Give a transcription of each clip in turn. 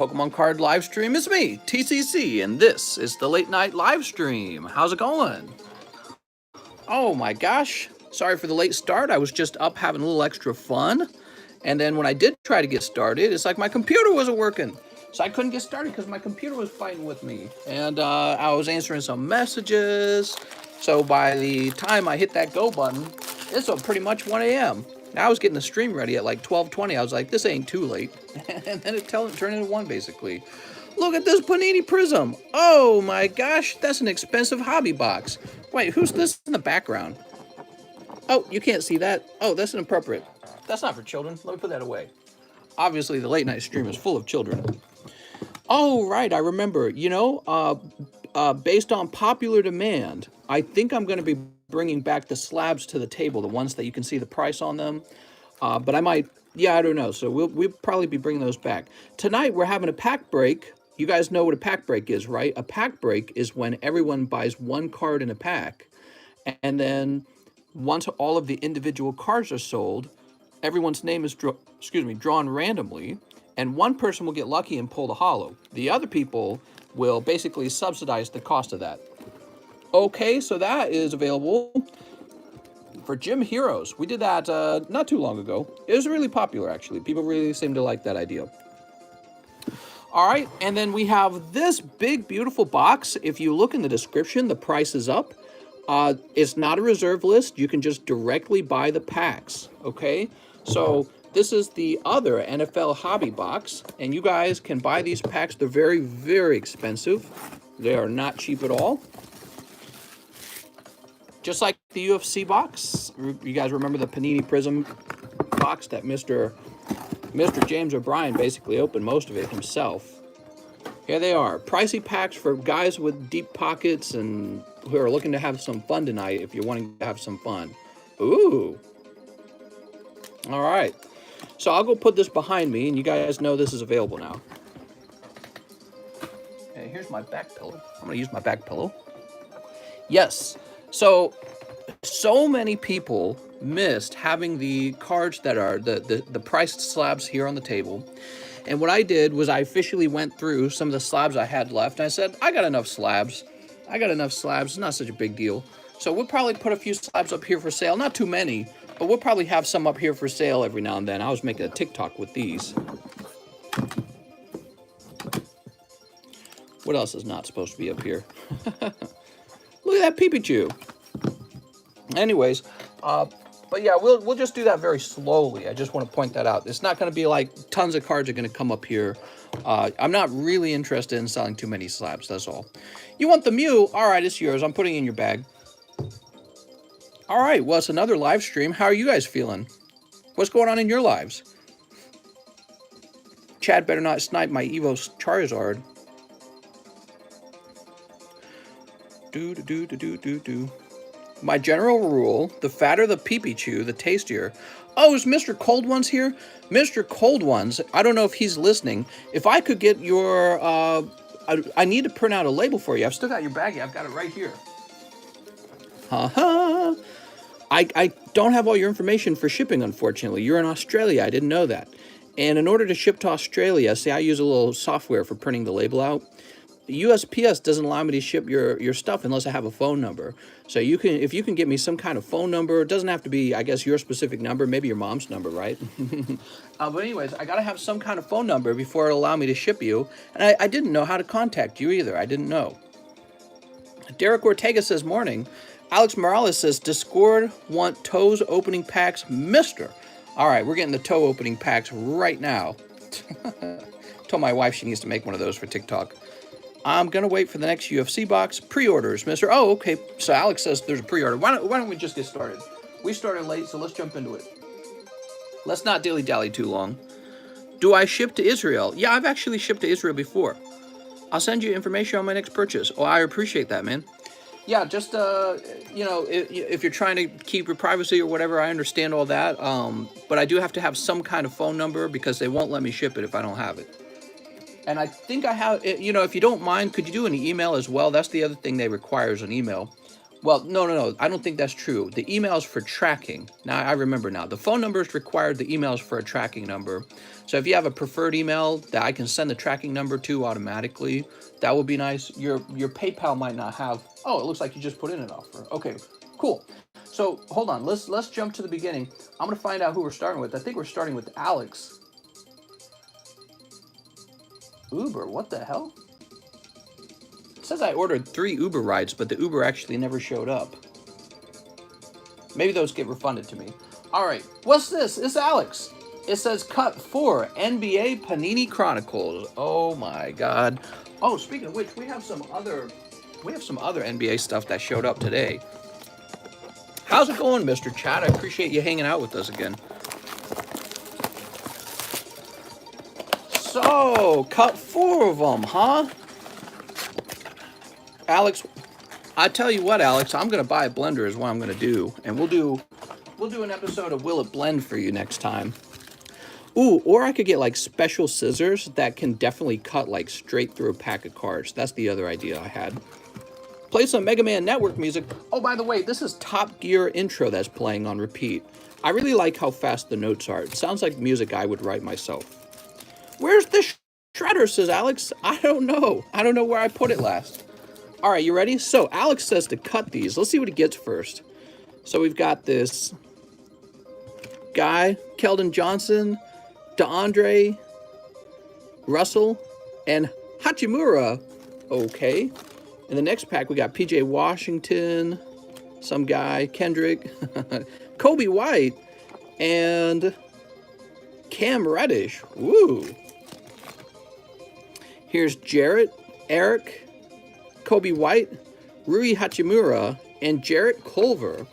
Pokemon Card Livestream. It's me, TCC, and this is the late night live stream. How's it going? Oh my gosh, sorry for the late start. I was just up having a little extra fun. And then when I did try to get started, it's like my computer wasn't working. So I couldn't get started because my computer was fighting with me. And I was answering some messages. So by the time I hit that go button, it's pretty much 1 a.m. I was getting the stream ready at like 12:20. I was like, this ain't too late. And then it turned into 1 basically. Look at this Panini Prism. Oh my gosh, that's an expensive hobby box. Wait, who's this in the background? Oh, you can't see that. Oh, that's inappropriate. That's not for children. Let me put that away. Obviously, the late night stream is full of children. Oh, right, I remember. You know, based on popular demand, I think I'm going to be bringing back the slabs to the table, the ones that you can see the price on them. But I might, yeah, I don't know. So we'll probably be bringing those back. Tonight, we're having a pack break. You guys know what a pack break is, right? A pack break is when everyone buys one card in a pack. And then once all of the individual cards are sold, everyone's name is drawn randomly, and one person will get lucky and pull the holo. The other people will basically subsidize the cost of that. Okay, so that is available for Gym Heroes. We did that not too long ago. It was really popular, actually. People really seem to like that idea. All right, and then we have this big, beautiful box. If you look in the description, the price is up. It's not a reserve list. You can just directly buy the packs, okay? So this is the other NFL hobby box, and you guys can buy these packs. They're very, very expensive. They are not cheap at all. Just like the UFC box. You guys remember the Panini Prism box that Mr. James O'Brien basically opened most of it himself. Here they are. Pricey packs for guys with deep pockets and who are looking to have some fun tonight if you're wanting to have some fun. Ooh. All right. So I'll go put this behind me, and you guys know this is available now. Okay, here's my back pillow. I'm going to use my back pillow. Yes. So many people missed having the cards that are the priced slabs here on the table. And what I did was I officially went through some of the slabs I had left, and I said, I got enough slabs. It's not such a big deal. So we'll probably put a few slabs up here for sale. Not too many, but we'll probably have some up here for sale every now and then. I was making a TikTok with these. What else is not supposed to be up here? Look at that Pikachu. Anyways, but yeah, we'll just do that very slowly. I just want to point that out. It's not going to be like tons of cards are going to come up here. I'm not really interested in selling too many slabs, that's all. You want the Mew? All right, it's yours. I'm putting it in your bag. All right, well, it's another live stream. How are you guys feeling? What's going on in your lives? Chad better not snipe my Evo Charizard. My general rule, the fatter the pee-pee-chew, the tastier. Oh, is Mr. Cold Ones here? Mr. Cold Ones, I don't know if he's listening. If I could get your, I need to print out a label for you. I've still got your baggie. I've got it right here. Ha-ha. I don't have all your information for shipping, unfortunately. You're in Australia. I didn't know that. And in order to ship to Australia, see, I use a little software for printing the label out. The USPS doesn't allow me to ship your stuff unless I have a phone number. So if you can get me some kind of phone number, it doesn't have to be, I guess, your specific number, maybe your mom's number, right? But anyways, I got to have some kind of phone number before it'll allow me to ship you. And I didn't know how to contact you either. I didn't know. Derek Ortega says, morning. Alex Morales says, Discord want toes opening packs, mister. All right, we're getting the toe opening packs right now. Told my wife she needs to make one of those for TikTok. I'm going to wait for the next UFC box. Pre-orders, mister. Oh, okay. So Alex says there's a pre-order. Why don't we just get started? We started late, so let's jump into it. Let's not dilly-dally too long. Do I ship to Israel? Yeah, I've actually shipped to Israel before. I'll send you information on my next purchase. Oh, I appreciate that, man. Yeah, just, you know, if you're trying to keep your privacy or whatever, I understand all that. But I do have to have some kind of phone number because they won't let me ship it if I don't have it. And I think I have, you know, if you don't mind, could you do an email as well? That's the other thing they require is an email. Well, no. I don't think that's true. The email's for tracking. Now, I remember now. The phone number is required. The email's for a tracking number. So if you have a preferred email that I can send the tracking number to automatically, that would be nice. Your PayPal might not have... Oh, it looks like you just put in an offer. Okay, cool. So, hold on. Let's jump to the beginning. I'm going to find out who we're starting with. I think we're starting with Alex. Uber, what the hell? It says I ordered 3 Uber rides, but the Uber actually never showed up. Maybe those get refunded to me. All right, what's this? It's Alex. It says cut 4, NBA Panini Chronicles. Oh my God. Oh, speaking of which, we have some other NBA stuff that showed up today. How's it going, Mr. Chat? I appreciate you hanging out with us again. So, cut 4 of them, huh? Alex, I tell you what, Alex, I'm gonna buy a blender is what I'm gonna do, and we'll do an episode of Will It Blend for you next time. Ooh, or I could get like special scissors that can definitely cut like straight through a pack of cards. That's the other idea I had. Play some Mega Man Network music. Oh, by the way, this is Top Gear intro that's playing on repeat. I really like how fast the notes are. It sounds like music I would write myself. Where's the shredder, says Alex. I don't know. I don't know where I put it last. All right, you ready? So Alex says to cut these. Let's see what he gets first. So we've got this guy, Keldon Johnson, DeAndre Russell, and Hachimura. Okay. In the next pack, we got PJ Washington, some guy, Kendrick, Kobe White, and Cam Reddish. Woo. Here's Jarrett, Eric, Kobe White, Rui Hachimura, and Jarrett Culver.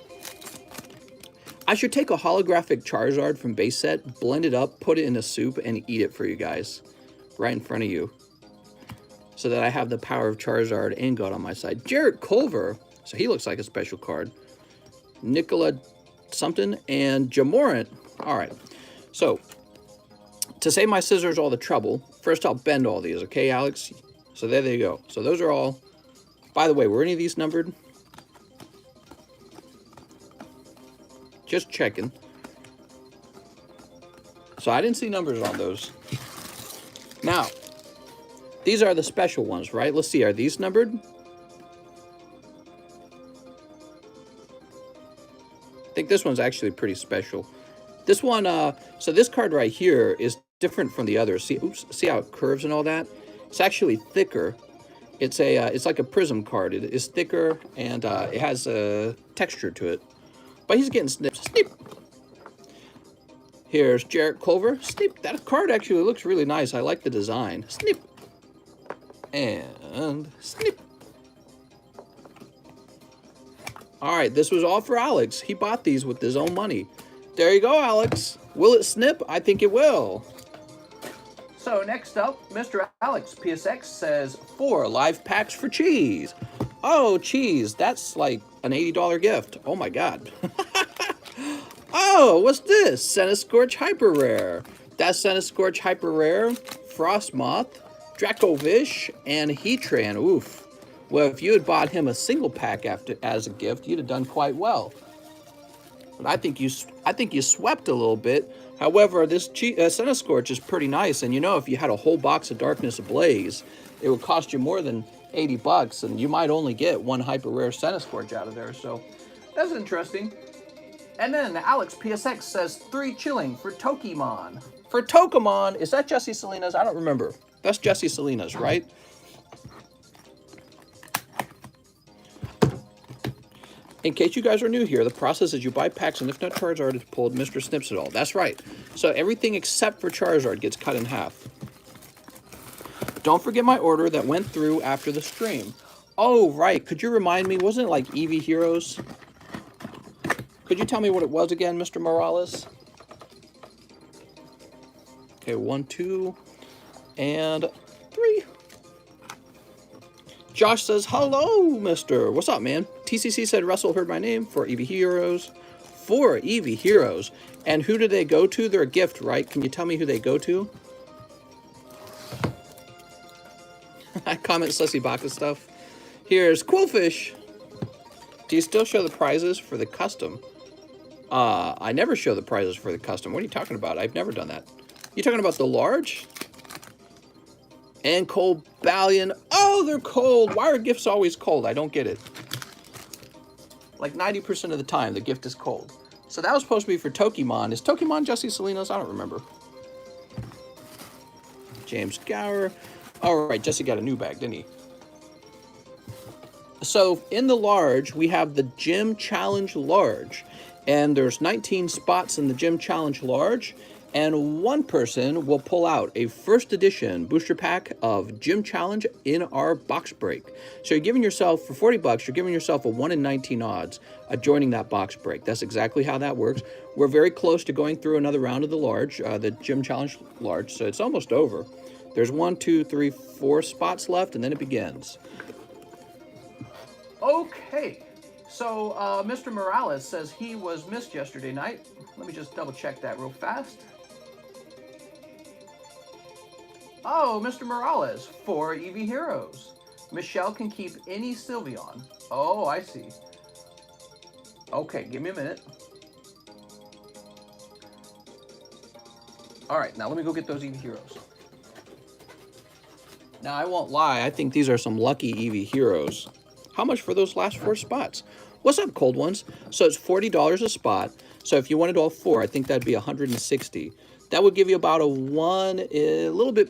I should take a holographic Charizard from base set, blend it up, put it in a soup, and eat it for you guys. Right in front of you. So that I have the power of Charizard and God on my side. Jarrett Culver, so he looks like a special card. Nicola something, and Jamorant. All right, so to save my scissors all the trouble, first I'll bend all these, okay, Alex? So there they go. So those are all, by the way, were any of these numbered? Just checking. So I didn't see numbers on those. Now, these are the special ones, right? Let's see, are these numbered? I think this one's actually pretty special. This one, so this card right here is different from the others. See, oops, see how it curves and all that? It's actually thicker. It's like a prism card. It is thicker and it has a texture to it. But he's getting snipped. Snip. Here's Jarrett Culver. Snip. That card actually looks really nice. I like the design. Snip. And snip. All right, this was all for Alex. He bought these with his own money. There you go, Alex. Will it snip? I think it will. So next up, Mr. Alex PSX says 4 live packs for cheese. Oh, cheese. That's like an $80 gift. Oh my God. Oh, what's this? Centiskorch Hyper Rare. That's Centiskorch Hyper Rare, Frostmoth, Dracovish, and Heatran. Oof. Well, if you had bought him a single pack as a gift, you'd have done quite well. But I think you swept a little bit. However, this Centiskorch is pretty nice, and you know, if you had a whole box of Darkness Ablaze, it would cost you more than $80, and you might only get 1 hyper rare Centiskorch out of there. So that's interesting. And then Alex PSX says 3 chilling for Tokemon. For Tokemon, is that Jesse Salinas? I don't remember. That's Jesse Salinas, right? In case you guys are new here, the process is you buy packs, and if not Charizard is pulled, Mr. Snips it all. That's right. So everything except for Charizard gets cut in half. Don't forget my order that went through after the stream. Oh, right. Could you remind me? Wasn't it like Eevee Heroes? Could you tell me what it was again, Mr. Morales? Okay, 1, 2, and 3. Josh says, hello, mister. What's up, man? TCC said Russell heard my name for Eevee Heroes. 4 Eevee Heroes. And who do they go to? They're a gift, right? Can you tell me who they go to? I comment Sussy Baka stuff. Here's Quillfish. Do you still show the prizes for the custom? I never show the prizes for the custom. What are you talking about? I've never done that. You talking about the large? And cold Ballion. Oh, they're cold. Why are gifts always cold? I don't get it. Like 90% of the time, the gift is cold. So that was supposed to be for Tokemon. Is Tokemon Jesse Salinas? I don't remember. James Gower. All right, Jesse got a new bag, didn't he? So in the large, we have the Gym Challenge Large. And there's 19 spots in the Gym Challenge Large. And one person will pull out a first edition booster pack of Gym Challenge in our box break. So you're giving yourself, for 40 bucks, you're giving yourself a 1 in 19 odds of joining that box break. That's exactly how that works. We're very close to going through another round of the large, the Gym Challenge Large, so it's almost over. There's 1, 2, 3, 4 spots left, and then it begins. Okay, so Mr. Morales says he was missed yesterday night. Let me just double check that real fast. Oh, Mr. Morales, 4 Eevee Heroes. Michelle can keep any Sylveon. Oh, I see. Okay, give me a minute. All right, now let me go get those Eevee Heroes. Now, I won't lie, I think these are some lucky Eevee Heroes. How much for those last 4 spots? What's up, cold ones? So it's $40 a spot. So if you wanted all 4, I think that'd be $160. That would give you about a little bit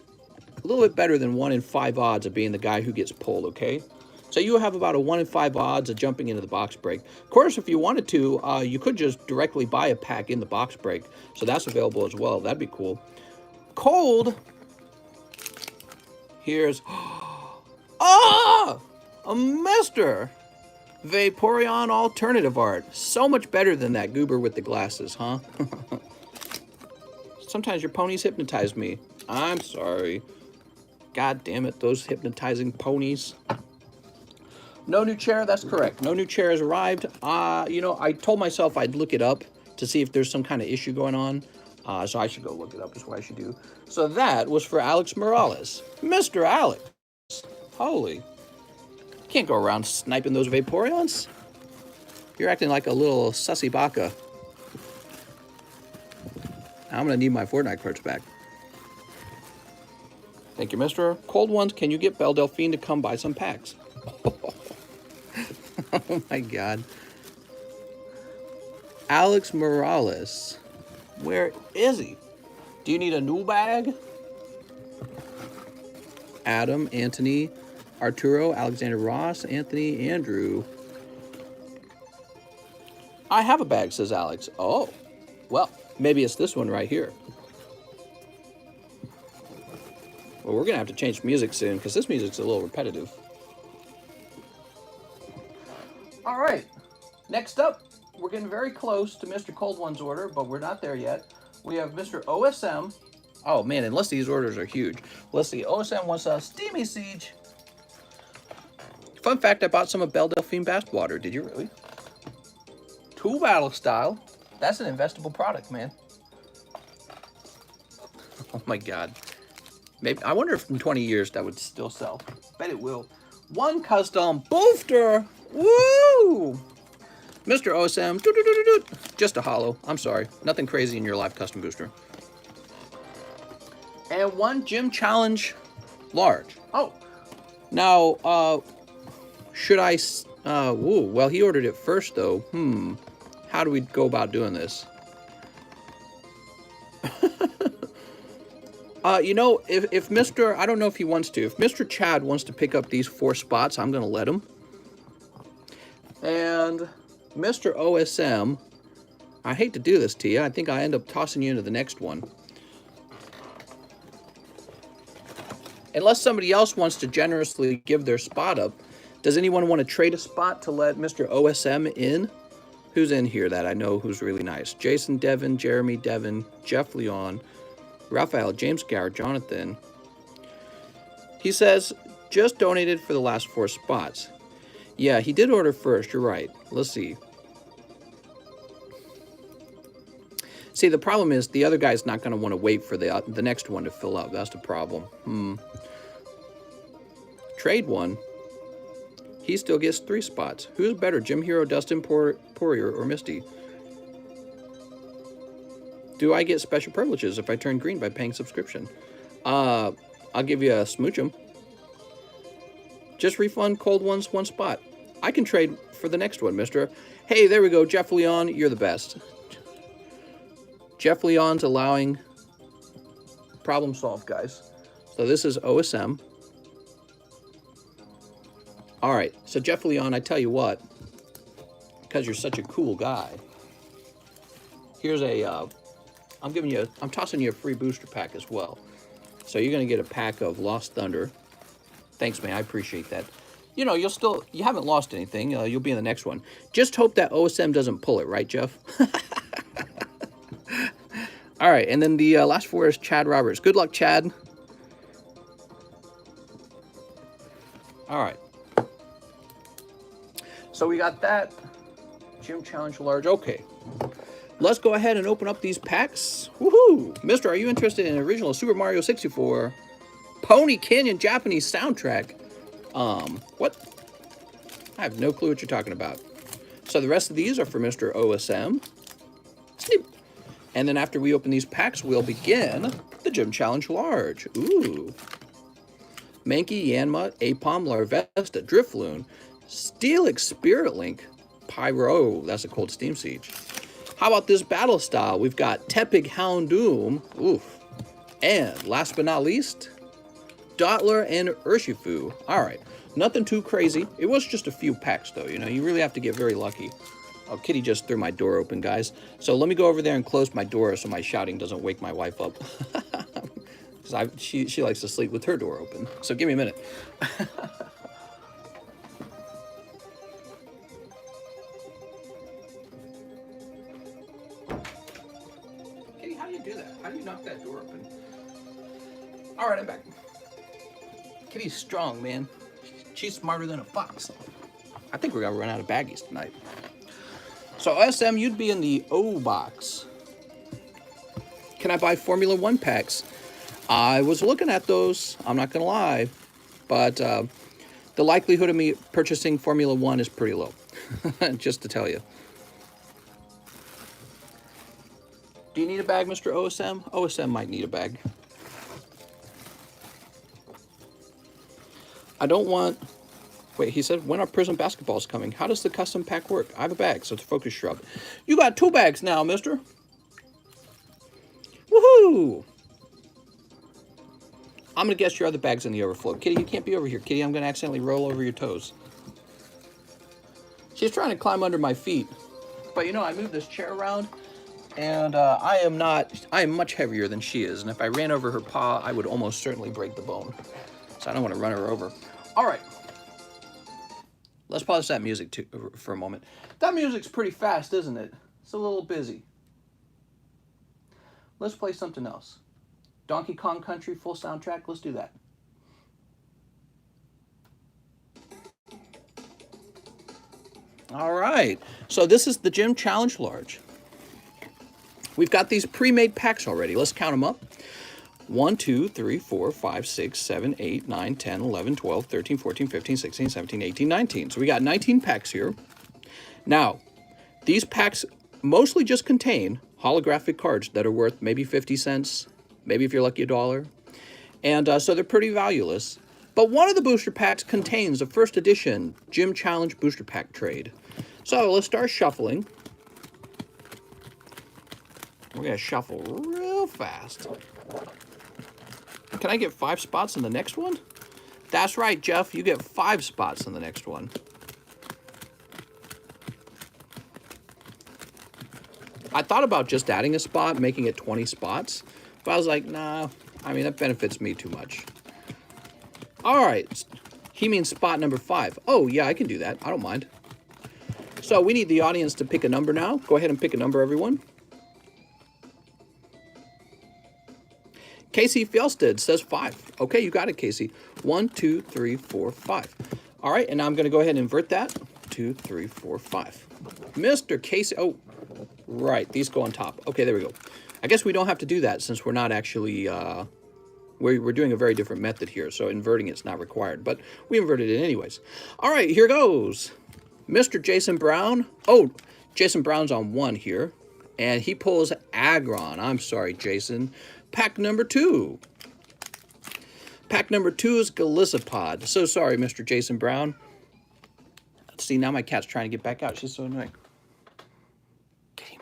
better than 1 in 5 odds of being the guy who gets pulled, okay? So you have about a 1 in 5 odds of jumping into the box break. Of course, if you wanted to, you could just directly buy a pack in the box break. So that's available as well. That'd be cool. Cold. Here's... Ah! A Mr. Vaporeon alternative art. So much better than that goober with the glasses, huh? Sometimes your ponies hypnotize me. I'm sorry. God damn it, those hypnotizing ponies. No new chair, that's correct. No new chair has arrived. You know, I told myself I'd look it up to see if there's some kind of issue going on. So I should go look it up, is what I should do. So that was for Alex Morales. Mr. Alex. Holy. Can't go around sniping those Vaporeons. You're acting like a little sussy baka. I'm going to need my Fortnite cards back. Thank you, Mr. Cold Ones. Can you get Belle Delphine to come buy some packs? Oh, my God. Alex Morales. Where is he? Do you need a new bag? Adam, Anthony, Arturo, Alexander Ross, Anthony, Andrew. I have a bag, says Alex. Oh, well, maybe it's this one right here. Well, we're going to have to change music soon because this music's a little repetitive. All right. Next up, we're getting very close to Mr. Cold One's order, but we're not there yet. We have Mr. OSM. Oh, man, unless these orders are huge. Let's see. OSM wants a Steamy Siege. Fun fact, I bought some of Belle Delphine Bathwater. Did you really? 2 battle style. That's an investable product, man. Oh, my God. Maybe I wonder if in 20 years that would still sell. Bet it will. 1 custom booster. Woo! Mr. OSM. Just a hollow. I'm sorry. Nothing crazy in your live custom booster. And 1 Gym Challenge large. Oh. Now, should I... well, he ordered it first, though. How do we go about doing this? You know, if Mr... I don't know if he wants to. If Mr. Chad wants to pick up these 4 spots, I'm going to let him. And Mr. OSM, I hate to do this to you. I think I end up tossing you into the next one. Unless somebody else wants to generously give their spot up. Does anyone want to trade a spot to let Mr. OSM in? Who's in here that I know who's really nice? Jason Devon, Jeremy Devon, Jeff Leon, Raphael, James Gower, Jonathan. He says, just donated for the last 4 spots. Yeah, he did order first. You're right. Let's see. See, the problem is the other guy's not going to want to wait for the next one to fill up. That's the problem. Trade one. he still gets 3 spots. Who's better, Gym Hero, Dustin Poirier, or Misty? Do I get special privileges if I turn green by paying subscription? I'll give you a smoochum. Just refund cold ones 1 spot. I can trade for the next one, mister. Hey, there we go. Jeff Leon, you're the best. Jeff Leon's allowing problem solved, guys. So this is OSM. All right. So Jeff Leon, I tell you what, because you're such a cool guy, here's a, I'm tossing you a free booster pack as well. So you're going to get a pack of Lost Thunder. Thanks, man. I appreciate that. You know, you haven't lost anything. You'll be in the next one. Just hope that OSM doesn't pull it, right, Jeff? All right, and then the last 4 is Chad Roberts. Good luck, Chad. All right. So we got that. Gym Challenge Large. Okay. Let's go ahead and open up these packs. Woohoo! Mister, are you interested in original Super Mario 64 Pony Canyon Japanese soundtrack? What? I have no clue what you're talking about. So the rest of these are for Mr. OSM. Snip. And then after we open these packs, we'll begin the Gym Challenge Large. Ooh. Mankey, Yanma, Apom, Larvesta, Drifloon, Steelix, Spirit Link, Pyro. That's a Cold Steam Siege. How about this battle style? We've got Tepig Houndoom. Oof. And last but not least, Dottler and Urshifu. All right. Nothing too crazy. It was just a few packs, though. You know, you really have to get very lucky. Oh, Kitty just threw my door open, guys. So let me go over there and close my door so my shouting doesn't wake my wife up. Because she likes to sleep with her door open. So give me a minute. Kitty, how do you do that? How do you knock that door open? All right, I'm back. Kitty's strong, man. She's smarter than a fox. I think we're going to run out of baggies tonight. So, SM, you'd be in the O box. Can I buy Formula 1 packs? I was looking at those. I'm not going to lie. But the likelihood of me purchasing Formula 1 is pretty low. Just to tell you. Do you need a bag, Mr. OSM? OSM might need a bag. I don't want... Wait, he said, when are Prism basketballs coming? How does the custom pack work? I have a bag, so it's a focus shrub. You got 2 bags now, mister. Woohoo! I'm going to guess your other bag's in the overflow. Kitty, you can't be over here. Kitty, I'm going to accidentally roll over your toes. She's trying to climb under my feet. But, you know, I moved this chair around, and I am much heavier than she is. And if I ran over her paw, I would almost certainly break the bone. So I don't want to run her over. All right. Let's pause that music for a moment. That music's pretty fast, isn't it? It's a little busy. Let's play something else. Donkey Kong Country full soundtrack. Let's do that. All right. So this is the Gym Challenge Large. We've got these pre-made packs already. Let's count them up. 1, 2, 3, 4, 5, 6, 7, 8, 9, 10, 11, 12, 13, 14, 15, 16, 17, 18, 19. So we got 19 packs here. Now, these packs mostly just contain holographic cards that are worth maybe 50 cents, maybe if you're lucky $1. And so they're pretty valueless. But one of the booster packs contains a first edition Gym Challenge booster pack trade. So let's start shuffling. We're going to shuffle real fast. Can I get 5 spots in the next one? That's right, Jeff. You get 5 spots in the next one. I thought about just adding a spot, making it 20 spots. But I was like, nah. I mean, that benefits me too much. All right. He means spot number 5. Oh, yeah, I can do that. I don't mind. So we need the audience to pick a number now. Go ahead and pick a number, everyone. Casey Fjellstead says 5. Okay, you got it, Casey. 1, 2, 3, 4, 5. All right, and now I'm going to go ahead and invert that. 2, 3, 4, 5. Mr. Casey. Oh, right. These go on top. Okay, there we go. I guess we don't have to do that since we're not actually We're doing a very different method here, so inverting it's not required, but we inverted it anyways. All right, here goes. Mr. Jason Brown. Oh, Jason Brown's on 1 here, and he pulls Aggron. I'm sorry, Jason. Pack number 2. Pack number 2 is Galissapod. So sorry, Mr. Jason Brown. Let's see, now my cat's trying to get back out. She's so annoying. Kitty,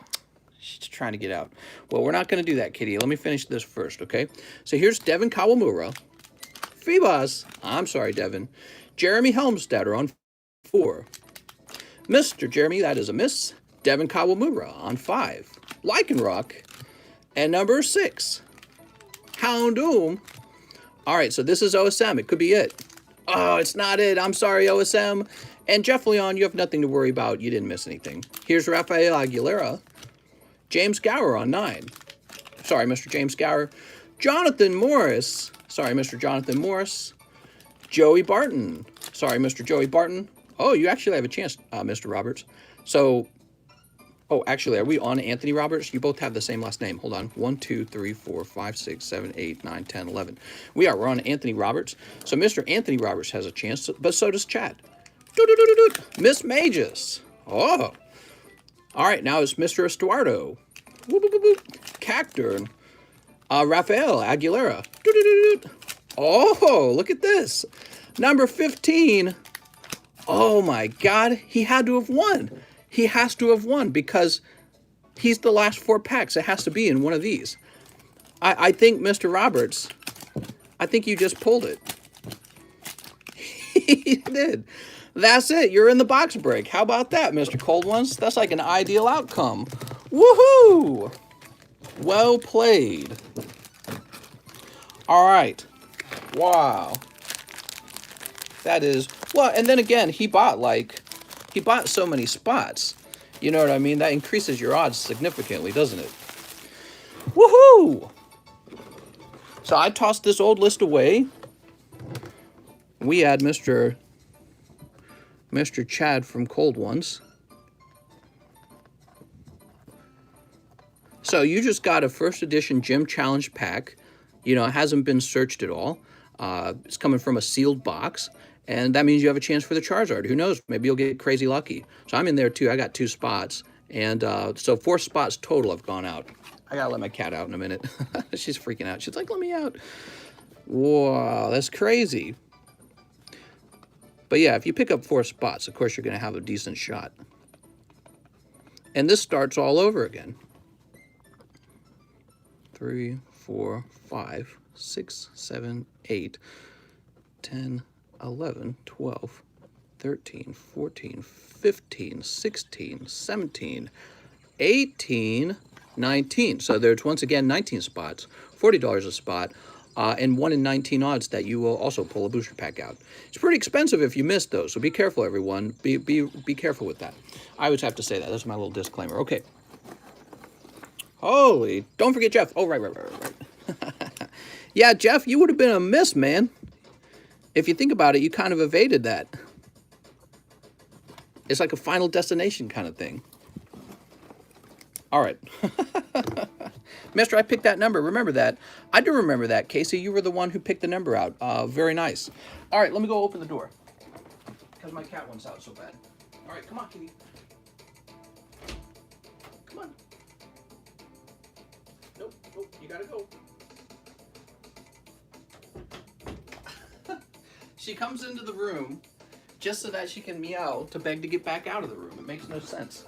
she's trying to get out. Well, we're not going to do that, Kitty. Let me finish this first, okay? So here's Devin Kawamura. Phoebus. I'm sorry, Devin. Jeremy Helmstetter on 4. Mr. Jeremy, that is a miss. Devin Kawamura on 5. Lycanroc. And number 6. Houndoom. All right, so this is OSM. It could be it. Oh, it's not it. I'm sorry, OSM. And Jeff Leon, you have nothing to worry about. You didn't miss anything. Here's Rafael Aguilera. James Gower on 9. Sorry, Mr. James Gower. Jonathan Morris. Sorry, Mr. Jonathan Morris. Joey Barton. Sorry, Mr. Joey Barton. Oh, you actually have a chance, Mr. Roberts. So, oh, actually, are we on Anthony Roberts? You both have the same last name. Hold on. 1, 2, 3, 4, 5, 6, 7, 8, 9, 10, 11. We're on Anthony Roberts. So Mr. Anthony Roberts has a chance, but so does Chad. Miss Magus. Oh. All right, now it's Mr. Estuardo. Cacturn. Rafael Aguilera. Oh, look at this. Number 15. Oh, my God. He had to have won. He has to have won because he's the last 4 packs. It has to be in one of these. I think, Mr. Roberts, I think you just pulled it. He did. That's it. You're in the box break. How about that, Mr. Cold Ones? That's like an ideal outcome. Woohoo! Well played. All right. Wow. That is... Well, and then again, he bought so many spots. You know what I mean? That increases your odds significantly, doesn't it? Woohoo! So I tossed this old list away. We had Mr. Chad from Cold Ones. So you just got a first edition Gym Challenge pack. You know, it hasn't been searched at all. It's coming from a sealed box. And that means you have a chance for the Charizard. Who knows? Maybe you'll get crazy lucky. So I'm in there too. I got 2 spots. And so 4 spots total have gone out. I gotta let my cat out in a minute. She's freaking out. She's like, let me out. Wow, that's crazy. But yeah, if you pick up 4 spots, of course, you're going to have a decent shot. And this starts all over again. 3, 4, 5, 6, 7, 8, 10, 11, 12, 13, 14, 15, 16, 17, 18, 19. So there's, once again, 19 spots, $40 a spot. And 1 in 19 odds that you will also pull a booster pack out. It's pretty expensive if you miss those, so be careful, everyone. Be careful with that. I always have to say that. That's my little disclaimer. Okay. Holy, don't forget Jeff. Oh, right. Yeah, Jeff, you would have been a miss, man. If you think about it, you kind of evaded that. It's like a Final Destination kind of thing. All right. Mister, I picked that number. Remember that. I do remember that. Casey, you were the one who picked the number out. Very nice. All right, let me go open the door. Because my cat wants out so bad. All right, come on, kitty. Come on. Nope, you gotta go. She comes into the room just so that she can meow to beg to get back out of the room. It makes no sense.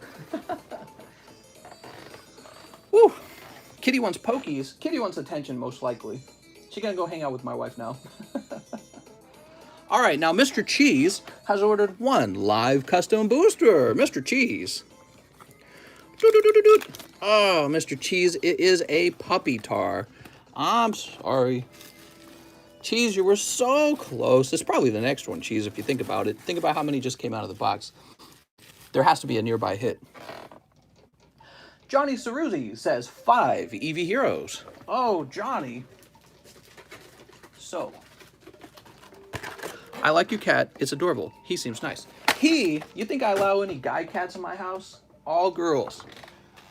Woo! Kitty wants pokies. Kitty wants attention, most likely. She's gonna go hang out with my wife now. All right, now Mr. Cheese has ordered 1 live custom booster. Mr. Cheese. Oh, Mr. Cheese, it is a puppy tar. I'm sorry. Cheese, you were so close. It's probably the next one, Cheese, if you think about it. Think about how many just came out of the box. There has to be a nearby hit. Johnny Ceruzzi says 5 Eevee Heroes. Oh, Johnny. So, I like your cat. It's adorable. He seems nice. You think I allow any guy cats in my house? All girls.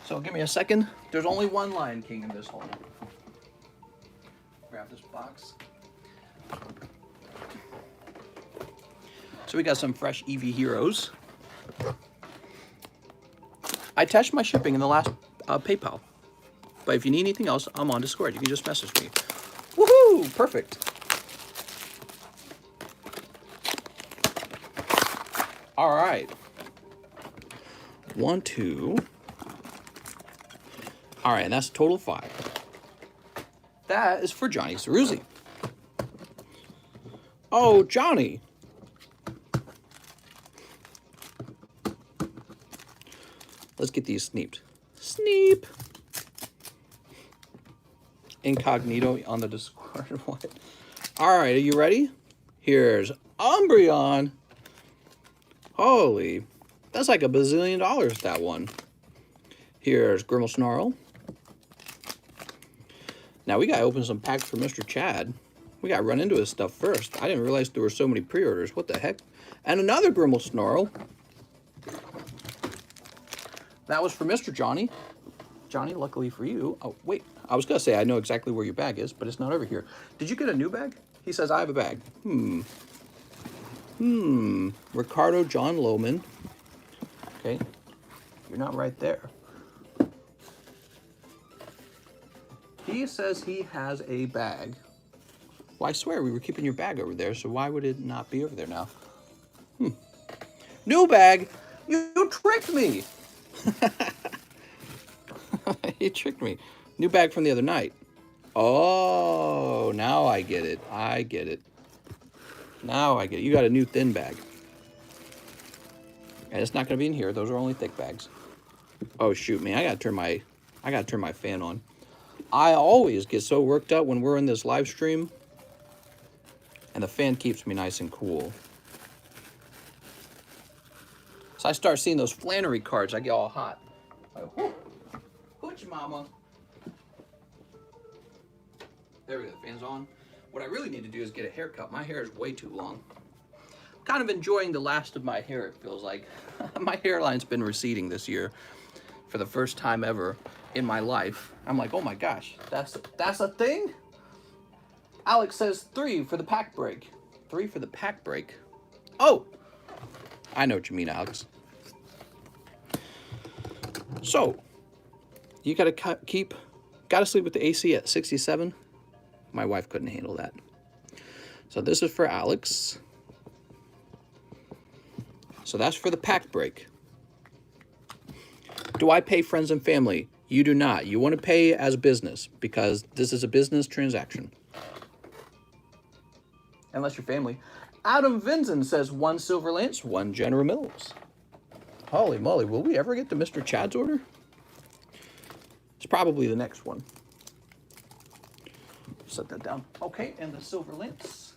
So give me a second. There's only 1 Lion King in this home. Grab grab this box. So we got some fresh EV Heroes. I attached my shipping in the last PayPal. But if you need anything else, I'm on Discord. You can just message me. Woohoo! Perfect. All right. 1, 2. All right, and that's a total of 5. That is for Johnny Ceruzzi. Oh, Johnny. Let's get these sneeped. Sneep. Incognito on the Discord. What? All right, are you ready? Here's Umbreon. Holy, that's like $1 bazillion, that one. Here's Grimmelsnarl. Now we gotta open some packs for Mr. Chad. We gotta run into his stuff first. I didn't realize there were so many pre-orders. What the heck? And another Grimmelsnarl. That was for Mr. Johnny. Johnny, luckily for you. Oh, wait. I was going to say I know exactly where your bag is, but it's not over here. Did you get a new bag? He says, I have a bag. Ricardo John Lohman. Okay. You're not right there. He says he has a bag. Well, I swear we were keeping your bag over there, so why would it not be over there now? New bag? You tricked me! You tricked me. New bag from the other night. Oh, now I get it. I get it. Now I get it. You got a new thin bag. And it's not going to be in here. Those are only thick bags. Oh, shoot, man. I got to turn my fan on. I always get so worked up when we're in this live stream. And the fan keeps me nice and cool. So I start seeing those Flannery cards. I get all hot. Like, hooch, mama. There we go, the fan's on. What I really need to do is get a haircut. My hair is way too long. I'm kind of enjoying the last of my hair, it feels like. My hairline's been receding this year for the first time ever in my life. I'm like, oh my gosh, that's a thing? Alex says 3 for the pack break. 3 for the pack break. Oh, I know what you mean, Alex. So, you gotta sleep with the AC at 67. My wife couldn't handle that. So this is for Alex. So that's for the pack break. Do I pay friends and family? You do not. You want to pay as business because this is a business transaction. Unless you're family. Adam Vinzen says 1 Silver Lance, 1 General Mills. Holy moly, will we ever get to Mr. Chad's order? It's probably the next one. Set that down. Okay, and the Silver Lance.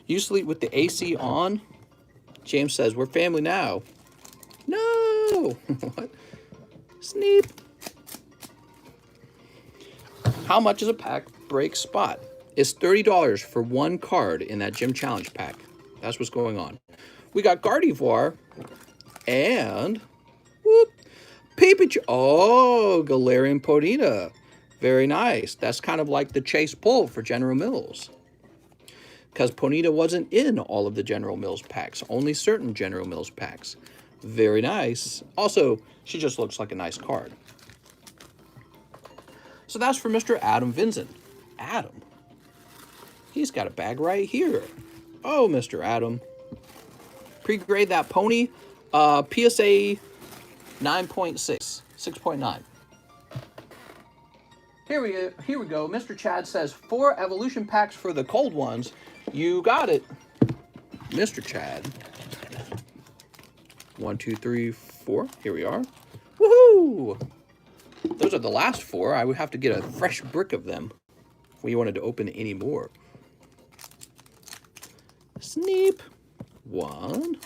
You sleep with the AC on? James says, we're family now. No! What? Sneep. How much is a pack break spot? It's $30 for 1 card in that Gym Challenge pack. That's what's going on. We got Gardevoir and whoop, Peepage. Oh, Galarian Ponyta. Very nice. That's kind of like the Chase pull for General Mills. Because Ponyta wasn't in all of the General Mills packs. Only certain General Mills packs. Very nice. Also, she just looks like a nice card. So that's for Mr. Adam Vinzen. Adam. He's got a bag right here. Oh, Mr. Adam. Pre-grade that pony. PSA 9.6. 6.9. Here we go. Mr. Chad says 4 evolution packs for the cold ones. You got it, Mr. Chad. 1, 2, 3, 4. Here we are. Woohoo! Those are the last 4. I would have to get a fresh brick of them if we wanted to open any more. Sneep. 1,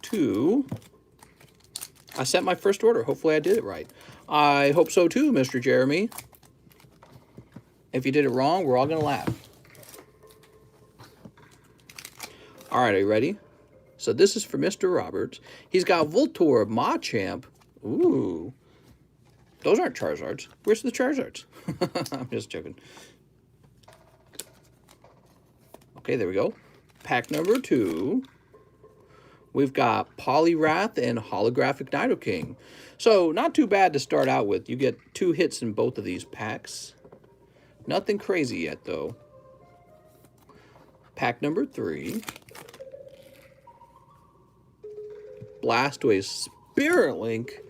2. I sent my first order. Hopefully I did it right. I hope so too, Mr. Jeremy. If you did it wrong, we're all going to laugh. All right, are you ready? So this is for Mr. Roberts. He's got Voltorb, Machamp. Ooh. Those aren't Charizards. Where's the Charizards? I'm just joking. Okay, there we go. Pack number 2. We've got Poliwrath and Holographic Nidoking. So, not too bad to start out with. You get 2 hits in both of these packs. Nothing crazy yet, though. Pack number 3. Blastoise Spirit Link.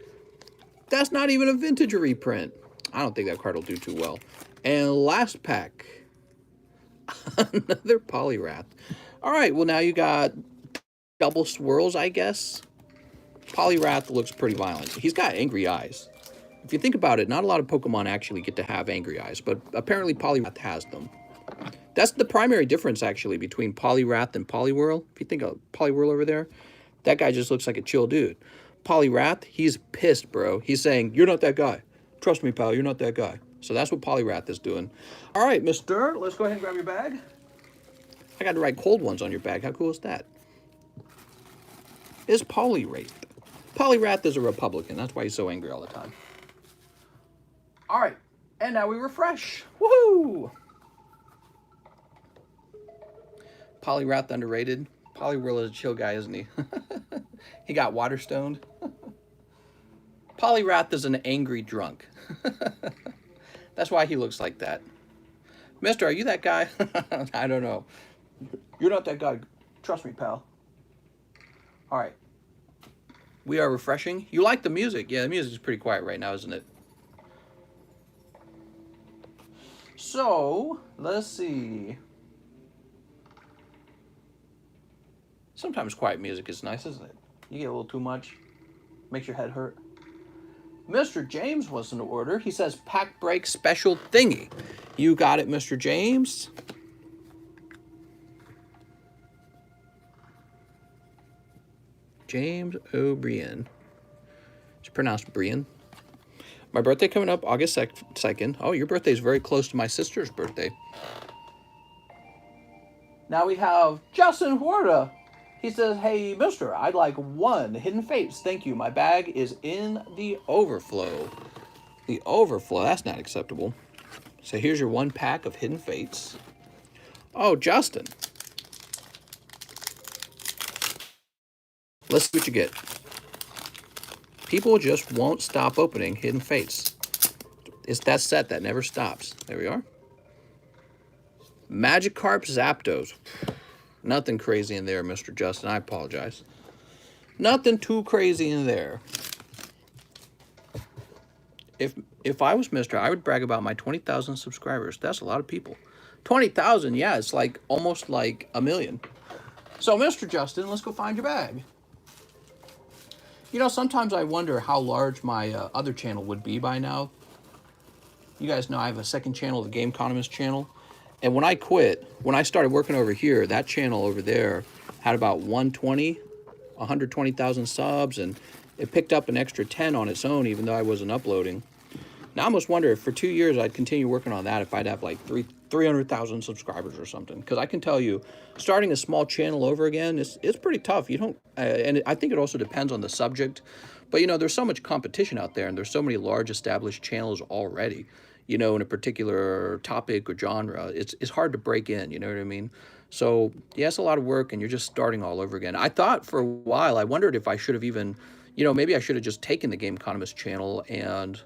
That's not even a vintage reprint. I don't think that card will do too well. And last pack. Another Poliwrath. All right, well, now you got double swirls, I guess. Poliwrath looks pretty violent. He's got angry eyes. If you think about it, not a lot of Pokemon actually get to have angry eyes, but apparently Poliwrath has them. That's the primary difference, actually, between Poliwrath and Poliwhirl. If you think of Poliwhirl over there, that guy just looks like a chill dude. Poliwrath, he's pissed, bro. He's saying, you're not that guy. Trust me, pal, you're not that guy. So that's what Poliwrath is doing. All right, mister, let's go ahead and grab your bag. I got to write cold ones on your bag. How cool is that? Is Poliwrath. Poliwrath is a Republican. That's why he's so angry all the time. All right, and now we refresh. Woohoo! Poliwrath underrated. Poliwhirl is a chill guy, isn't he? He got water stoned. Poliwrath is an angry drunk. That's why he looks like that. Mister, are you that guy? I don't know. You're not that guy. Trust me, pal. All right. We are refreshing. You like the music? Yeah, the music is pretty quiet right now, isn't it? So, let's see. Sometimes quiet music is nice, isn't it? You get a little too much. Makes your head hurt. Mr. James was in order. He says, pack break special thingy. You got it, Mr. James. James O'Brien. It's pronounced Brian. My birthday coming up August 2nd. Oh, your birthday is very close to my sister's birthday. Now we have Justin Huerta. He says, hey, mister, I'd like 1 Hidden Fates. Thank you. My bag is in the overflow. The overflow, that's not acceptable. So here's your 1 pack of Hidden Fates. Oh, Justin. Let's see what you get. People just won't stop opening Hidden Fates. It's that set that never stops. There we are. Magikarp Zapdos. Nothing crazy in there, Mr. Justin. I apologize. Nothing too crazy in there. If I was Mr., I would brag about my 20,000 subscribers. That's a lot of people. 20,000, yeah, it's like almost like a million. So, Mr. Justin, let's go find your bag. You know, sometimes I wonder how large my other channel would be by now. You guys know I have a second channel, the TheCardconomist channel. And when I quit, when I started working over here, that channel over there had about 120,000 subs, and it picked up an extra 10 on its own, even though I wasn't uploading. Now I almost wonder if for 2 years I'd continue working on that, if I'd have like 300,000 subscribers or something. Because I can tell you, starting a small channel over again, it's pretty tough. You don't, and I think it also depends on the subject. But you know, there's so much competition out there, and there's so many large established channels already. You know, in a particular topic or genre, it's hard to break in, you know what I mean? So, yeah, it's a lot of work, and you're just starting all over again. I thought for a while, I wondered if I should have even, you know, maybe I should have just taken the TheCardconomist channel and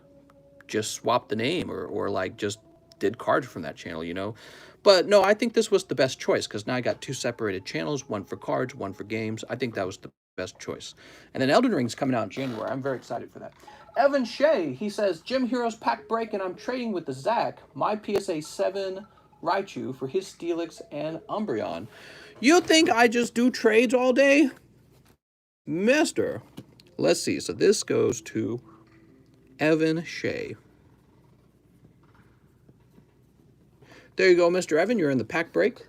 just swapped the name, or like just did cards from that channel, you know? But no, I think this was the best choice, because now I got 2 separated channels, 1 for cards, 1 for games. I think that was the best choice. And then Elden Ring's coming out in January. I'm very excited for that. Evan Shea, he says, Gym Heroes pack break, and I'm trading with the Zach, my PSA 7 Raichu for his Steelix and Umbreon. You think I just do trades all day? Mister. Let's see. So this goes to Evan Shea. There you go, Mr. Evan. You're in the pack break.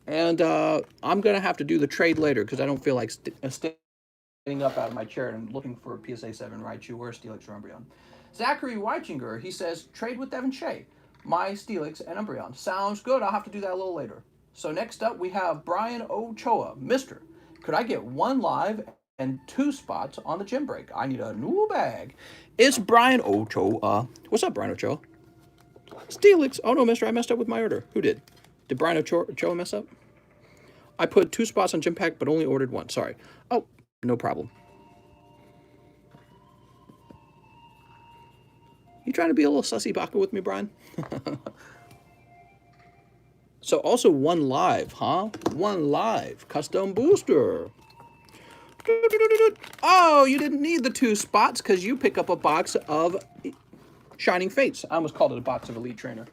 And I'm going to have to do the trade later because I don't feel like standing up out of my chair and looking for a PSA 7 Raichu or a Steelix or Umbreon. Zachary Weichinger, he says, trade with Evan Shea, my Steelix and Umbreon. Sounds good. I'll have to do that a little later. So next up, we have Brian Ochoa. Mister, could I get 1 live and 2 spots on the gym break. I need a new bag. It's Brian Ocho. What's up, Brian Ocho? Steelix. Oh no, mister, I messed up with my order. Who did? Did Brian Ocho mess up? I put 2 spots on gym pack, but only ordered 1. Sorry. Oh, no problem. You trying to be a little sussy baka with me, Brian? So also 1 live, huh? 1 live. Custom booster. Oh, you didn't need the 2 spots because you pick up a box of Shining Fates. I almost called it a box of Elite Trainer.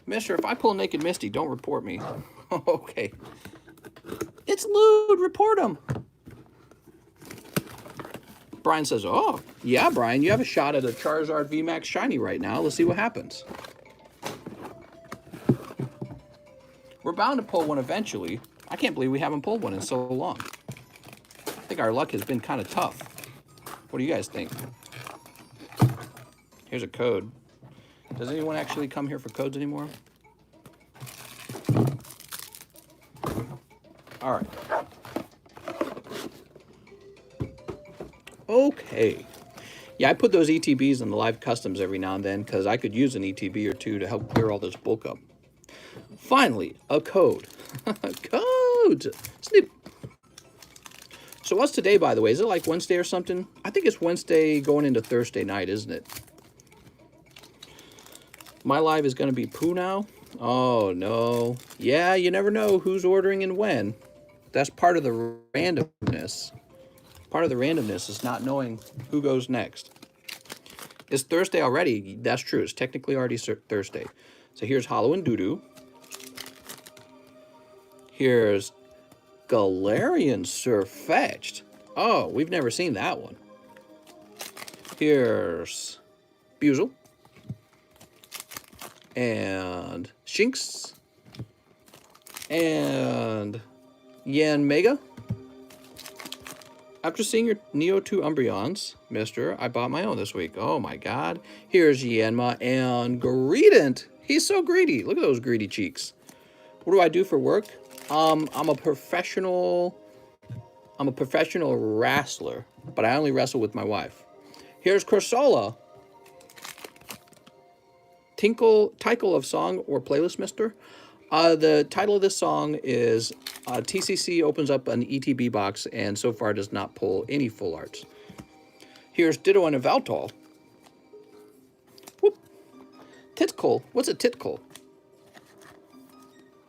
Mister, if I pull Naked Misty, don't report me. Okay. It's lewd. Report him. Brian says, oh, yeah, Brian, you have a shot at a Charizard VMAX Shiny right now. Let's see what happens. We're bound to pull one eventually. I can't believe we haven't pulled one in so long. I think our luck has been kind of tough. What do you guys think? Here's a code. Does anyone actually come here for codes anymore? All right. Okay. Yeah, I put those ETBs in the live customs every now and then because I could use an ETB or 2 to help clear all this bulk up. Finally, a code. Code! Snip. So what's today, by the way? Is it like Wednesday or something? I think it's Wednesday going into Thursday night, isn't it? My live is going to be poo now? Oh, no. Yeah, you never know who's ordering and when. That's part of the randomness. Part of the randomness is not knowing who goes next. It's Thursday already. That's true. It's technically already Thursday. So here's Hollow and Doodoo. Here's Galarian Surfetched. Oh, we've never seen that one. Here's Buzel. And Shinx. And Yan Mega. After seeing your Neo 2 Umbreons, mister, I bought my own this week. Oh my god. Here's Yanma and Greedent. He's so greedy. Look at those greedy cheeks. What do I do for work? I'm a professional wrestler, but I only wrestle with my wife. Here's Corsola. Title of song or playlist, mister? The title of this song is TCC opens up an ETB box and so far does not pull any full arts. Here's Ditto and a Valtol. Whoop. Titcole. What's a Titcole?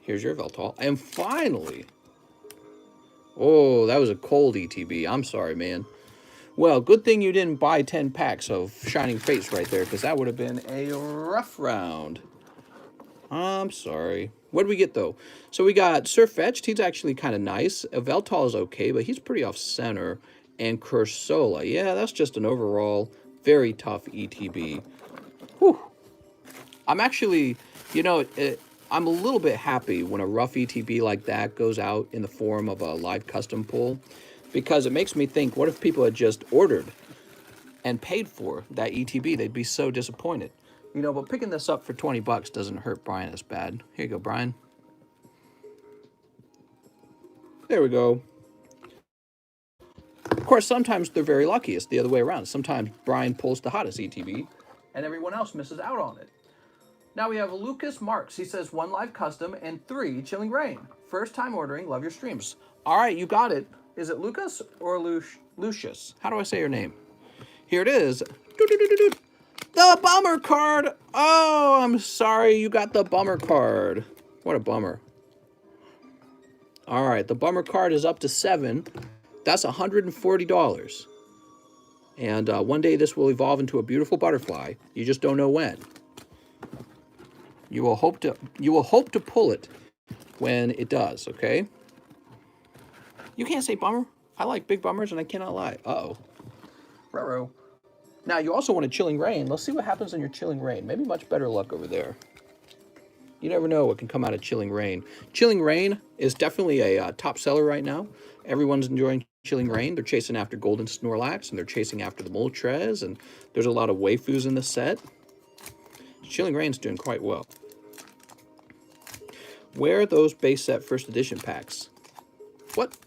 Here's your Valtol. And finally, oh, that was a cold ETB. I'm sorry, man. Well, good thing you didn't buy 10 packs of Shining Fates right there, because that would have been a rough round. I'm sorry. What did we get, though? So we got Surfetched. He's actually kind of nice. Veltal is okay, but he's pretty off-center. And Cursola. Yeah, that's just an overall very tough ETB. Whew. I'm actually, you know, I'm a little bit happy when a rough ETB like that goes out in the form of a live custom pull, because it makes me think, what if people had just ordered and paid for that ETB? They'd be so disappointed. You know, but picking this up for 20 bucks doesn't hurt Brian as bad. Here you go, Brian. There we go. Of course, sometimes they're very lucky. It's the other way around. Sometimes Brian pulls the hottest ETB, and everyone else misses out on it. Now we have Lucas Marks. He says 1 live custom and 3 Chilling Rain. First time ordering. Love your streams. All right, you got it. Is it Lucas or Lucius? How do I say your name? Here it is. The bummer card. Oh, I'm sorry. You got the bummer card. What a bummer. All right, the bummer card is up to 7. That's $140. And one day this will evolve into a beautiful butterfly. You just don't know when. You will hope to pull it when it does, okay? You can't say bummer. I like big bummers and I cannot lie. Uh-oh. Ruh-roh. Now, you also want a Chilling Rain. Let's see what happens in your Chilling Rain. Maybe much better luck over there. You never know what can come out of Chilling Rain. Chilling Rain is definitely a top seller right now. Everyone's enjoying Chilling Rain. They're chasing after Golden Snorlax, and they're chasing after the Moltres, and there's a lot of waifus in the set. Chilling Rain's doing quite well. Where are those base set first edition packs? What?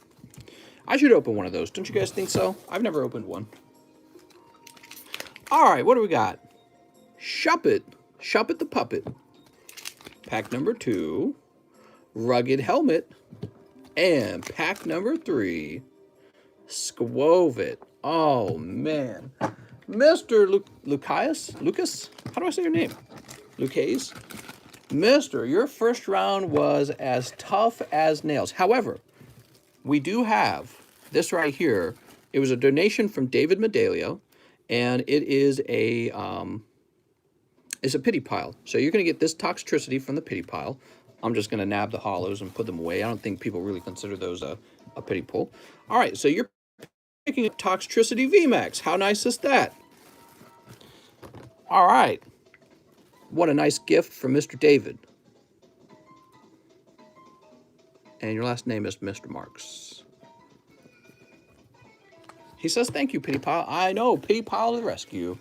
I should open one of those. Don't you guys think so? I've never opened one. All right, what do we got? Shuppet. Shuppet the Puppet. Pack number 2. Rugged Helmet. And pack number 3. Squovit. Oh, man. Mr. Lucas? How do I say your name? Lucas? Mister, your first round was as tough as nails. However, we do have this right here. It was a donation from David Medalio, and it is a pity pile. So you're going to get this Toxtricity from the pity pile. I'm just going to nab the hollows and put them away. I don't think people really consider those a pity pull. All right, so you're picking up Toxtricity VMAX. How nice is that? All right. What a nice gift from Mr. David. And your last name is Mr. Marks. He says, thank you, Pity Pile. I know, Pity Pile to the rescue.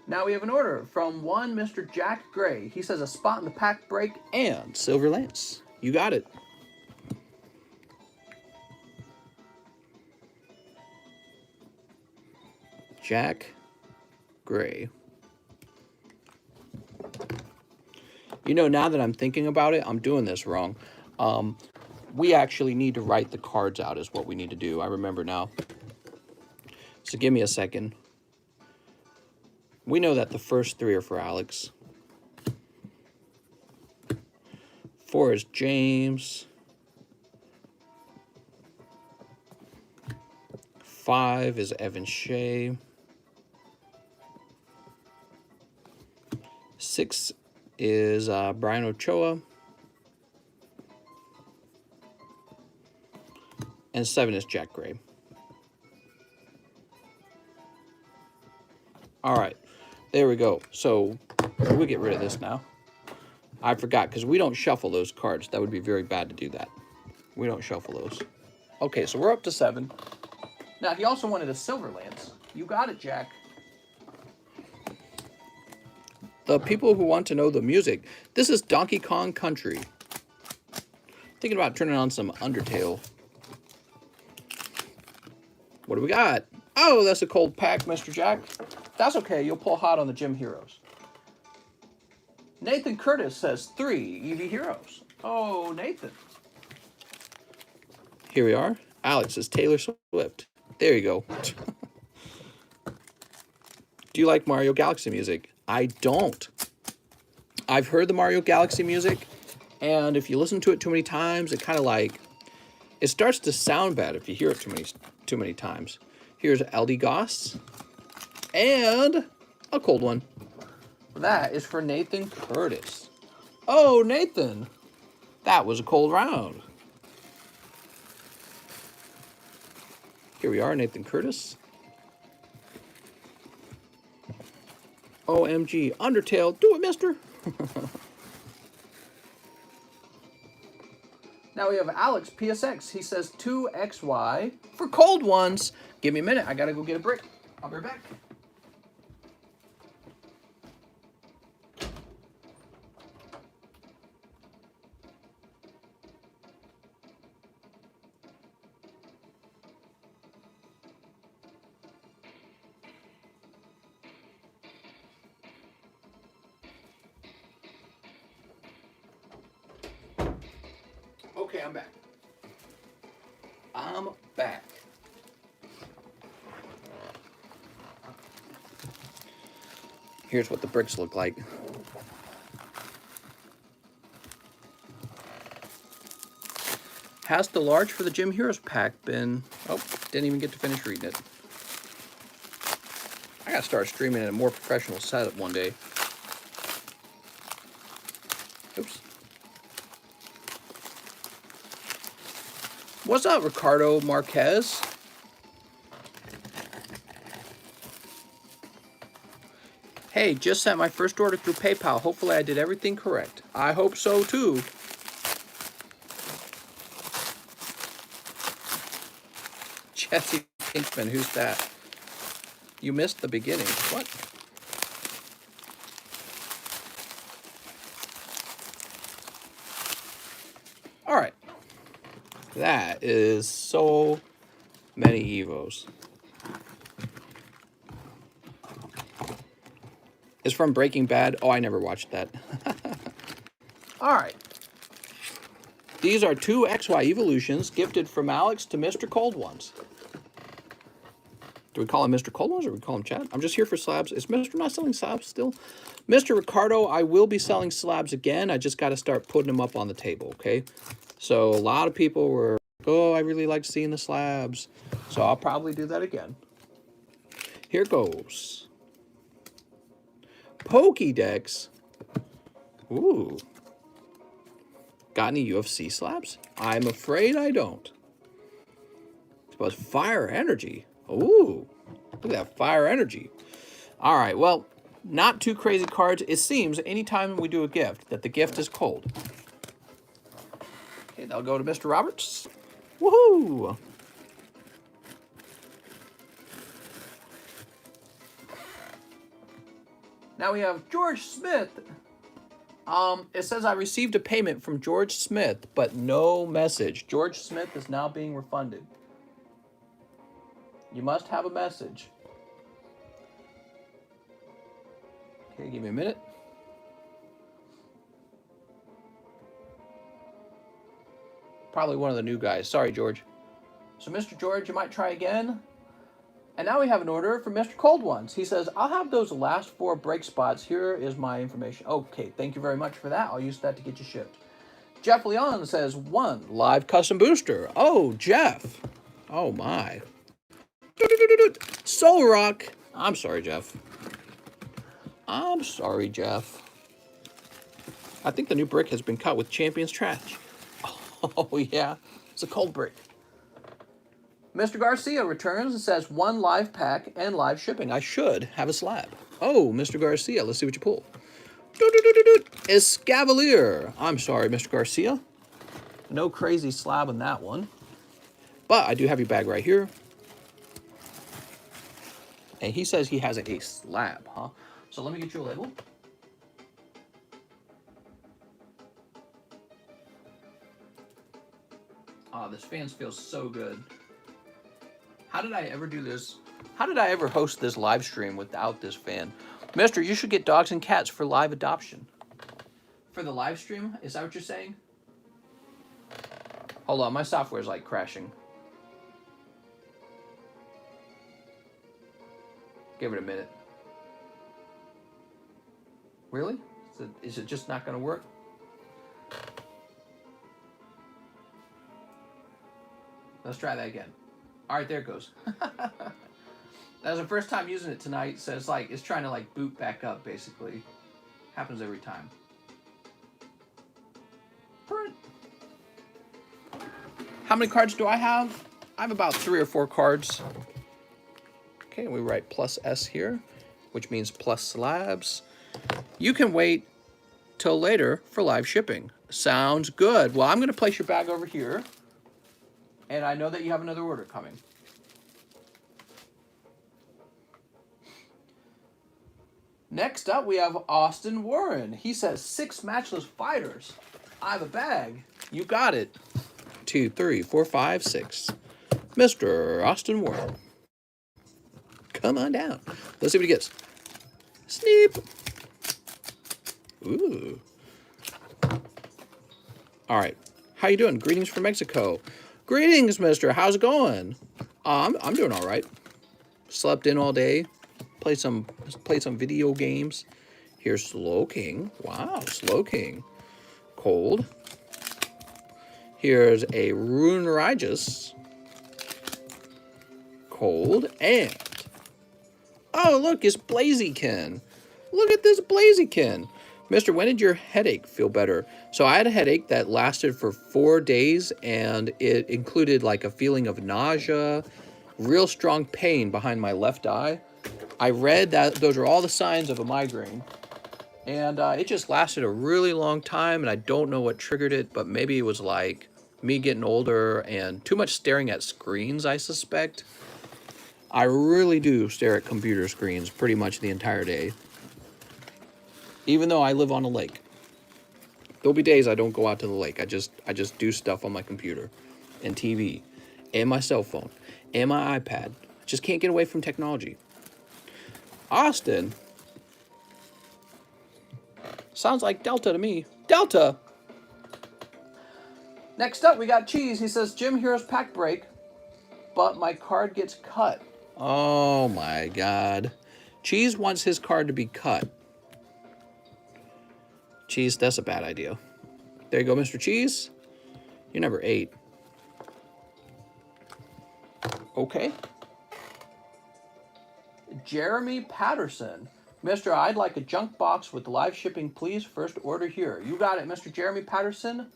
Now we have an order from one Mr. Jack Gray. He says a spot in the pack break and Silver Lance. You got it. Jack Gray. You know, now that I'm thinking about it, I'm doing this wrong. We actually need to write the cards out is what we need to do. I remember now. So give me a second. We know that the first 3 are for Alex. 4 is James. 5 is Evan Shea. 6 is Brian Ochoa. And 7 is Jack Gray. All right, there we go. So we'll get rid of this now. I forgot, because we don't shuffle those cards. That would be very bad to do that. We don't shuffle those. Okay, so we're up to 7. Now, he also wanted a Silver Lance. You got it, Jack. The people who want to know the music. This is Donkey Kong Country. Thinking about turning on some Undertale. What do we got? Oh, that's a cold pack, Mr. Jack. That's okay. You'll pull hot on the Gym Heroes. Nathan Curtis says 3 EV Heroes. Oh, Nathan. Here we are. Alex is Taylor Swift. There you go. Do you like Mario Galaxy music? I don't. I've heard the Mario Galaxy music, and if you listen to it too many times, it kind of like, it starts to sound bad if you hear it too many times. Here's LD Goss, and a cold one. That is for Nathan Curtis. Oh, Nathan, that was a cold round. Here we are, Nathan Curtis. OMG, Undertale, do it, mister. Now we have Alex PSX. He says 2XY for cold ones. Give me a minute. I gotta go get a brick. I'll be right back. Okay, I'm back. I'm back. Here's what the bricks look like. Has the large for the Gym Heroes pack been... Oh, didn't even get to finish reading it. I gotta start streaming in a more professional setup one day. Oops. What's up, Ricardo Marquez? Hey, just sent my first order through PayPal. Hopefully I did everything correct. I hope so too. Jesse Pinkman, who's that? You missed the beginning. What? All right. That is so many Evos. It's from Breaking Bad. Oh, I never watched that. All right. These are 2 XY evolutions gifted from Alex to Mr. Cold Ones. Do we call him Mr. Cold Ones or we call him Chad? I'm just here for slabs. Is Mr. not selling slabs still? Mr. Ricardo, I will be selling slabs again. I just got to start putting them up on the table, okay? So a lot of people were, oh, I really like seeing the slabs. So I'll probably do that again. Here goes. Pokédex. Ooh. Got any UFC slabs? I'm afraid I don't. But fire energy. Ooh. Look at that fire energy. All right, well, not too crazy cards. It seems anytime we do a gift that the gift is cold. Okay, that'll go to Mr. Roberts. Woohoo! Now we have George Smith. It says I received a payment from George Smith, but no message. George Smith is now being refunded. You must have a message. Okay, give me a minute. Probably one of the new guys. Sorry, George. So, Mr. George, you might try again. And now we have an order for Mr. Cold Ones. He says, I'll have those last 4 break spots. Here is my information. Okay, thank you very much for that. I'll use that to get you shipped. Jeff Leon says, 1 live custom booster. Oh, Jeff. Oh, my. Solar Rock. I'm sorry, Jeff. I'm sorry, Jeff. I think the new brick has been cut with Champion's trash. Oh, yeah. It's a cold brick. Mr. Garcia returns and says 1 live pack and live shipping. I should have a slab. Oh, Mr. Garcia, let's see what you pull. Escavalier. I'm sorry, Mr. Garcia. No crazy slab on that one. But I do have your bag right here. And he says he has a slab, huh? So let me get you a label. Oh, this fan feels so good. How did I ever do this? How did I ever host this live stream without this fan? Mister, you should get dogs and cats for live adoption. For the live stream? Is that what you're saying? Hold on, my software's like crashing. Give it a minute. Really? Is it just not going to work? Let's try that again. All right, there it goes. That was the first time using it tonight, so it's trying to like boot back up, basically. Happens every time. Print. How many cards do I have? I have about 3 or 4 cards. Okay, we write plus S here, which means plus slabs. You can wait till later for live shipping. Sounds good. Well, I'm going to place your bag over here. And I know that you have another order coming. Next up, we have Austin Warren. He says 6 matchless fighters. I have a bag. You got it. 2, 3, 4, 5, 6. Mr. Austin Warren. Come on down. Let's see what he gets. Sneep. Ooh. All right. How you doing? Greetings from Mexico. Greetings, mister. How's it going? I'm doing all right. Slept in all day. Played some video games. Here's Slow King. Wow, Slow King. Cold. Here's a Rune Rages. Cold. And oh, look, it's Blaziken. Look at this Blaziken. Mister, when did your headache feel better? So I had a headache that lasted for 4 days, and it included like a feeling of nausea, real strong pain behind my left eye. I read that those are all the signs of a migraine. And it just lasted a really long time, and I don't know what triggered it, but maybe it was like me getting older and too much staring at screens, I suspect. I really do stare at computer screens pretty much the entire day. Even though I live on a lake. There'll be days I don't go out to the lake. I just do stuff on my computer. and TV and my cell phone and my iPad. Just can't get away from technology. Austin. Sounds like Delta to me. Delta. Next up, we got Cheese. He says, Jim Heroes pack break, but my card gets cut. Oh my God. Cheese wants his card to be cut. Cheese, that's a bad idea. There you go, Mr. Cheese. You're number 8. Okay. Jeremy Patterson. Mr. I'd like a junk box with live shipping, please. First order here. You got it, Mr. Jeremy Patterson.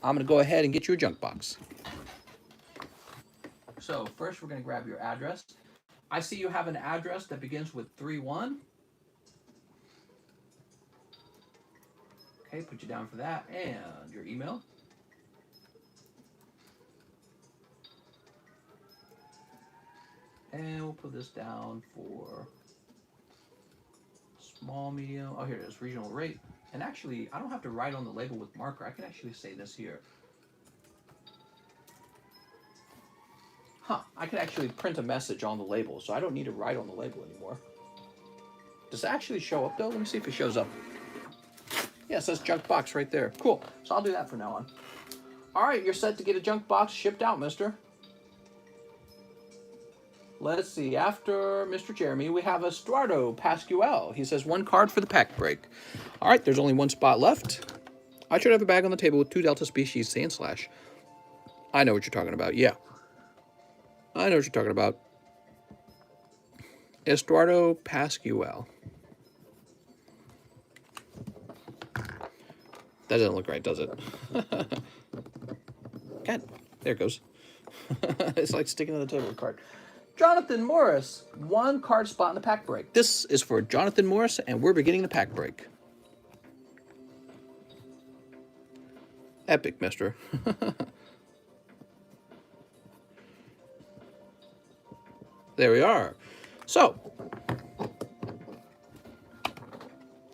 I'm going to go ahead and get you a junk box. So first we're going to grab your address. I see you have an address that begins with 31. Okay, put you down for that. And your email. And we'll put this down for small, medium. Oh, here it is, regional rate. And actually, I don't have to write on the label with marker. I can actually say this here. I can actually print a message on the label, so I don't need to write on the label anymore. Does it actually show up, though? Let me see if it shows up. Yeah, it says junk box right there. Cool. So I'll do that from now on. All right, you're set to get a junk box shipped out, mister. Let's see. After Mr. Jeremy, we have Estuardo Pascual. He says 1 card for the pack break. All right, there's only 1 spot left. I should have a bag on the table with 2 Delta species sand slash. I know what you're talking about. Yeah. I know what you're talking about. Estuardo Pascual. That doesn't look right, does it? God, there it goes. It's like sticking to the table card. Jonathan Morris, 1 card spot in the pack break. This is for Jonathan Morris, and we're beginning the pack break. Epic, mister. There we are. So,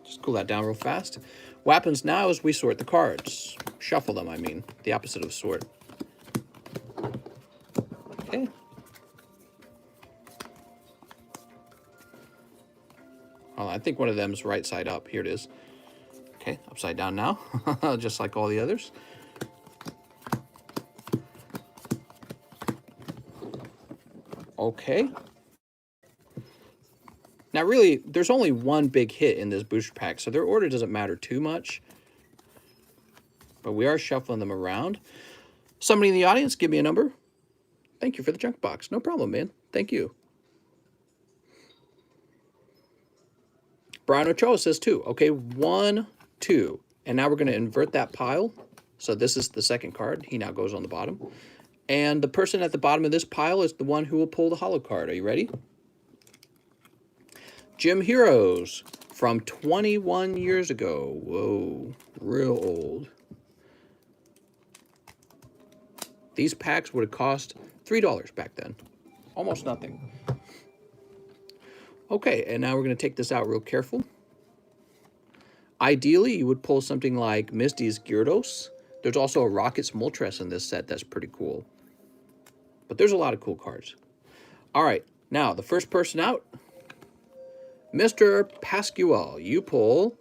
just cool that down real fast. What happens now is we sort the cards. Shuffle them, I mean. The opposite of sort. Okay. Oh, I think one of them is right side up. Here it is. Okay, upside down now, just like all the others. Okay. Now, really, there's only 1 big hit in this booster pack, so their order doesn't matter too much. But we are shuffling them around. Somebody in the audience, give me a number. Thank you for the junk box. No problem, man. Thank you. Brian Ochoa says 2. Okay, 1, 2. And now we're going to invert that pile. So this is the second card. He now goes on the bottom. And the person at the bottom of this pile is the one who will pull the hollow card. Are you ready? Jim Heroes from 21 years ago. Whoa, real old. These packs would have cost $3 back then. Almost nothing. Okay, and now we're going to take this out real careful. Ideally, you would pull something like Misty's Gyarados. There's also a Rocket's Moltres in this set that's pretty cool. But there's a lot of cool cards. All right, now the first person out, Mr. Pascual. You pull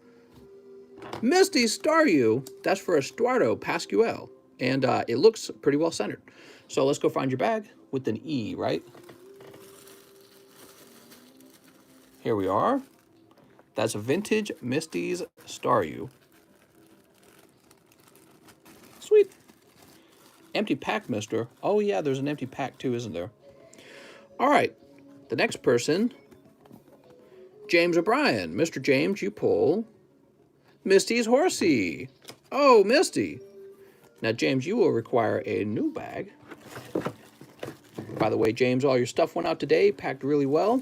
Misty Staryu. That's for Estuardo Pascual. And it looks pretty well centered. So let's go find your bag with an E, right? Here we are. That's a vintage Misty's Staryu. Sweet. Empty pack, mister. Oh, yeah, there's an empty pack, too, isn't there? All right. The next person, James O'Brien. Mr. James, you pull Misty's Horsey. Oh, Misty. Now, James, you will require a new bag. By the way, James, all your stuff went out today, packed really well.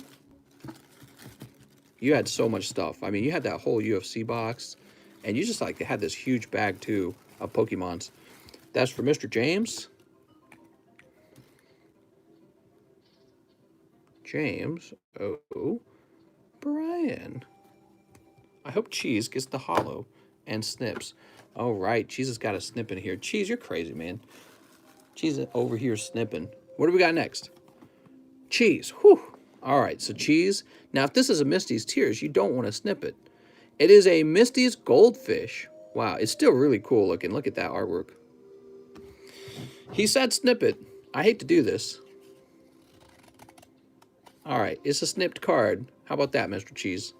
You had so much stuff. I mean, you had that whole UFC box, and you just like had this huge bag, too, of Pokemons. That's for Mr. James. James O'Brien. I hope Cheese gets the hollow and snips. All right, Cheese has got a snip in here. Cheese, you're crazy, man. Cheese over here snipping. What do we got next? Cheese. Whew. All right, so cheese. Now, if this is a Misty's Tears, you don't want to snip it. It is a Misty's Goldfish. Wow, it's still really cool looking. Look at that artwork. He said snip it. I hate to do this. All right, it's a snipped card. How about that, Mr. Cheese?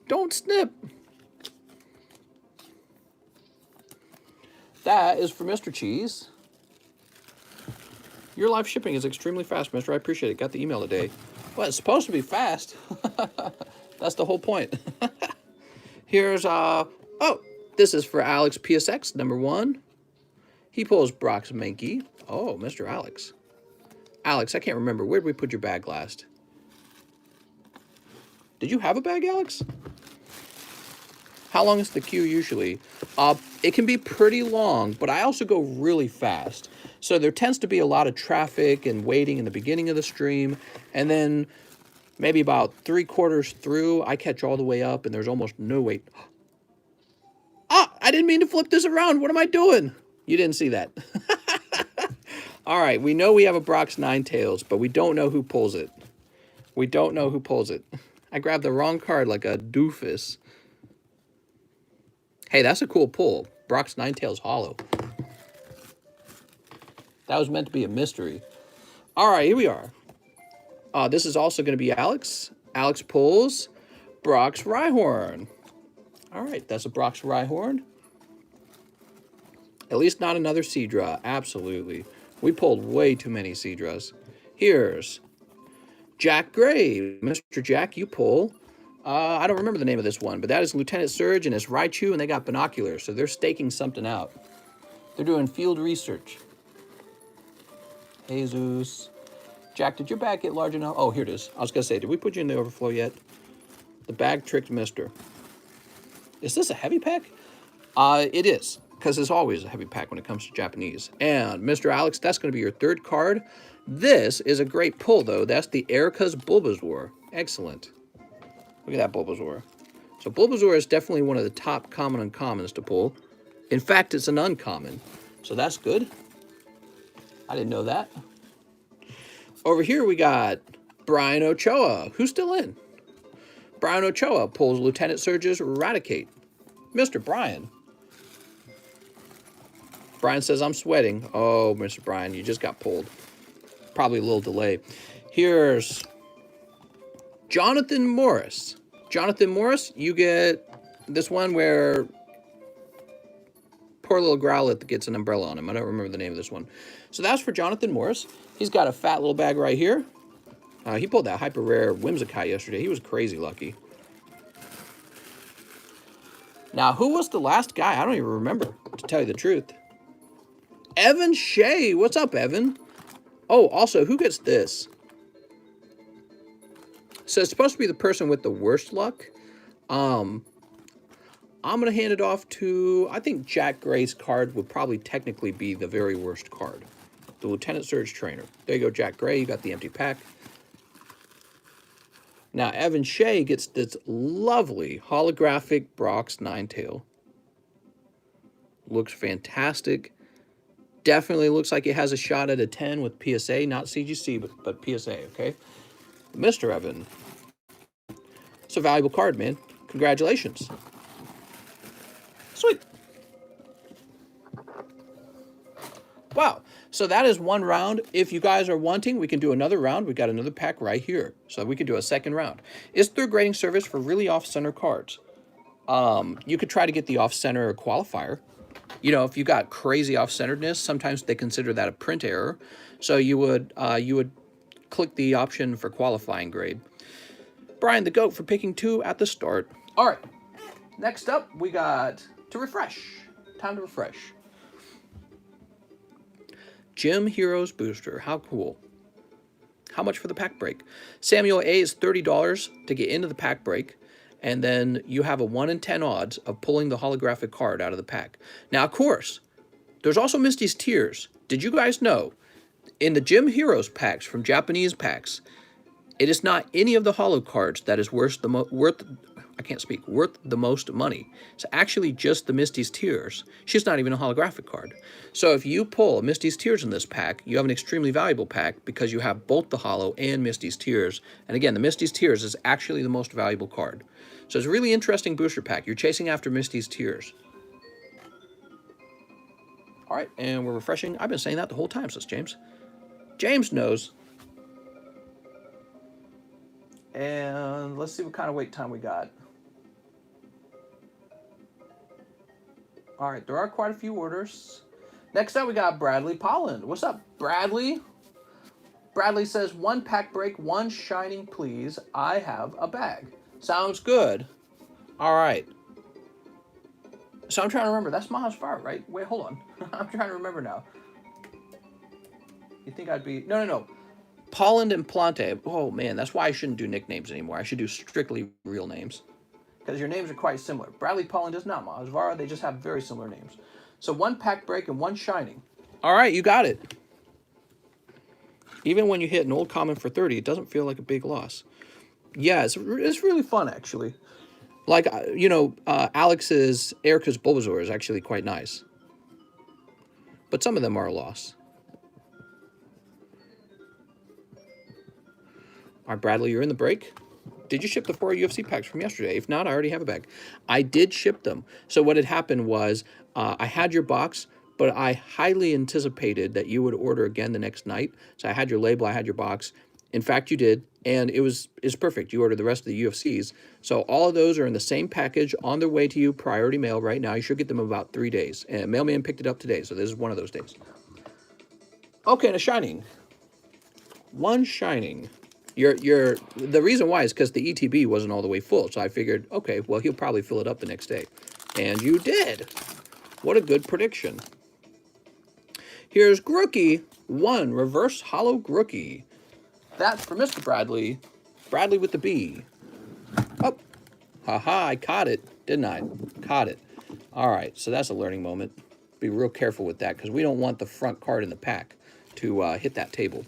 Don't snip. That is for Mr. Cheese. Your live shipping is extremely fast, mister. I appreciate it. Got the email today. Well, it's supposed to be fast. That's the whole point. Here's, oh, this is for Alex PSX, number 1. He pulls Brock's Mankey. Oh, Mr. Alex. Alex, I can't remember. Where did we put your bag last? Did you have a bag, Alex? How long is the queue usually? It can be pretty long, but I also go really fast. So there tends to be a lot of traffic and waiting in the beginning of the stream. And then maybe about 3/4 through, I catch all the way up and there's almost no wait. Ah, I didn't mean to flip this around. What am I doing? You didn't see that. All right, we know we have a Brock's Nine Tails, but we don't know who pulls it. We don't know who pulls it. I grabbed the wrong card like a doofus. Hey, that's a cool pull. Brock's Nine Tails Hollow. That was meant to be a mystery. All right, here we are. This is also going to be Alex. Alex pulls Brock's Rhyhorn. All right, that's a Brock's Rhyhorn. At least not another Seadra. Absolutely. We pulled way too many Seadras. Here's Jack Gray. Mr. Jack, you pull. I don't remember the name of this one, but that is Lieutenant Surge and it's Raichu, and they got binoculars, so they're staking something out. They're doing field research. Jesus. Jack, did your bag get large enough? Oh, here it is. I was going to say, did we put you in the overflow yet? The bag tricked mister. Is this a heavy pack? It is, because it's always a heavy pack when it comes to Japanese. And Mr. Alex, that's going to be your 3rd card. This is a great pull, though. That's the Erica's Bulbasaur. Excellent. Look at that Bulbasaur. So Bulbasaur is definitely one of the top common uncommons to pull. In fact, it's an uncommon. So that's good. I didn't know that. Over here we got Brian Ochoa. Who's still in? Brian Ochoa pulls Lieutenant Surge's Eradicate. Mr. Brian. Brian says, I'm sweating. Oh, Mr. Brian, you just got pulled. Probably a little delay. Here's Jonathan Morris. Jonathan Morris, you get this one where poor little Growlithe gets an umbrella on him. I don't remember the name of this one. So that's for Jonathan Morris. He's got a fat little bag right here. He pulled that hyper rare Whimsicott yesterday. He was crazy lucky. Now, who was the last guy? I don't even remember, to tell you the truth. Evan Shea. What's up, Evan? Oh, also, who gets this? So it's supposed to be the person with the worst luck. I'm going to hand it off to, I think Jack Gray's card would probably technically be the very worst card. The Lieutenant Surge Trainer. There you go, Jack Gray. You got the empty pack. Now, Evan Shea gets this lovely holographic Brock's Ninetail. Looks fantastic. Definitely looks like it has a shot at a 10 with PSA. Not CGC, but PSA, okay? Mr. Evan. It's a valuable card, man. Congratulations. Sweet. Wow. So that is one round. If you guys are wanting, we can do another round. We got another pack right here. So we could do a second round. It's through grading service for really off-center cards. You could try to get the off-center qualifier. You know, if you got crazy off-centeredness, sometimes they consider that a print error. So you would click the option for qualifying grade. Brian the GOAT for picking 2 at the start. All right. Next up, we got to refresh. Time to refresh. Gym Heroes Booster. How cool. How much for the pack break? Samuel A is $30 to get into the pack break. And then you have a 1 in 10 odds of pulling the holographic card out of the pack. Now, of course, there's also Misty's Tears. Did you guys know, in the Gym Heroes packs from Japanese packs, it is not any of the holo cards that is worth I can't speak, worth the most money. It's actually just the Misty's Tears. She's not even a holographic card. So if you pull Misty's Tears in this pack, you have an extremely valuable pack because you have both the holo and Misty's Tears. And again, the Misty's Tears is actually the most valuable card. So it's a really interesting booster pack. You're chasing after Misty's Tears. All right, and we're refreshing. I've been saying that the whole time, says James. James knows. And let's see what kind of wait time we got. All right, there are quite a few orders. Next up, we got Bradley Polland. What's up, Bradley? Bradley says, 1 pack break, 1 shining, please. I have a bag. Sounds good. All right. So I'm trying to remember. That's Maha's Fire, right? Wait, hold on. I'm trying to remember now. You think I'd be... No. Polland and Plante. Oh, man, that's why I shouldn't do nicknames anymore. I should do strictly real names. Because your names are quite similar. Bradley Polland is not Mahasvara. They just have very similar names. So 1 pack break and 1 shining. All right, you got it. Even when you hit an old common for 30, it doesn't feel like a big loss. Yeah, it's really fun, actually. Like, Erica's Bulbasaur is actually quite nice. But some of them are a loss. All right, Bradley, you're in the break. Did you ship the 4 UFC packs from yesterday? If not, I already have a bag. I did ship them. So what had happened was I had your box, but I highly anticipated that you would order again the next night. So I had your label, I had your box. In fact, you did, and it's perfect. You ordered the rest of the UFCs. So all of those are in the same package on their way to you, priority mail right now. You should get them in about 3 days. And mailman picked it up today, so this is one of those days. Okay, and a shining. 1 shining. The reason why is because the ETB wasn't all the way full. So I figured, okay, well, he'll probably fill it up the next day. And you did. What a good prediction. Here's Grookie 1, reverse hollow Grookie. That's for Mr. Bradley. Bradley with the B. Oh, haha, I caught it, didn't I? Caught it. All right, so that's a learning moment. Be real careful with that because we don't want the front card in the pack to hit that table.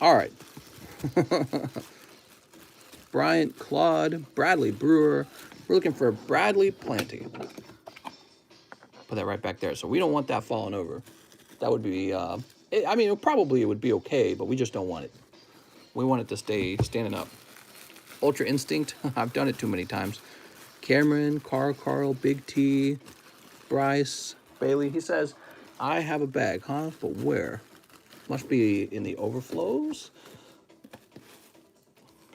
All right. Bryant Claude, Bradley Brewer. We're looking for Bradley Planty. Put that right back there. So we don't want that falling over. That would be, probably it would be okay, but we just don't want it. We want it to stay standing up. Ultra Instinct. I've done it too many times. Cameron, Carl, Big T, Bryce, Bailey. He says, I have a bag, huh? But where? Must be in the overflows.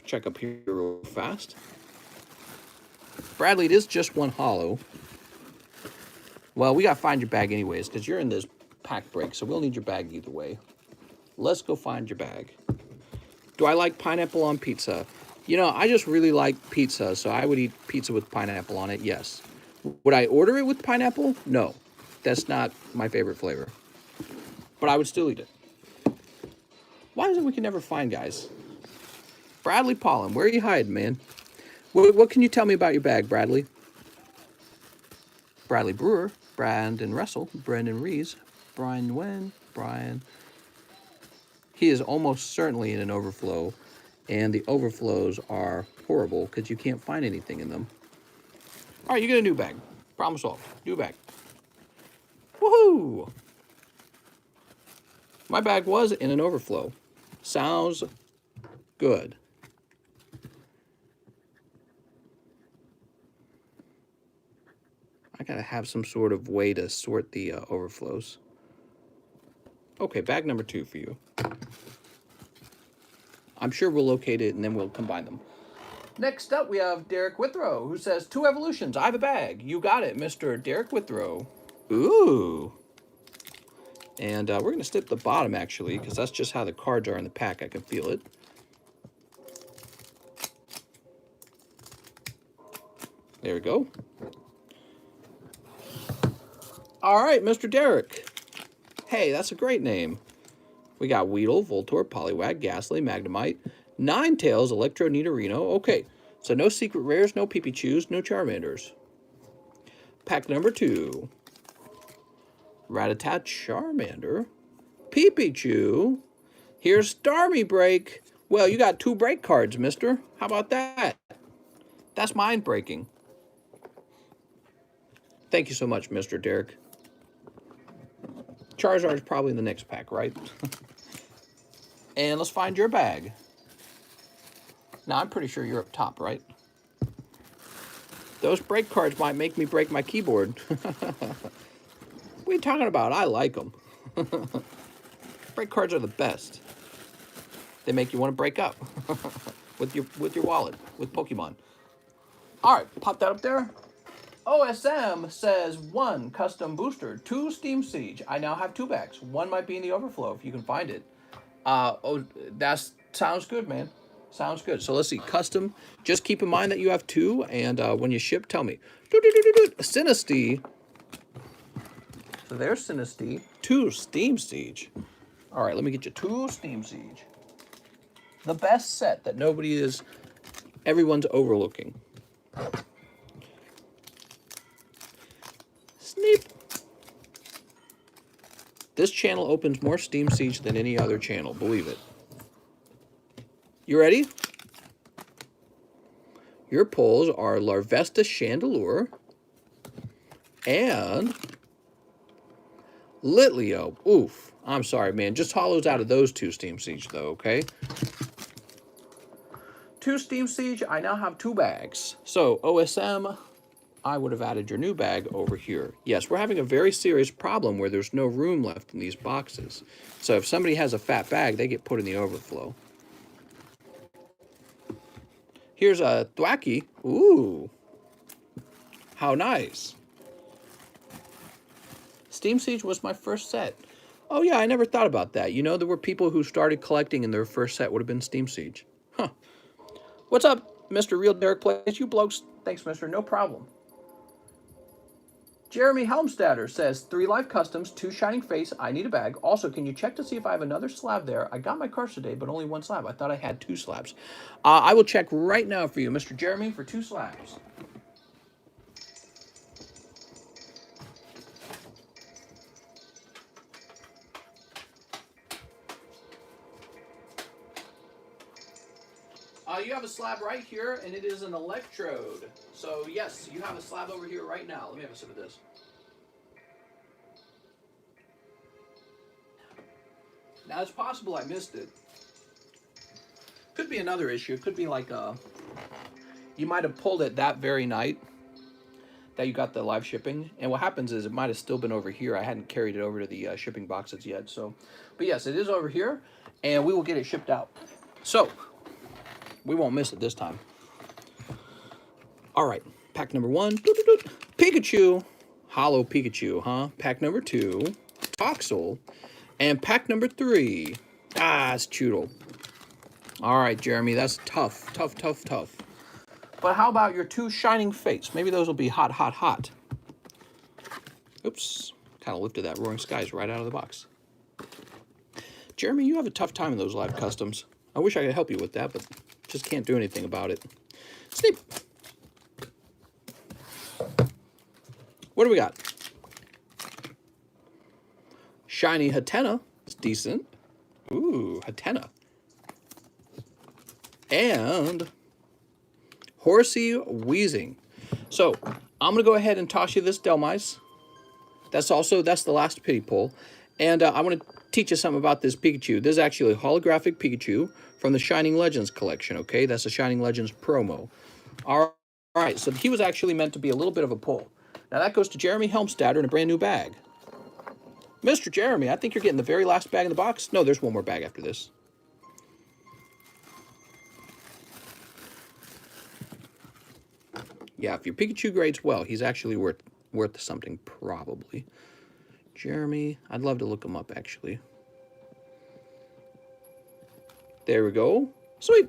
Check up here real fast. Bradley, it is just 1 holo. Well, we got to find your bag anyways, because you're in this pack break, so we'll need your bag either way. Let's go find your bag. Do I like pineapple on pizza? I just really like pizza, so I would eat pizza with pineapple on it, yes. Would I order it with pineapple? No. That's not my favorite flavor. But I would still eat it. Why is it we can never find guys? Bradley Pollen, where are you hiding, man? What can you tell me about your bag, Bradley? Bradley Brewer, Brandon Russell, Brendan Rees, Brian Nguyen, Brian. He is almost certainly in an overflow, and the overflows are horrible because you can't find anything in them. All right, you get a new bag. Problem solved. New bag. Woohoo! My bag was in an overflow. Sounds good. I gotta have some sort of way to sort the overflows. Okay, bag number 2 for you. I'm sure we'll locate it and then we'll combine them. Next up, we have Derek Withrow, who says, 2 evolutions, I have a bag. You got it, Mr. Derek Withrow. Ooh. And we're going to snip the bottom, actually, because that's just how the cards are in the pack. I can feel it. There we go. All right, Mr. Derek. Hey, that's a great name. We got Weedle, Voltorb, Poliwag, Ghastly, Magnemite, Ninetales, Electro, Nidorino. Okay, so no secret rares, no Pipichus, no Charmanders. Pack number 2. Rattata, Charmander, Pipichu. Here's Starmie Break. Well, you got 2 break cards, mister. How about that? That's mind-breaking. Thank you so much, Mr. Derek. Charizard is probably in the next pack, right? And let's find your bag. Now, I'm pretty sure you're up top, right? Those break cards might make me break my keyboard. What are you talking about? I like them. Break cards are the best. They make you want to break up with your wallet, with Pokemon. All right, pop that up there. OSM says 1 custom booster, 2 Steam Siege. I now have 2 bags. 1 might be in the overflow if you can find it. Oh, that sounds good, man. Sounds good. So let's see, custom. Just keep in mind that you have 2, and when you ship, tell me. Sinisty. So there's Sinisty. 2 Steam Siege. All right, let me get you 2 Steam Siege. The best set that everyone's overlooking. Sneep. This channel opens more Steam Siege than any other channel, believe it. You ready? Your pulls are Larvesta Chandelure and Litleo. Oof. I'm sorry, man. Just hollows out of those 2 Steam Siege, though, okay? 2 Steam Siege. I now have 2 bags. So, OSM, I would have added your new bag over here. Yes, we're having a very serious problem where there's no room left in these boxes. So if somebody has a fat bag, they get put in the overflow. Here's a Thwacky. Ooh. How nice. Steam Siege was my first set. Oh yeah, I never thought about that. You know, there were people who started collecting and their first set would have been Steam Siege. Huh. What's up, Mr. Real Derek Plays? You blokes. Thanks, mister. No problem. Jeremy Helmstadter says, 3 live customs, 2 shining face. I need a bag. Also, can you check to see if I have another slab there? I got my cards today, but only 1 slab. I thought I had 2 slabs. I will check right now for you, Mr. Jeremy, for 2 slabs. You have a slab right here, and it is an electrode. So, yes, you have a slab over here right now. Let me have a sip of this. Now, it's possible I missed it. Could be another issue. It could be like you might have pulled it that very night that you got the live shipping. And what happens is it might have still been over here. I hadn't carried it over to the shipping boxes yet. So, but yes, it is over here, and we will get it shipped out. So, we won't miss it this time. All right, pack number 1, Pikachu, Hollow Pikachu, huh? Pack number 2, Toxel, and pack number 3, it's Choodle. All right, Jeremy, that's tough. But how about your 2 Shining Fates? Maybe those will be hot, hot, hot. Oops, kind of lifted that Roaring Skies right out of the box. Jeremy, you have a tough time in those live customs. I wish I could help you with that, but just can't do anything about it. Sneep. What do we got? Shiny Hatena. It's decent. Ooh, Hatena. And Horsey Wheezing. So, I'm going to go ahead and toss you this Delmise. That's the last pity pull. And I want to teach you something about this Pikachu. This is actually a holographic Pikachu from the Shining Legends collection, okay? That's a Shining Legends promo. All right, so he was actually meant to be a little bit of a pull. Now that goes to Jeremy Helmstadter in a brand new bag. Mr. Jeremy, I think you're getting the very last bag in the box. No, there's one more bag after this. Yeah, if your Pikachu grades well, he's actually worth something, probably. Jeremy, I'd love to look him up, actually. There we go. Sweet.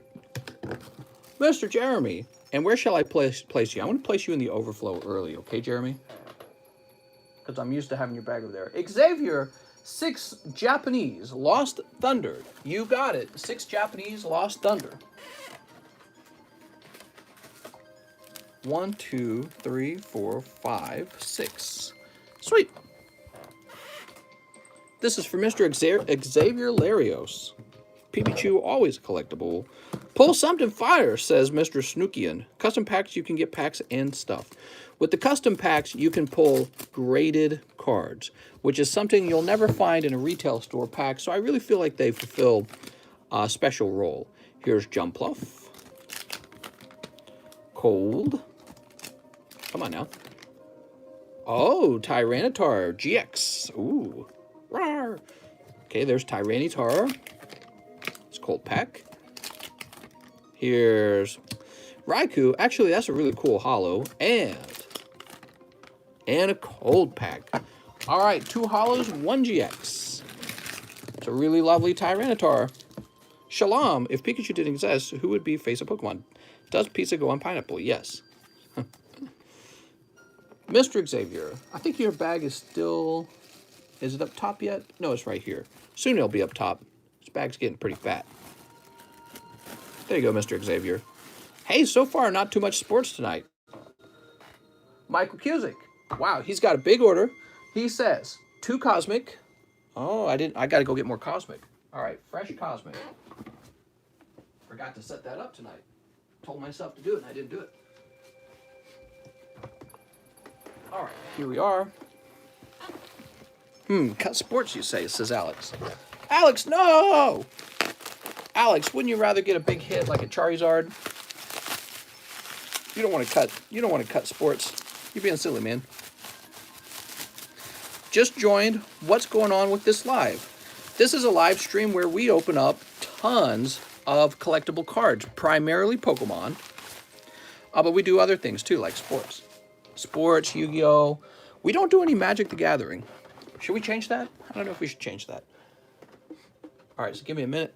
Mr. Jeremy. And where shall I place you? I want to place you in the overflow early, okay, Jeremy? Because I'm used to having your bag over there. Xavier, 6 Japanese Lost Thunder. You got it. 6 Japanese Lost Thunder. 1, 2, 3, 4, 5, 6. Sweet. This is for Mr. Xavier Larios. Pikachu, always collectible. Pull something fire, says Mr. Snookian. Custom packs, you can get packs and stuff. With the custom packs, you can pull graded cards, which is something you'll never find in a retail store pack, so I really feel like they fulfill a special role. Here's Jumpluff. Cold. Come on now. Oh, Tyranitar GX. Ooh. Rawr. Okay, there's Tyranitar. It's Cold Pack. Here's Raikou. Actually, that's a really cool holo. And a Cold Pack. All right, 2 holos, 1 GX. It's a really lovely Tyranitar. Shalom. If Pikachu didn't exist, who would be face of Pokemon? Does pizza go on pineapple? Yes. Mr. Xavier, I think your bag is still... Is it up top yet? No, it's right here. Soon it'll be up top. This bag's getting pretty fat. There you go, Mr. Xavier. Hey, so far, not too much sports tonight. Michael Cusick. Wow, he's got a big order. He says, 2 Cosmic. Oh, I got to go get more Cosmic. All right, fresh Cosmic. Forgot to set that up tonight. Told myself to do it, and I didn't do it. All right, here we are. Cut sports, you say, says Alex. Alex, no! Alex, wouldn't you rather get a big hit like a Charizard? You don't want to cut sports. You're being silly, man. Just joined. What's going on with this live? This is a live stream where we open up tons of collectible cards, primarily Pokemon. But we do other things too, like sports. Sports, Yu-Gi-Oh! We don't do any Magic the Gathering. Should we change that? I don't know if we should change that. All right, so give me a minute.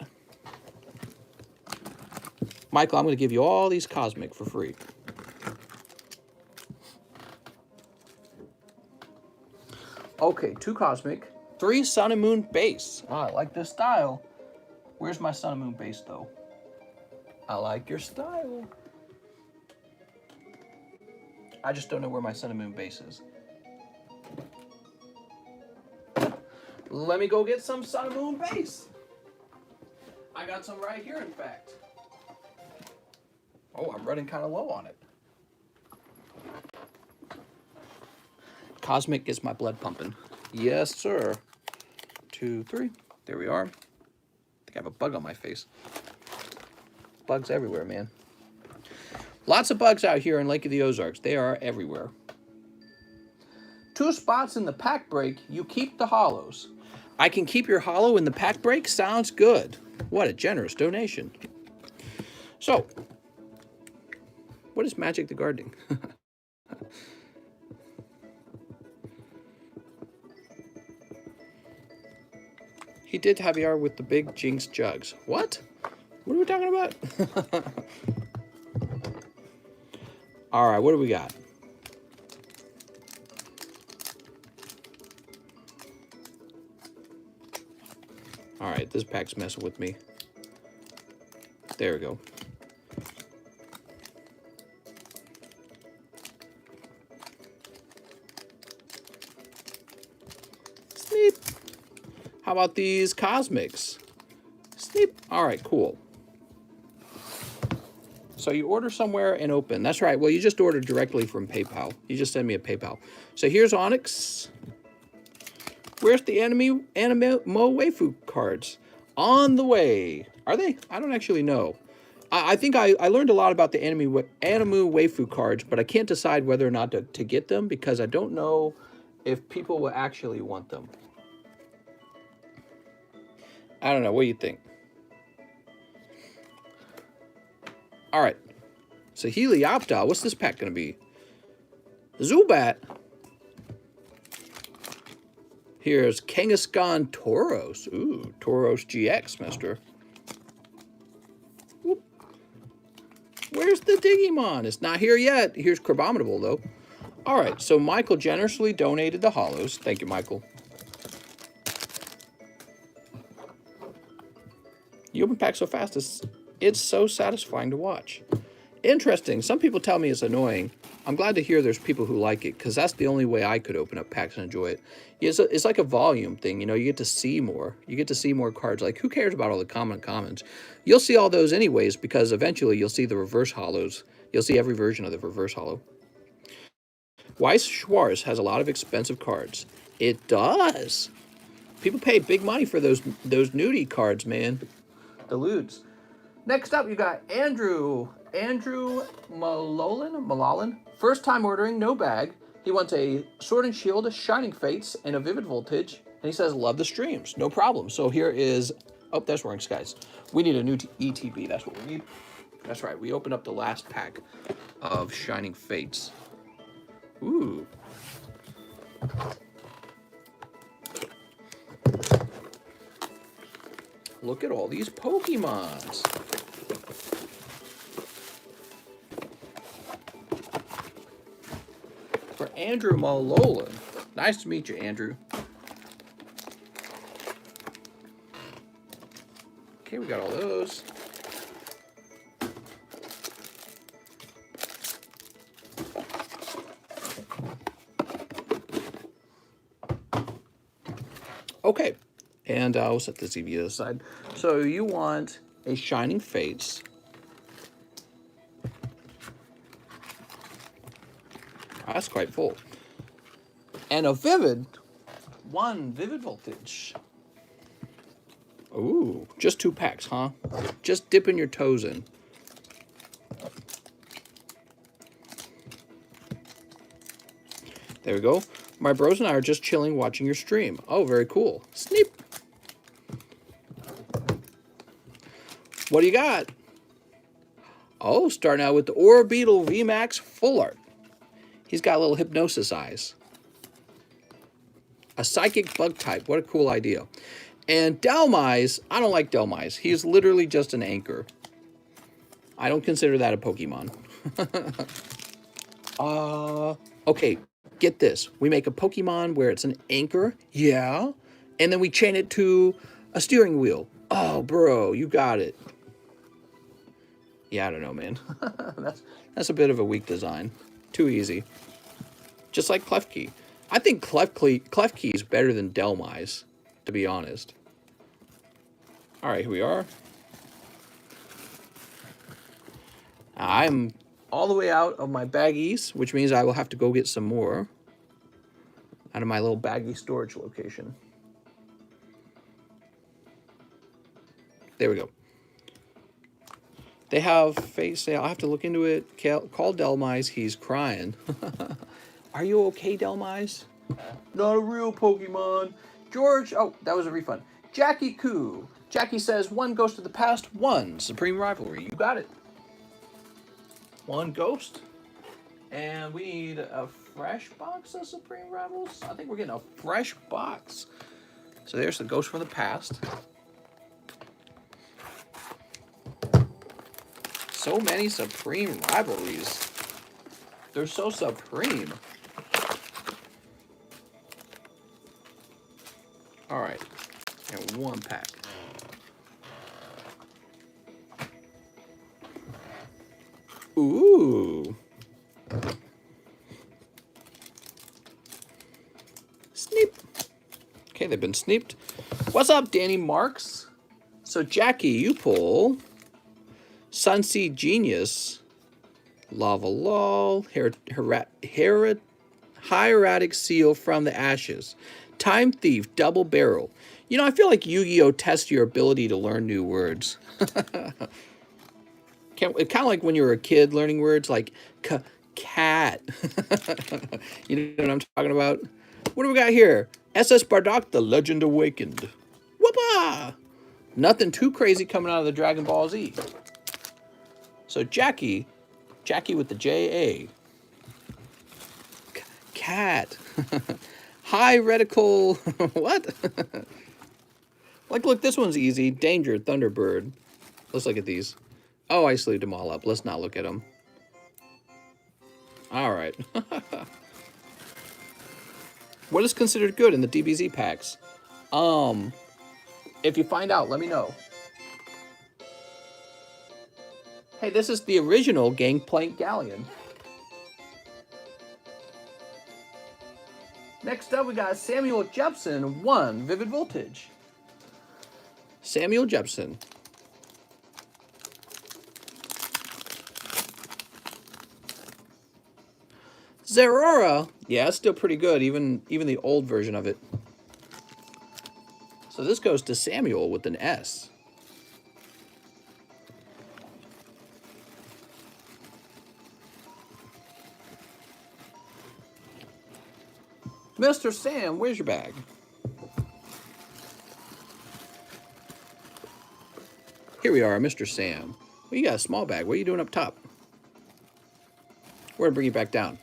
Michael, I'm going to give you all these Cosmic for free. Okay, 2 Cosmic, 3 Sun and Moon base. Oh, I like this style. Where's my Sun and Moon base, though? I like your style. I just don't know where my Sun and Moon base is. Let me go get some Sun and Moon base. I got some right here, in fact. Oh, I'm running kind of low on it. Cosmic gets my blood pumping. Yes, sir. 2, 3. There we are. I think I have a bug on my face. Bugs everywhere, man. Lots of bugs out here in Lake of the Ozarks. They are everywhere. 2 spots in the pack break. You keep the holos. I can keep your holo in the pack break? Sounds good. What a generous donation. So, what is Magic the Gardening? He did Javier with the big Jinx jugs. What? What are we talking about? All right, what do we got? All right, this pack's messing with me. There we go. Sneep. How about these Cosmics? Sneep. All right, cool. So you order somewhere and open. That's right. Well, you just ordered directly from PayPal. You just send me a PayPal. So here's Onyx. Where's the Animo Waifu cards? On the way. Are they? I don't actually know. I think I learned a lot about the Animo Waifu cards, but I can't decide whether or not to get them because I don't know if people will actually want them. I don't know. What do you think? All right. So Helioptile. What's this pack going to be? Zubat. Here's Kangaskhan Tauros. Ooh, Tauros GX, mister. Whoop. Where's the Digimon? It's not here yet. Here's Crabominable, though. All right, so Michael generously donated the holos. Thank you, Michael. You open packs so fast, it's so satisfying to watch. Interesting. Some people tell me it's annoying. I'm glad to hear there's people who like it, because that's the only way I could open up packs and enjoy it. It's like a volume thing, you know, you get to see more. You get to see more cards. Like, who cares about all the commons? You'll see all those anyways, because eventually you'll see the reverse hollows. You'll see every version of the reverse hollow. Weiss Schwarz has a lot of expensive cards. It does. People pay big money for those nudie cards, man. The lewds. Next up, you got Andrew Malolin. First time ordering, no bag. He wants a Sword and Shield, a Shining Fates, and a Vivid Voltage. And he says, love the streams. No problem. So here is... Oh, that's Roaring Skies. We need a new ETB. That's what we need. That's right. We opened up the last pack of Shining Fates. Ooh. Look at all these Pokemons. For Andrew Malolin. Nice to meet you, Andrew. Okay, we got all those. Okay, and we'll set this EV aside. So you want a Shining Fates. That's quite full. And a Vivid, one Vivid Voltage. Ooh, just 2 packs, huh? Just dipping your toes in. There we go. My bros and I are just chilling watching your stream. Oh, very cool. Sneep. What do you got? Oh, starting out with the Orbeetle VMAX Full Art. He's got little hypnosis eyes. A psychic bug type. What a cool idea. And Delmise, I don't like Delmise. He's literally just an anchor. I don't consider that a Pokemon. Okay, get this. We make a Pokemon where it's an anchor. Yeah. And then we chain it to a steering wheel. Oh, bro, you got it. Yeah, I don't know, man. That's a bit of a weak design. Too easy. Just like Klefki. I think Klefki is better than Delmise, to be honest. All right, here we are. I'm all the way out of my baggies, which means I will have to go get some more out of my little baggie storage location. There we go. They have face sale. I have to look into it. Call Delmise. He's crying. Are you okay, Delmise? Not a real Pokemon. George. Oh, that was a refund. Jackie Koo. Jackie says, 1 Ghost of the Past, 1 Supreme Rivalry. You got it. 1 Ghost. And we need a fresh box of Supreme Rivals. I think we're getting a fresh box. So there's the Ghost from the Past. So many Supreme Rivalries. They're so supreme. All right. And 1 pack. Ooh. Sneep. Okay, they've been sneeped. What's up, Danny Marks? So, Jackie, you pull Sunseed Genius, Lava Lol, Hieratic Seal from the Ashes, Time Thief, Double Barrel. You know, I feel like Yu-Gi-Oh! Tests your ability to learn new words. Kind of like when you were a kid learning words like cat. You know what I'm talking about? What do we got here? SS Bardock, The Legend Awakened. Whoopah! Nothing too crazy coming out of the Dragon Ball Z. So Jackie with the J-A. Cat. High reticle. What? Like, look, this one's easy. Danger, Thunderbird. Let's look at these. Oh, I sleeved them all up. Let's not look at them. All right. What is considered good in the DBZ packs? If you find out, let me know. Hey, this is the original Gangplank Galleon. Next up, we got Samuel Jepson, 1 Vivid Voltage. Samuel Jepson. Zerora. Yeah, it's still pretty good, even the old version of it. So this goes to Samuel with an S. Mr. Sam, where's your bag? Here we are, Mr. Sam. Well, you got a small bag. What are you doing up top? We're going to bring you back down.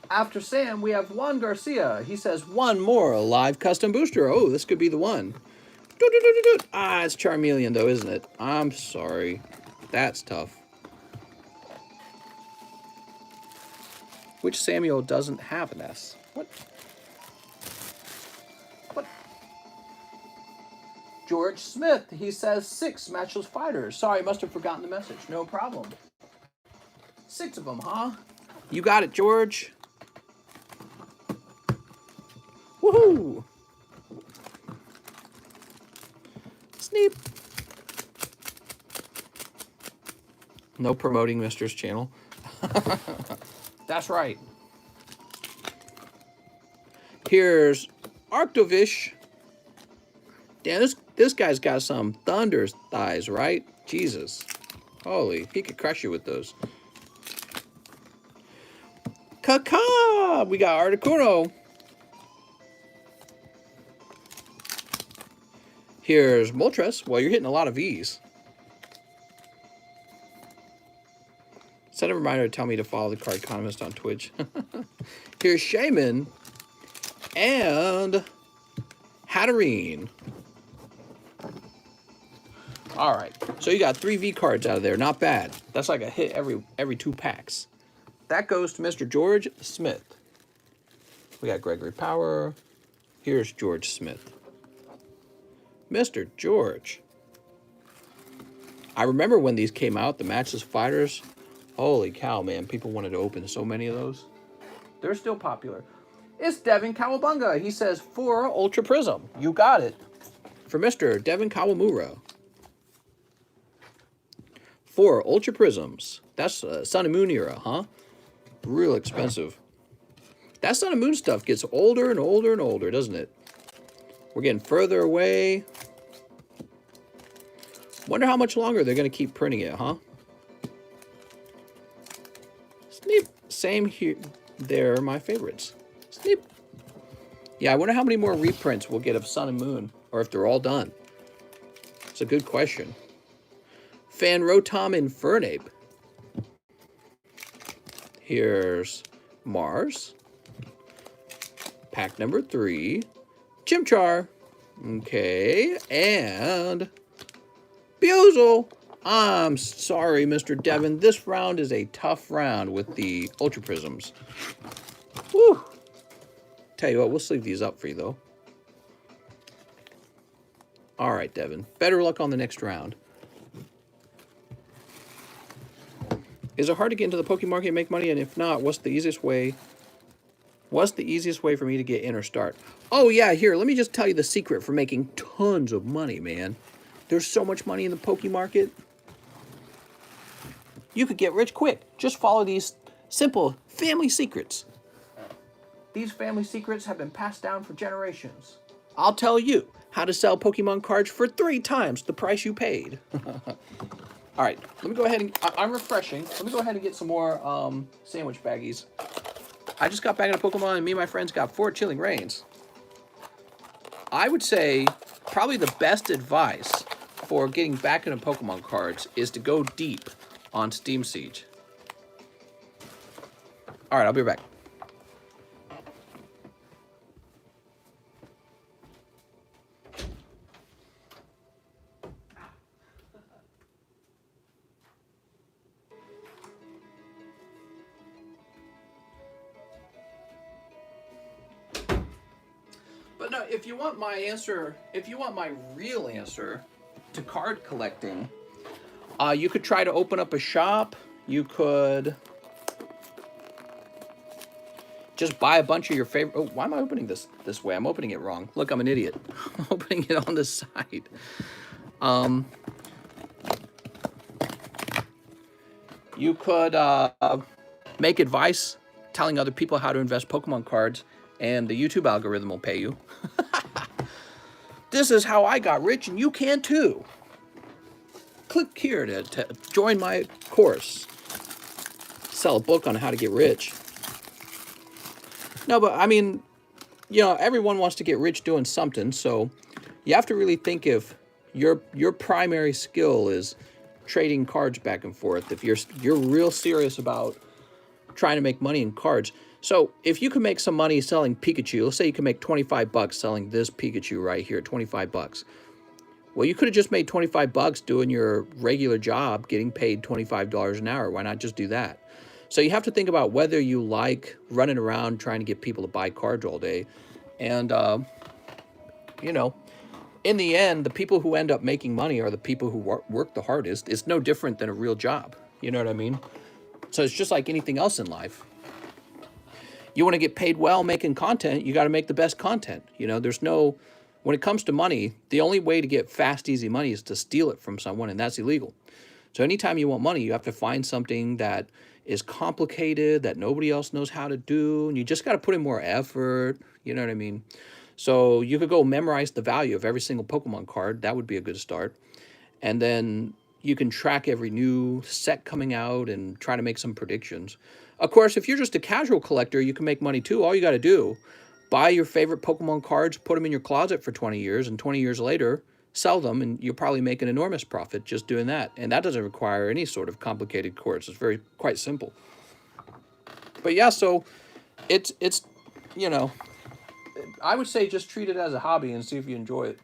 After Sam, we have Juan Garcia. He says, 1 more live custom booster. Oh, this could be the one. Ah, it's Charmeleon, though, isn't it? I'm sorry. That's tough. Which Samuel doesn't have an S? What? What? George Smith, he says 6 matchless fighters. Sorry, must have forgotten the message. No problem. 6 of them, huh? You got it, George. Woohoo! Sneep. No promoting Mister's channel. That's right. Here's Arctovish. Damn, this guy's got some thunder thighs, right? Jesus. Holy, he could crush you with those. Kaka! We got Articuno. Here's Moltres. Well, you're hitting a lot of V's. Set a reminder to tell me to follow the Cardconomist on Twitch. Here's Shaman and Hatterene. All right, so you got 3 V cards out of there. Not bad. That's like a hit every 2 packs. That goes to Mr. George Smith. We got Gregory Power. Here's George Smith. Mr. George. I remember when these came out, the Matchless Fighters. Holy cow, man. People wanted to open so many of those. They're still popular. It's Devin Kawabunga. He says 4 Ultra Prism. You got it. For Mr. Devin Kawamura. 4 Ultra Prisms. That's Sun and Moon era, huh? Real expensive. That Sun and Moon stuff gets older and older and older, doesn't it? We're getting further away. Wonder how much longer they're going to keep printing it, huh? Sneep. Same here. They're my favorites. Sneep. Yeah, I wonder how many more reprints we'll get of Sun and Moon, or if they're all done. It's a good question. Fan Rotom Infernape. Here's Mars. Pack number 3. Chimchar. Okay, and Buizel. I'm sorry, Mr. Devin. This round is a tough round with the Ultra Prisms. Whew. Tell you what, we'll sleeve these up for you, though. All right, Devin. Better luck on the next round. Is it hard to get into the Poke Market and make money? And if not, what's the easiest way? What's the easiest way for me to get in or start? Oh, yeah, here. Let me just tell you the secret for making tons of money, man. There's so much money in the Poke Market. You could get rich quick. Just follow these simple family secrets. These family secrets have been passed down for generations. I'll tell you how to sell Pokemon cards for 3 times the price you paid. All right, let me go ahead and... I'm refreshing. Let me go ahead and get some more sandwich baggies. I just got back into Pokemon, and me and my friends got 4 Chilling Reigns. I would say probably the best advice for getting back into Pokemon cards is to go deep on Steam Siege. All right, I'll be right back. But no, if you want my answer, if you want my real answer to card collecting, you could try to open up a shop. You could just buy a bunch of your favorite. Oh, why am I opening this way? I'm opening it wrong. Look, I'm an idiot. I'm opening it on the side. You could make advice telling other people how to invest Pokemon cards, and the YouTube algorithm will pay you. This is how I got rich, and you can too. Click here to join my course. Sell a book on how to get rich. No, but I mean, you know, everyone wants to get rich doing something, so you have to really think if your primary skill is trading cards back and forth, if you're real serious about trying to make money in cards. So if you can make some money selling Pikachu, let's say you can make 25 bucks selling this Pikachu right here, 25 bucks. Well, you could have just made 25 bucks doing your regular job, getting paid $25 an hour. Why not just do that? So you have to think about whether you like running around trying to get people to buy cards all day. And, you know, in the end, the people who end up making money are the people who work the hardest. It's no different than a real job. You know what I mean? So it's just like anything else in life. You want to get paid well making content, you got to make the best content. You know, there's no, when it comes to money, the only way to get fast, easy money is to steal it from someone, and that's illegal. So anytime you want money, you have to find something that is complicated, that nobody else knows how to do, and you just got to put in more effort. You know what I mean? So you could go memorize the value of every single Pokemon card. That would be a good start. And then you can track every new set coming out and try to make some predictions. Of course, if you're just a casual collector, you can make money too. All you got to do, buy your favorite Pokemon cards, put them in your closet for 20 years, and 20 years later, sell them, and you'll probably make an enormous profit just doing that. And that doesn't require any sort of complicated course. It's quite simple. But yeah, so it's you know, I would say just treat it as a hobby and see if you enjoy it.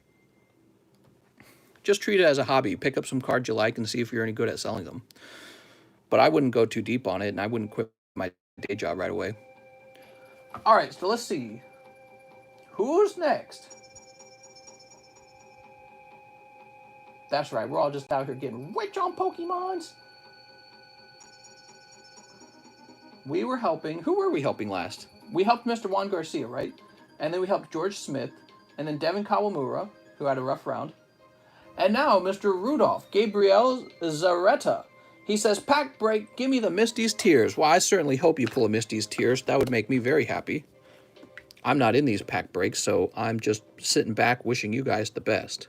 Just treat it as a hobby. Pick up some cards you like and see if you're any good at selling them. But I wouldn't go too deep on it, and I wouldn't quit my day job right away. All right, so let's see. Who's next? That's right, we're all just out here getting rich on Pokemons. We were helping, who were we helping last? We helped Mr. Juan Garcia, right? And then we helped George Smith, and then Devin Kawamura, who had a rough round. And now Mr. Rudolph Gabriel Zaretta. He says, pack break, give me the Misty's Tears. Well, I certainly hope you pull a Misty's Tears. That would make me very happy. I'm not in these pack breaks, so I'm just sitting back wishing you guys the best.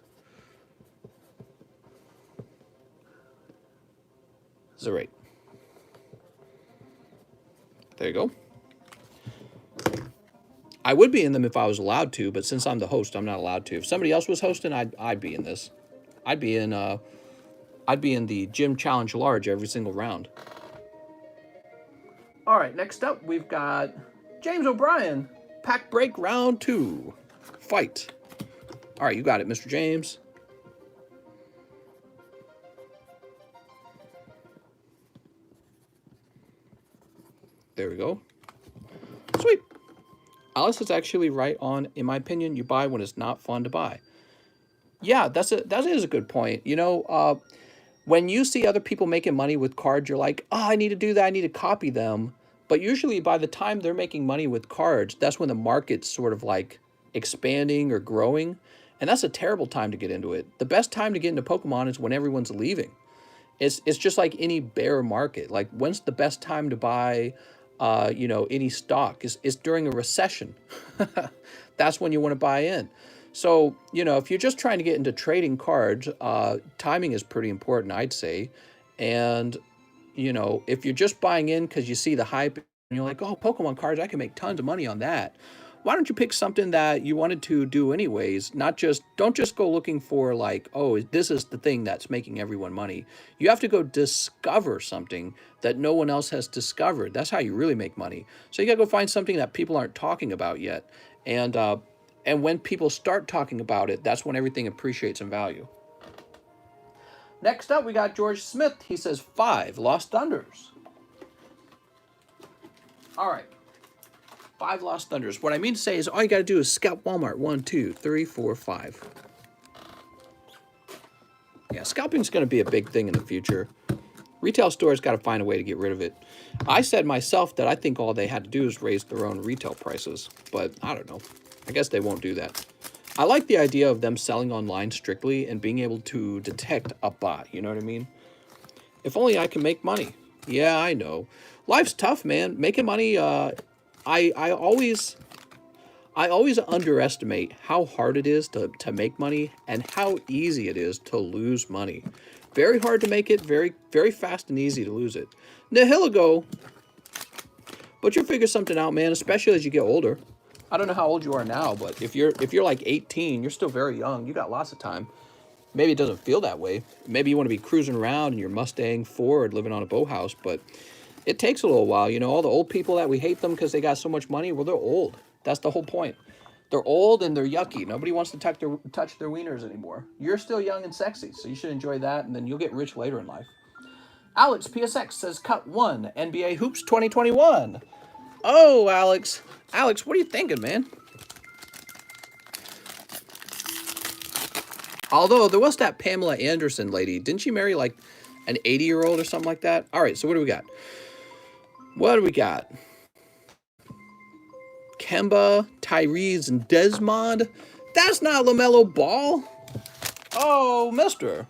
Zarate. There you go. I would be in them if I was allowed to, but since I'm the host, I'm not allowed to. If somebody else was hosting, I'd be in this. I'd be in the Gym Challenge Large every single round. All right, next up we've got James O'Brien. Pack break round 2. Fight. All right, you got it, Mr. James. There we go. Sweet. Alice is actually right on, in my opinion, you buy when it's not fun to buy. Yeah, that is a good point. You know, when you see other people making money with cards, you're like, oh, I need to do that. I need to copy them. But usually by the time they're making money with cards, that's when the market's sort of like expanding or growing. And that's a terrible time to get into it. The best time to get into Pokemon is when everyone's leaving. It's just like any bear market. Like, when's the best time to buy, you know, any stock? It's during a recession. That's when you want to buy in. So, you know, if you're just trying to get into trading cards, timing is pretty important, I'd say. And, you know, if you're just buying in because you see the hype and you're like, oh, Pokemon cards, I can make tons of money on that. Why don't you pick something that you wanted to do anyways? Don't just go looking for like, oh, this is the thing that's making everyone money. You have to go discover something that no one else has discovered. That's how you really make money. So you got to go find something that people aren't talking about yet. And when people start talking about it, that's when everything appreciates in value. Next up, we got George Smith. He says 5 Lost Thunders. All right. 5 Lost Thunders. What I mean to say is all you got to do is scalp Walmart. 1, 2, 3, 4, 5. Yeah, scalping's going to be a big thing in the future. Retail stores got to find a way to get rid of it. I said myself that I think all they had to do is raise their own retail prices, but I don't know. I guess they won't do that. I like the idea of them selling online strictly and being able to detect a bot, you know what I mean? If only I can make money. Yeah, I know. Life's tough, man. Making money, I always underestimate how hard it is to make money and how easy it is to lose money. Very hard to make it, very, very fast and easy to lose it. Nihiligo, but you'll figure something out, man, especially as you get older. I don't know how old you are now, but if you're like 18, you're still very young. You got lots of time. Maybe it doesn't feel that way. Maybe you want to be cruising around in your Mustang Ford living on a boathouse, but it takes a little while. You know, all the old people that we hate them because they got so much money, well, they're old. That's the whole point. They're old and they're yucky. Nobody wants to touch their wieners anymore. You're still young and sexy, so you should enjoy that, and then you'll get rich later in life. Alex PSX says, cut 1, NBA Hoops 2021. Oh, Alex. Alex, what are you thinking, man? Although, there was that Pamela Anderson lady. Didn't she marry, like, an 80-year-old or something like that? All right, so what do we got? What do we got? Kemba, Tyrese, and Desmond. That's not LaMelo Ball. Oh, mister.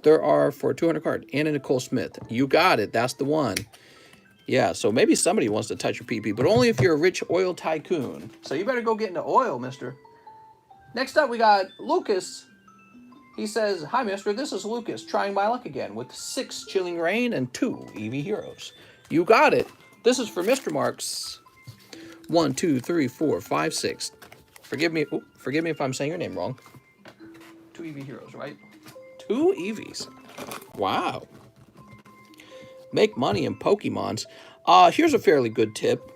There are, for 200 card, Anna Nicole Smith. You got it. That's the one. Yeah, so maybe somebody wants to touch your PP, but only if you're a rich oil tycoon. So you better go get into oil, mister. Next up, we got Lucas. He says, hi, mister. This is Lucas, trying my luck again with 6 Chilling Reign and 2 EV Heroes. You got it. This is for Mr. Marks. 1, 2, 3, 4, 5, 6. Forgive me if I'm saying your name wrong. 2 EV Heroes, right? 2 EVs. Wow. Make money in Pokemons. Here's a fairly good tip.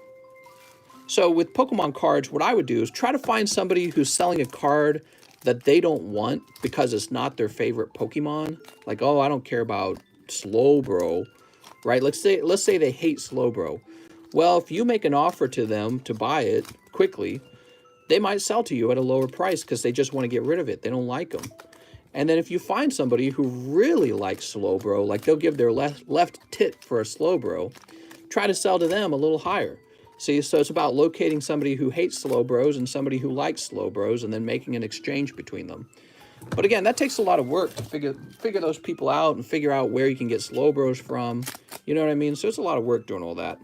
So with Pokemon cards, what I would do is try to find somebody who's selling a card that they don't want because it's not their favorite Pokemon. Like, oh, I don't care about Slowbro, right? Let's say they hate Slowbro. Well, if you make an offer to them to buy it quickly, they might sell to you at a lower price because they just want to get rid of it. They don't like them. And then if you find somebody who really likes Slowbro, like they'll give their left tit for a Slowbro, try to sell to them a little higher. See, so it's about locating somebody who hates Slowbros and somebody who likes Slowbros and then making an exchange between them. But again, that takes a lot of work to figure those people out and figure out where you can get Slowbros from. You know what I mean? So it's a lot of work doing all that.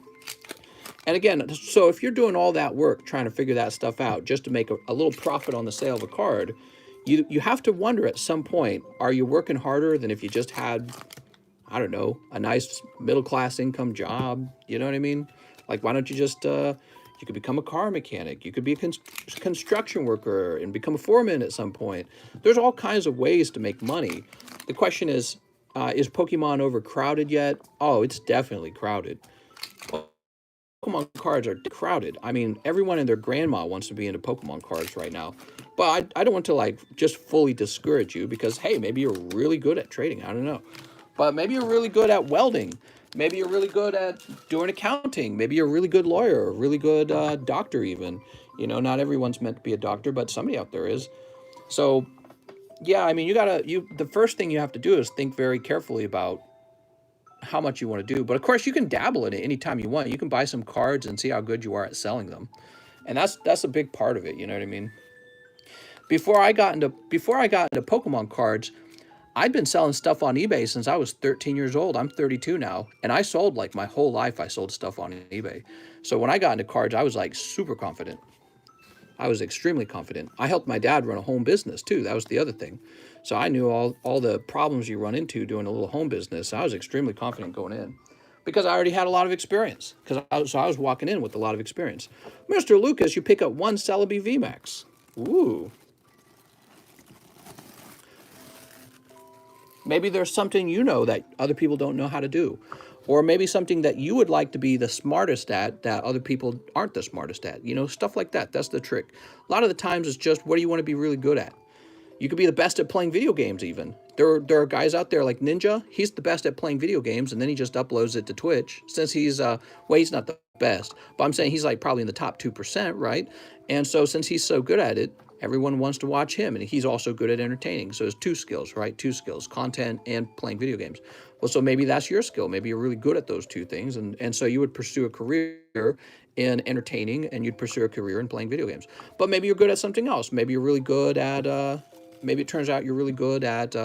And again, so if you're doing all that work trying to figure that stuff out just to make a little profit on the sale of a card, you have to wonder at some point, are you working harder than if you just had, I don't know, a nice middle-class income job? You know what I mean? Like, why don't you just, you could become a car mechanic. You could be a construction worker and become a foreman at some point. There's all kinds of ways to make money. The question is Pokemon overcrowded yet? Oh, it's definitely crowded. Pokemon cards are crowded. I mean, everyone and their grandma wants to be into Pokemon cards right now. But I don't want to, like, just fully discourage you because, hey, maybe you're really good at trading. I don't know. But maybe you're really good at welding. Maybe you're really good at doing accounting. Maybe you're a really good lawyer, a really good doctor even. You know, not everyone's meant to be a doctor, but somebody out there is. So, yeah, I mean, the first thing you have to do is think very carefully about how much you want to do. But, of course, you can dabble in it anytime you want. You can buy some cards and see how good you are at selling them. And that's a big part of it, you know what I mean? Before I got into Pokemon cards, I'd been selling stuff on eBay since I was 13 years old. I'm 32 now, and I sold, like, my whole life I sold stuff on eBay. So when I got into cards, I was, like, super confident. I was extremely confident. I helped my dad run a home business, too. That was the other thing. So I knew all the problems you run into doing a little home business. I was extremely confident going in because I already had a lot of experience. So I was walking in with a lot of experience. Mr. Lucas, you pick up 1 Celebi VMAX. Ooh. Maybe there's something you know that other people don't know how to do. Or maybe something that you would like to be the smartest at that other people aren't the smartest at. You know, stuff like that. That's the trick. A lot of the times it's just, what do you want to be really good at? You could be the best at playing video games even. There are guys out there like Ninja. He's the best at playing video games, and then he just uploads it to Twitch. Since he's not the best, but I'm saying he's like probably in the top 2%, right? And so since he's so good at it, everyone wants to watch him, and he's also good at entertaining. So it's two skills, right? Two skills, content and playing video games. Well, so maybe that's your skill. Maybe you're really good at those two things, and so you would pursue a career in entertaining, and you'd pursue a career in playing video games. But maybe you're good at something else. Maybe you're really good at, maybe it turns out you're really good at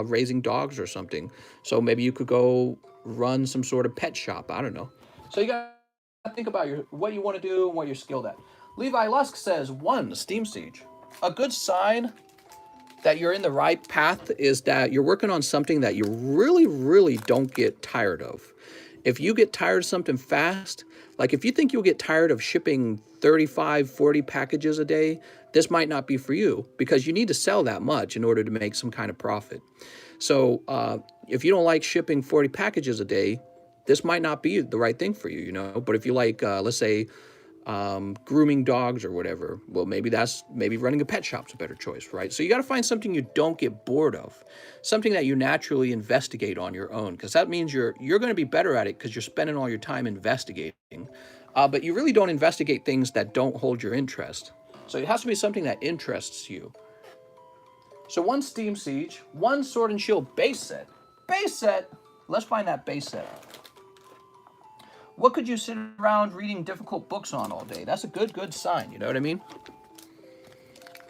raising dogs or something. So maybe you could go run some sort of pet shop. I don't know. So you got to think about what you want to do and what you're skilled at. Levi Lusk says, 1, Steam Siege. A good sign that you're in the right path is that you're working on something that you really, really don't get tired of. If you get tired of something fast, like if you think you'll get tired of shipping 35, 40 packages a day, this might not be for you because you need to sell that much in order to make some kind of profit. So if you don't like shipping 40 packages a day, this might not be the right thing for you, you know. But if you like, let's say, grooming dogs or whatever, well, maybe running a pet shop's a better choice, right? So you got to find something you don't get bored of, something that you naturally investigate on your own, because that means you're going to be better at it because you're spending all your time investigating. But you really don't investigate things that don't hold your interest. So it has to be something that interests you. So 1 Steam Siege, 1 Sword and Shield base set. Base set. Let's find that base set. What could you sit around reading difficult books on all day? That's a good sign, you know what I mean?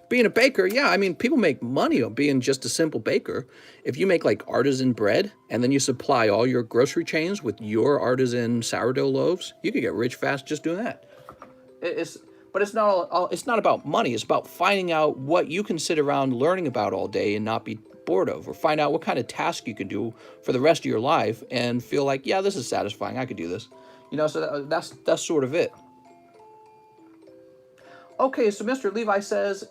Being a baker, yeah, I mean, people make money on being just a simple baker. If you make like artisan bread and then you supply all your grocery chains with your artisan sourdough loaves, you could get rich fast just doing that. But it's not about money. It's about finding out what you can sit around learning about all day and not be bored of, or find out what kind of task you can do for the rest of your life and feel like, yeah, this is satisfying. I could do this. You know, so that's sort of it. Okay, so Mr. Levi says,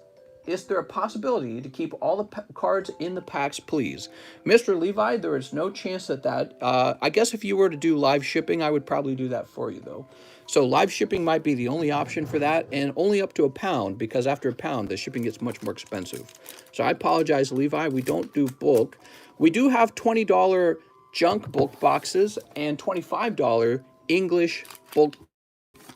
is there a possibility to keep all the cards in the packs, please? Mr. Levi, there is no chance that I guess if you were to do live shipping, I would probably do that for you, though. So live shipping might be the only option for that, and only up to £1, because after £1, the shipping gets much more expensive. So I apologize, Levi, we don't do bulk. We do have $20 junk bulk boxes and $25 English bulk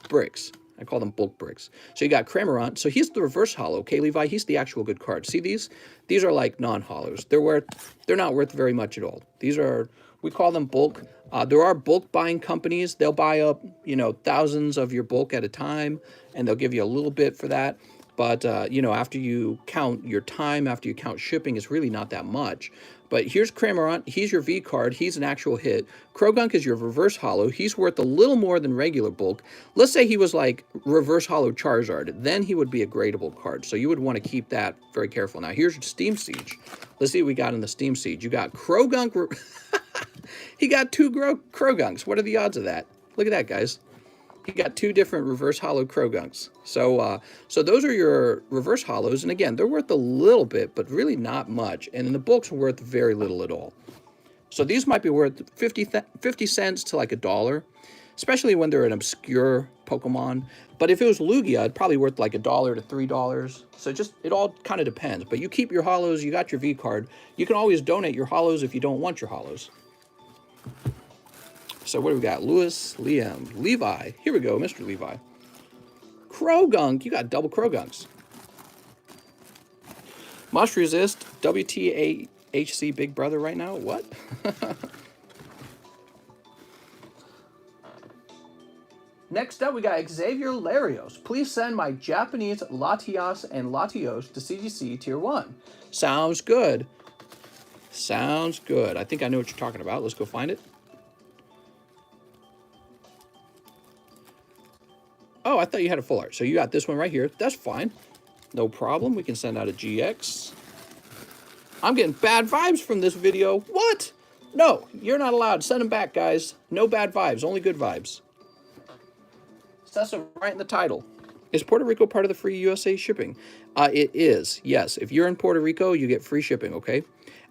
bricks. I call them bulk bricks. So you got Cramorant. So he's the reverse hollow. Okay, Levi, he's the actual good card. See these? These are like non-hollows. They're not worth very much at all. These are, we call them bulk. There are bulk buying companies. They'll buy up, you know, thousands of your bulk at a time, and they'll give you a little bit for that. But, you know, after you count your time, after you count shipping, it's really not that much. But here's Cramorant. He's your V card. He's an actual hit. Krogunk is your reverse hollow. He's worth a little more than regular bulk. Let's say he was like reverse hollow Charizard. Then he would be a gradable card. So you would want to keep that very careful. Now, here's Steam Siege. Let's see what we got in the Steam Siege. You got Krogunk. He got 2 Krogunks. What are the odds of that? Look at that, guys. He got 2 different reverse hollow Krogunks. So those are your reverse hollows. And again, they're worth a little bit, but really not much. And in the bulks are worth very little at all. So these might be worth 50 cents to like $1, especially when they're an obscure Pokemon. But if it was Lugia, it'd probably worth like $1 to $3. So it all kind of depends. But you keep your hollows, you got your V card. You can always donate your hollows if you don't want your hollows. So what do we got? Lewis, Liam, Levi. Here we go, Mr. Levi. Krogunk. You got double Krogunks. Must resist. WTAHC Big Brother right now? What? Next up, we got Xavier Larios. Please send my Japanese Latias and Latios to CGC Tier 1. Sounds good. Sounds good. I think I know what you're talking about. Let's go find it. Oh, I thought you had a full art. So you got this one right here. That's fine. No problem. We can send out a GX. I'm getting bad vibes from this video. What? No, you're not allowed. Send them back, guys. No bad vibes. Only good vibes. That's right in the title. Is Puerto Rico part of the free USA shipping? It is, yes. If you're in Puerto Rico, you get free shipping, okay?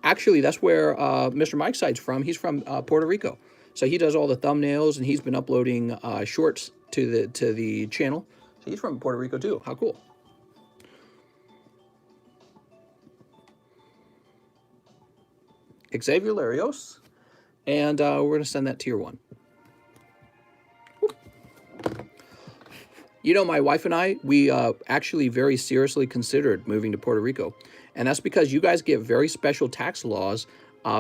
Actually, that's where Mr. Mike Side's from. He's from Puerto Rico. So he does all the thumbnails, and he's been uploading shorts to the channel. So he's from Puerto Rico too. How cool. Xavier Larios. And we're going to send that Tier 1. You know, my wife and I, we actually very seriously considered moving to Puerto Rico. And that's because you guys get very special tax laws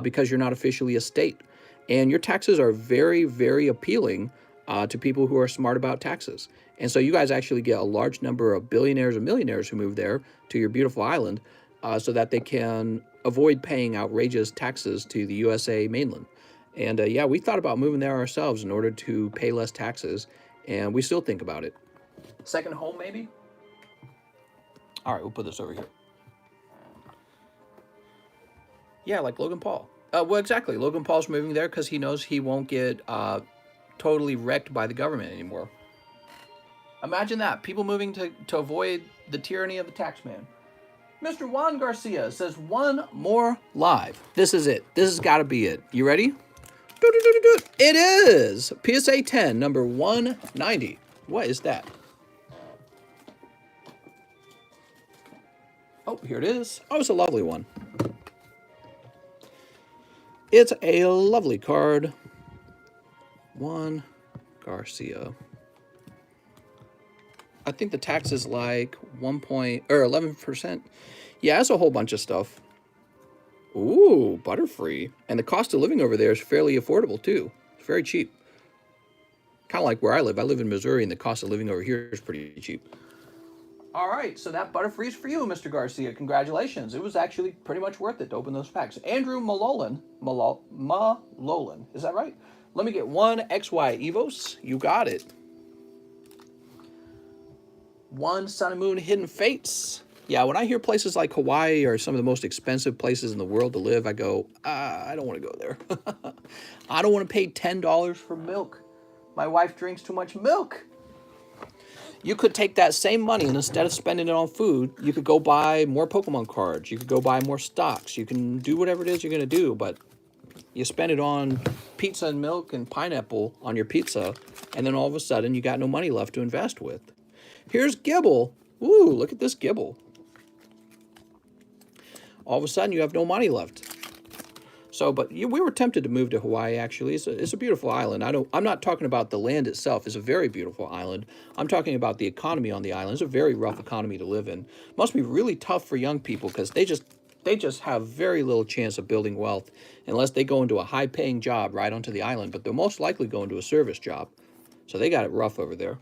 because you're not officially a state. And your taxes are very, very appealing to people who are smart about taxes. And so you guys actually get a large number of billionaires and millionaires who move there to your beautiful island so that they can avoid paying outrageous taxes to the USA mainland. And yeah, we thought about moving there ourselves in order to pay less taxes, and we still think about it. Second home, maybe? All right, we'll put this over here. Yeah, like Logan Paul. Well, exactly. Logan Paul's moving there because he knows he won't get totally wrecked by the government anymore. Imagine that. People moving to avoid the tyranny of the tax man. Mr. Juan Garcia says, one more live. This is it. This has got to be it. You ready? It is PSA 10, number 190. What is that? Oh, here it is. Oh, it's a lovely one. It's a lovely card. Juan Garcia. I think the tax is like 11%. Yeah, it's a whole bunch of stuff. Ooh, Butterfree. And the cost of living over there is fairly affordable too. It's very cheap. Kind of like where I live. I live in Missouri and the cost of living over here is pretty cheap. All right, so that Butterfree is for you, Mr. Garcia. Congratulations. It was actually pretty much worth it to open those packs. Andrew Malolan, is that right? Let me get one XY Evos. You got it. One Sun and Moon Hidden Fates. Yeah, when I hear places like Hawaii are some of the most expensive places in the world to live, I go, I don't want to go there. I don't want to pay $10 for milk. My wife drinks too much milk. You could take that same money and instead of spending it on food, you could go buy more Pokemon cards. You could go buy more stocks. You can do whatever it is you're going to do, but you spend it on pizza and milk and pineapple on your pizza, and then all of a sudden you got no money left to invest with. Here's Gibble. Ooh, look at this Gibble. All of a sudden you have no money left. So, but we were tempted to move to Hawaii, actually. It's a beautiful island. I'm not talking about the land itself. It's a very beautiful island. I'm talking about the economy on the island. It's a very rough economy to live in. Must be really tough for young people because they just have very little chance of building wealth unless they go into a high-paying job right onto the island. But they'll most likely go into a service job. So they got it rough over there.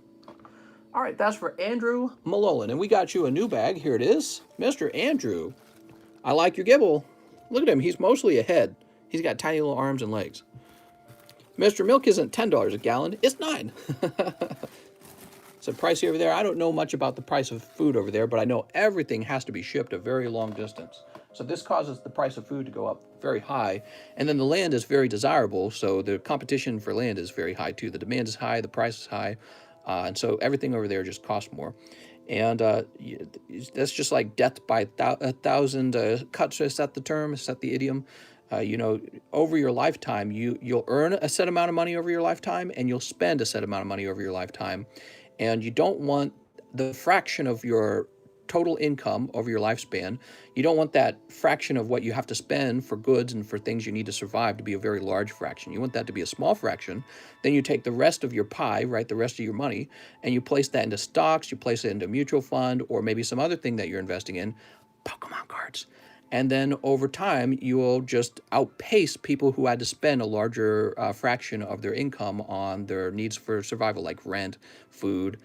All right, that's for Andrew Malolan. And we got you a new bag. Here it is. Mr. Andrew, I like your Gibble. Look at him. He's mostly a head. He's got tiny little arms and legs. Mr. Milk isn't $10 a gallon. It's $9. It's pricey over there. I don't know much about the price of food over there, but I know everything has to be shipped a very long distance. So this causes the price of food to go up very high. And then the land is very desirable, so the competition for land is very high too. The demand is high, the price is high, and so everything over there just costs more. And that's just like death by a thousand cuts. Is that the term? Is that the idiom? You know, over your lifetime, you'll earn a set amount of money over your lifetime, and you'll spend a set amount of money over your lifetime. And you don't want the fraction of your total income over your lifespan. You don't want that fraction of what you have to spend for goods and for things you need to survive to be a very large fraction. You want that to be a small fraction. Then you take the rest of your pie, right, the rest of your money, and you place that into stocks, you place it into a mutual fund, or maybe some other thing that you're investing in, Pokemon cards. And then over time, you will just outpace people who had to spend a larger fraction of their income on their needs for survival, like rent, food,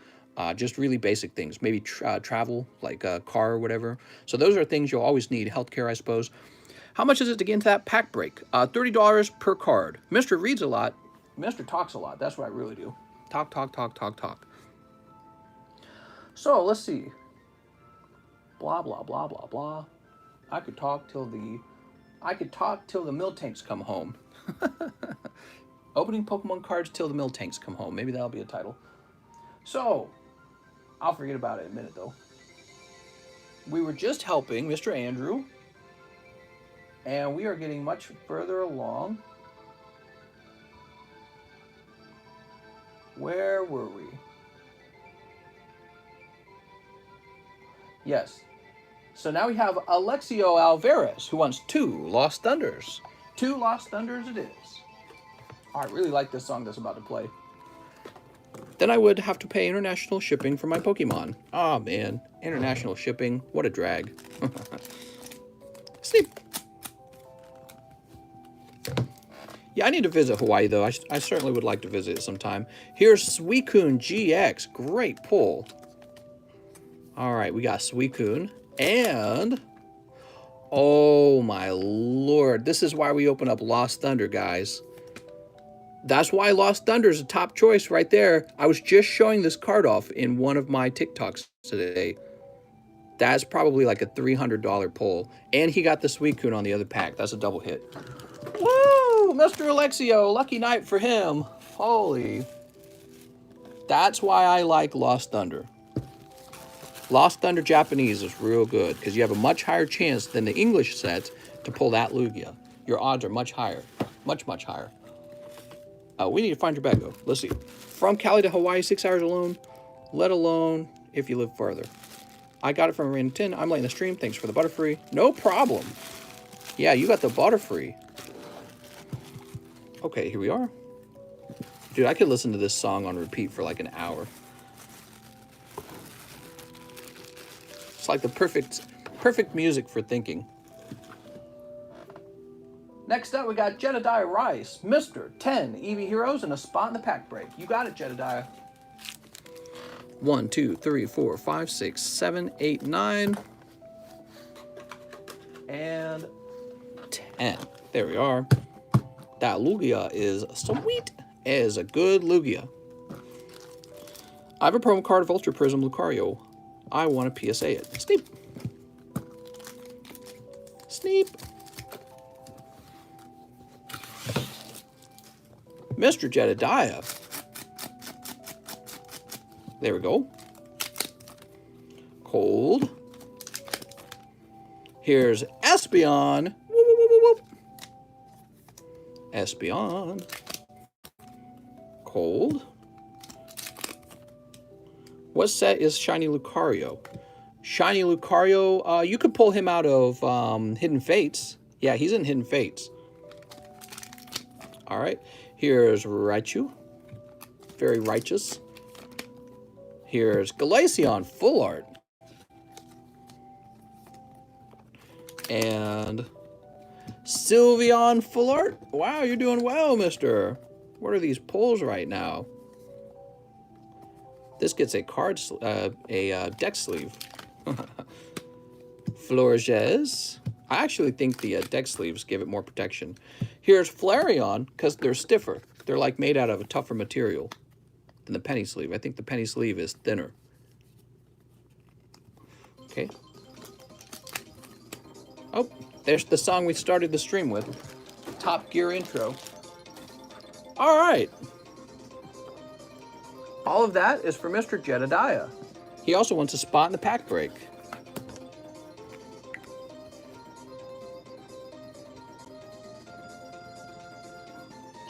just really basic things, maybe travel, like a car or whatever. So those are things you'll always need. Healthcare, I suppose. How much is it to get into that pack break? $30 per card. Mr. reads a lot. Mr. talks a lot. That's what I really do. Talk, talk, talk, talk, talk. So let's see. Blah, blah, blah, blah, blah. I could talk till the mill tanks come home. Opening Pokemon cards till the mill tanks come home. Maybe that'll be a title. So, I'll forget about it in a minute though. We were just helping Mr. Andrew, and we are getting much further along. Where were we? Yes. So now we have Alexio Alvarez, who wants 2 Lost Thunders. 2 Lost Thunders it is. I really like this song that's about to play. then I would have to pay international shipping for my Pokemon. Oh man, international shipping, what a drag. Sleep. Yeah, I need to visit Hawaii though. I certainly would like to visit it sometime. Here's Suicune GX, great pull. All right, we got Suicune and oh my lord, this is why we open up Lost Thunder, guys. That's why Lost Thunder is a top choice right there. I was just showing this card off in one of my TikToks today. That's probably like a $300 pull. And he got the Suicune on the other pack. That's a double hit. Woo! Mr. Alexio, lucky night for him. Holy. That's why I like Lost Thunder. Lost Thunder Japanese is real good because you have a much higher chance than the English set to pull that Lugia. Your odds are much higher. Much, much higher. We need to find your bag, though. Let's see. From Cali to Hawaii, 6 hours alone, let alone if you live farther. I got it from Rain 10. I'm late in the stream. Thanks for the Butterfree. No problem. Yeah, you got the Butterfree. Okay, here we are. Dude, I could listen to this song on repeat for like an hour. It's like the perfect music for thinking. Next up, we got Jedediah Rice, Mr. 10 Eevee Heroes, and a spot in the pack break. You got it, Jedediah. 1, 2, 3, 4, 5, 6, 7, 8, 9. And 10. There we are. That Lugia is sweet. It is a good Lugia. I have a promo card of Ultra Prism Lucario. I want to PSA it. Sneep. Sneep. Mr. Jedediah. There we go. Cold. Here's Espeon. Whoop, whoop, whoop, whoop. Espeon. Cold. What set is Shiny Lucario? Shiny Lucario, you could pull him out of Hidden Fates. Yeah, he's in Hidden Fates. All right. Here's Raichu. Very righteous. Here's Glaceon Full Art. And Sylveon Full Art. Wow, you're doing well, mister. What are these pulls right now? This gets a card, deck sleeve. Florges. I actually think the deck sleeves give it more protection. Here's Flareon, because they're stiffer. They're like made out of a tougher material than the penny sleeve. I think the penny sleeve is thinner. Okay. Oh, there's the song we started the stream with. Top Gear intro. All right. All of that is for Mr. Jedediah. He also wants a spot in the pack break.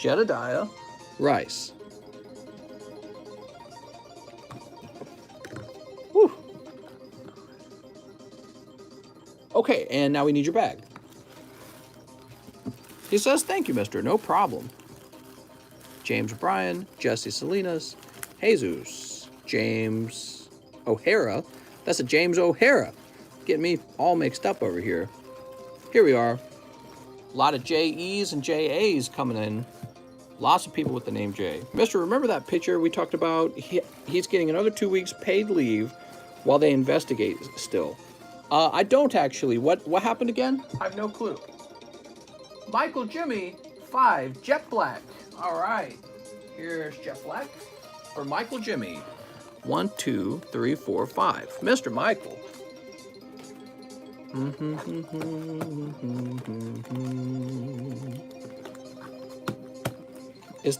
Jedediah Rice. Whew. Okay, and now we need your bag. He says, thank you, mister. No problem. James Bryan, Jesse Salinas, Jesus, James O'Hara. That's a James O'Hara. Getting me all mixed up over here. Here we are. A lot of J.E.'s and J.A.'s coming in. Lots of people with the name J. Mister, remember that picture we talked about? He's getting another 2 weeks paid leave while they investigate still. I don't actually. What happened again? I have no clue. Michael Jimmy 5 Jet Black. All right. Here's Jet Black for Michael Jimmy. 1, 2, 3, 4, 5. Mr. Michael. Is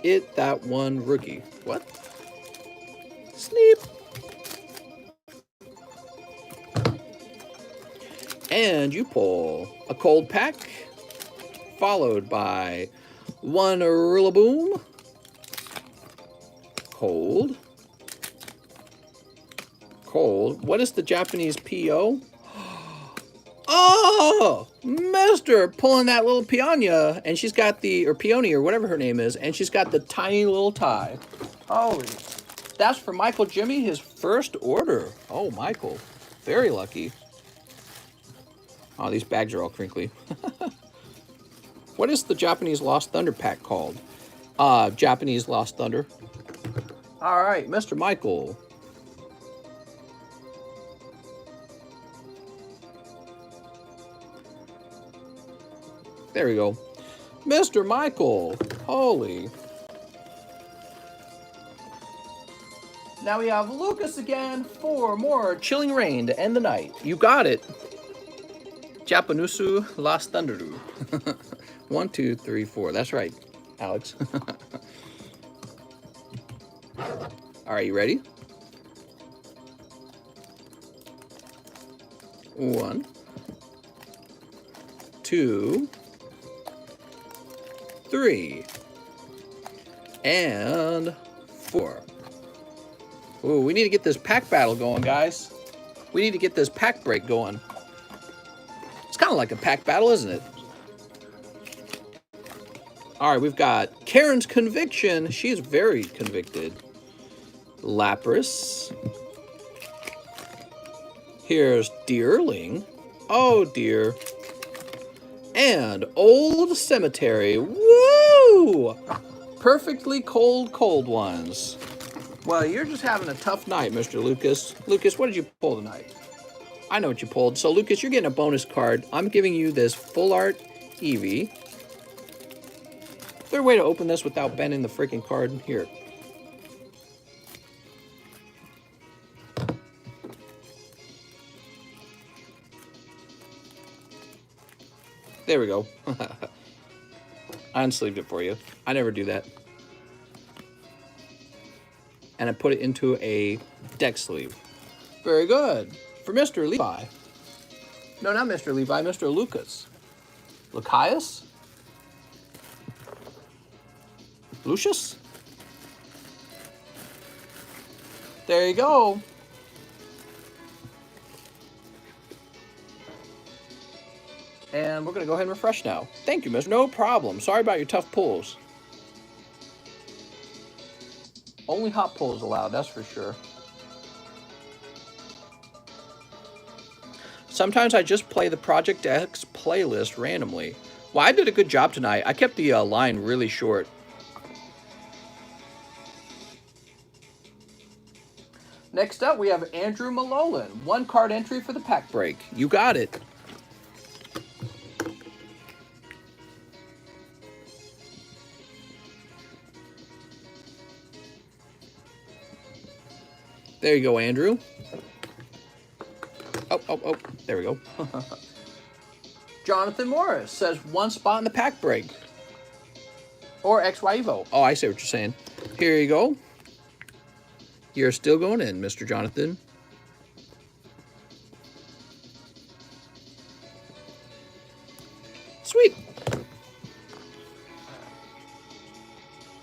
it that one rookie? What? Sneep. And you pull a cold pack, followed by one Rillaboom. Cold. Cold. What is the Japanese PO? Oh, Mister pulling that little piana, and she's got the, or peony, or whatever her name is, and she's got the tiny little tie. Holy, that's for Michael Jimmy, his first order. Oh, Michael, very lucky. Oh, these bags are all crinkly. What is the Japanese Lost Thunder pack called? Japanese Lost Thunder. All right, Mr. Michael. There we go. Mr. Michael. Holy. Now we have Lucas again for more Chilling Rain to end the night. You got it. Japanusu Lost Thunderu. 1, 2, 3, 4. That's right, Alex. All right, you ready? 1, 2, 3, and 4. Ooh, we need to get this pack battle going, guys. We need to get this pack break going. It's kind of like a pack battle, isn't it? All right, we've got Karen's Conviction. She's very convicted. Lapras. Here's Deerling. Oh, dear. And Old Cemetery. Woo! Perfectly cold ones. Well, you're just having a tough night, Mr. Lucas. Lucas, what did you pull tonight? I know what you pulled. So, Lucas, you're getting a bonus card. I'm giving you this Full Art Eevee. Is there a way to open this without bending the freaking card? Here. There we go. I unsleeved it for you. I never do that. And I put it into a deck sleeve. Very good. For Mr. Levi. No, not Mr. Levi, Mr. Lucas. Lucius? Lucius? There you go. And we're going to go ahead and refresh now. Thank you, Mr. No problem. Sorry about your tough pulls. Only hot pulls allowed, that's for sure. Sometimes I just play the Project X playlist randomly. Well, I did a good job tonight. I kept the line really short. Next up, we have Andrew Malolan. 1 card entry for the pack break. You got it. There you go, Andrew. Oh, there we go. Jonathan Morris says 1 spot in the pack break. Or XY Evo. Oh, I see what you're saying. Here you go. You're still going in, Mr. Jonathan. Sweet.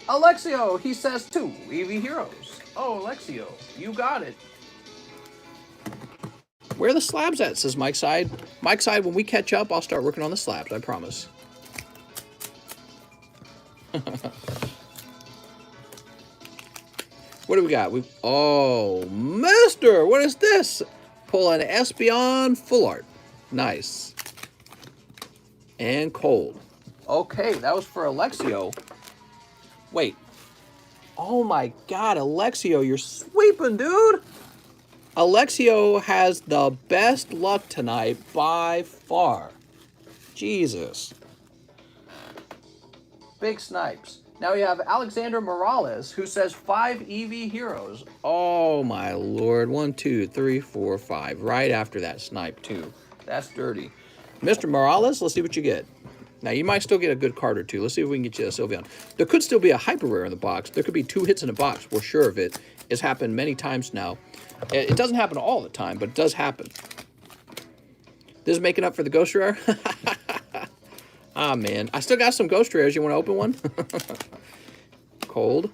Alexio, he says 2 Eevee Heroes. Oh, Alexio, you got it. Where are the slabs at, says Mike Side. Mike Side, when we catch up, I'll start working on the slabs, I promise. What do we got? Oh, Mister, what is this? Pull an Espeon Full Art. Nice. And cold. Okay, that was for Alexio. Wait. Oh my God, Alexio, you're sweeping, dude. Alexio has the best luck tonight by far. Jesus. Big snipes. Now we have Alexander Morales, who says 5 Eevee Heroes. Oh my Lord. 1, 2, 3, 4, 5. Right after that snipe, too. That's dirty. Mr. Morales, let's see what you get. Now, you might still get a good card or two. Let's see if we can get you a Sylveon. There could still be a Hyper Rare in the box. There could be 2 hits in a box. We're sure of it. It's happened many times now. It doesn't happen all the time, but it does happen. This is making up for the Ghost Rare? Ah, man. I still got some Ghost Rares. You want to open one? Cold.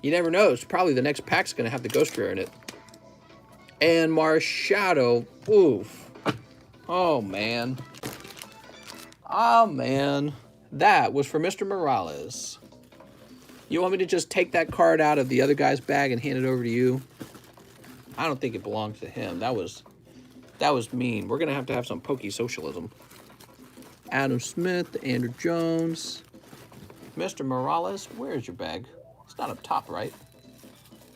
You never know. It's probably the next pack's going to have the Ghost Rare in it. And Marshadow. Oof. Oh, man. Oh, man. That was for Mr. Morales. You want me to just take that card out of the other guy's bag and hand it over to you? I don't think it belongs to him. That was mean. We're going to have some pokey socialism. Adam Smith, Andrew Jones. Mr. Morales, where's your bag? It's not up top, right?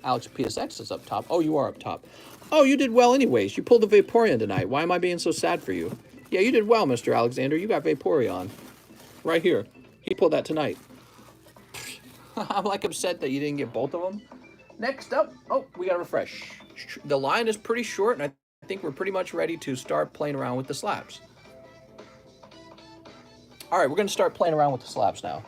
Alex PSX is up top. Oh, you are up top. Oh, you did well anyways. You pulled the Vaporeon tonight. Why am I being so sad for you? Yeah, you did well, Mr. Alexander. You got Vaporeon. Right here. He pulled that tonight. I'm like upset that you didn't get both of them. Next up, oh, we got to refresh. The line is pretty short, and I think we're pretty much ready to start playing around with the slabs. All right, we're going to start playing around with the slabs now.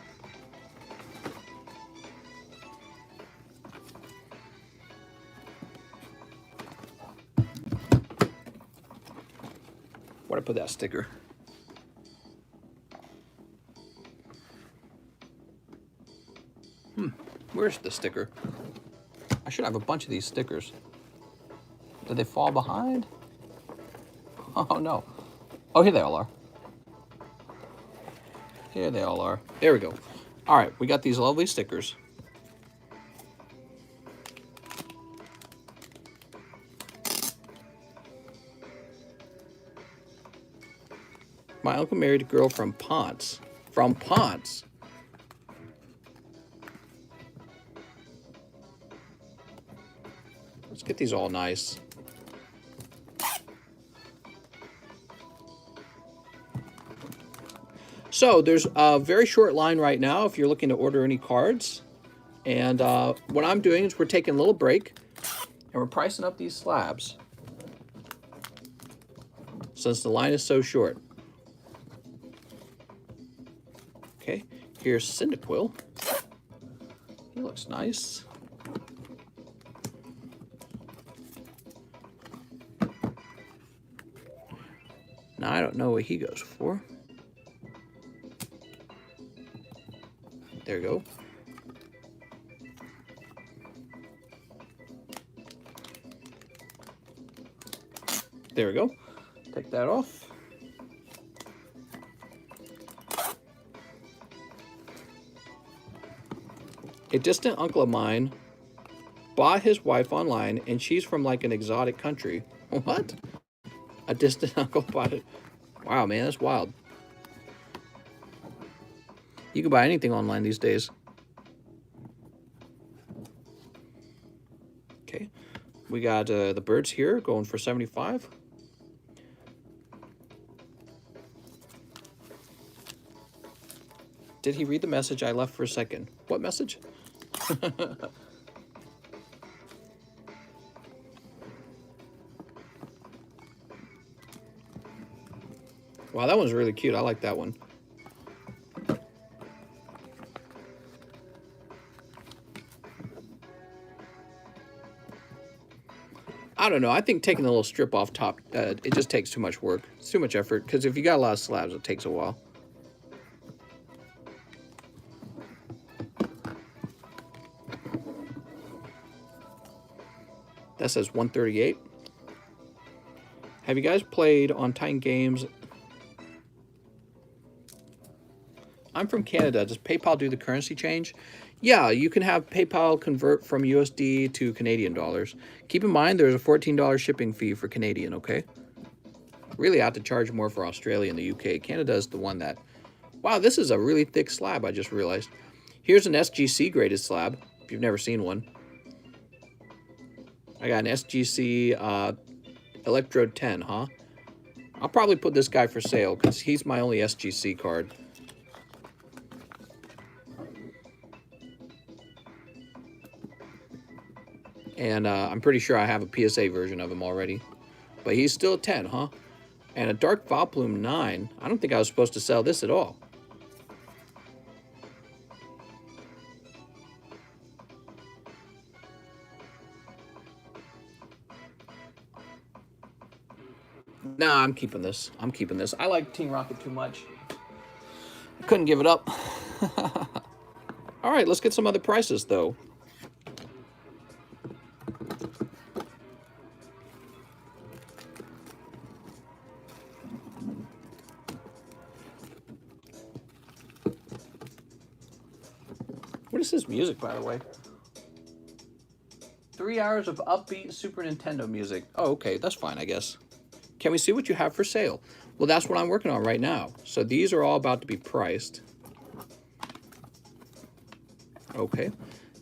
Where'd I put that sticker? Where's the sticker? I should have a bunch of these stickers. Did they fall behind? Oh, no. Oh, here they all are. Here they all are. There we go. All right, we got these lovely stickers. My uncle married a girl from Ponce. From Ponce. Let's get these all nice. So there's a very short line right now if you're looking to order any cards. And what I'm doing is we're taking a little break and we're pricing up these slabs since the line is so short. Okay, here's Cyndaquil. He looks nice. Now, I don't know what he goes for. There we go. There we go. Take that off. A distant uncle of mine bought his wife online, and she's from like an exotic country. What? A distant uncle bought it. Wow, man, that's wild. You can buy anything online these days. Okay, we got the birds here going for 75. Did he read the message I left for a second? What message? Wow, that one's really cute. I like that one. I don't know. I think taking the little strip off top, it just takes too much work. It's too much effort, because if you got a lot of slabs, it takes a while. That says 138. Have you guys played on Titan Games? I'm from Canada. Does PayPal do the currency change? Yeah, you can have PayPal convert from USD to Canadian dollars. Keep in mind there's a $14 shipping fee for Canadian, okay? Really ought to charge more for Australia and the UK. Canada is the one that... Wow, this is a really thick slab, I just realized. Here's an SGC graded slab, if you've never seen one. I got an SGC Electrode 10, huh? I'll probably put this guy for sale because he's my only SGC card. And I'm pretty sure I have a PSA version of him already. But he's still a 10, huh? And a Dark Vileplume 9. I don't think I was supposed to sell this at all. Nah, I'm keeping this. I'm keeping this. I like Team Rocket too much. I couldn't give it up. All right, let's get some other prices, though. What is this music, by the way? 3 hours of upbeat Super Nintendo music. Oh, okay, that's fine, I guess. Can we see what you have for sale? Well, that's what I'm working on right now. So these are all about to be priced. Okay,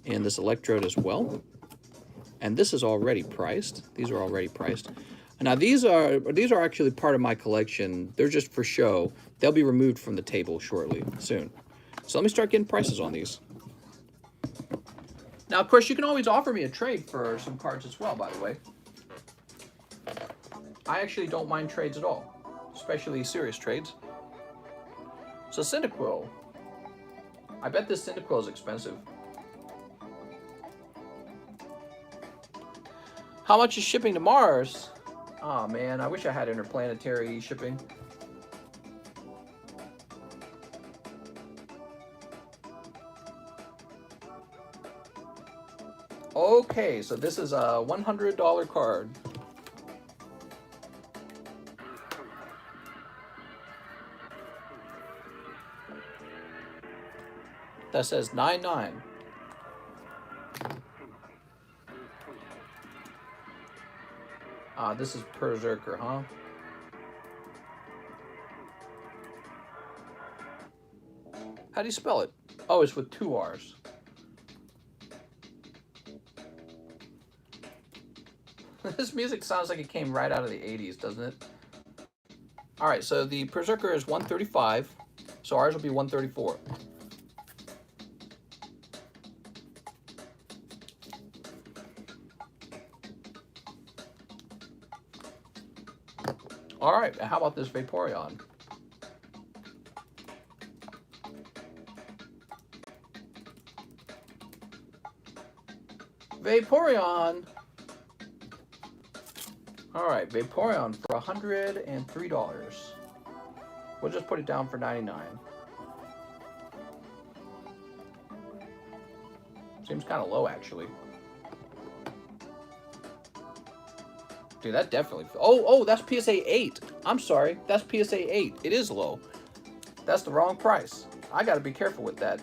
and this electrode as well. And this is already priced. These are already priced. Now these are actually part of my collection. They're just for show. They'll be removed from the table shortly, soon. So let me start getting prices on these. Now, of course, you can always offer me a trade for some cards as well, by the way. I actually don't mind trades at all, especially serious trades. So Cyndaquil. I bet this Cyndaquil is expensive. How much is shipping to Mars? Oh man, I wish I had interplanetary shipping. Okay, so this is a $100 card. That says 99. This is Berserker, huh? How do you spell it? Oh, it's with 2 R's. This music sounds like it came right out of the 80s, doesn't it? All right, so the Berserker is 135, so ours will be 134. All right, how about this Vaporeon? Vaporeon. All right, Vaporeon for $103. We'll just put it down for 99. Seems kind of low, actually. Dude, that definitely... Oh, that's PSA 8. I'm sorry. That's PSA 8. It is low. That's the wrong price. I got to be careful with that.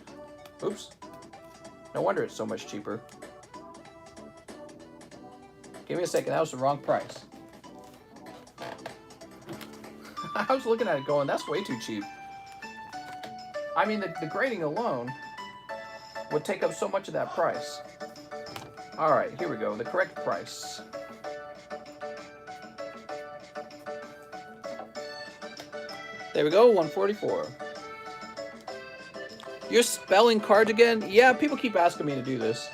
Oops. No wonder it's so much cheaper. Give me a second. That was the wrong price. I was looking at it going, that's way too cheap. I mean, the grading alone would take up so much of that price. All right, here we go. The correct price. There we go, 144. You're spelling cards again? Yeah, people keep asking me to do this.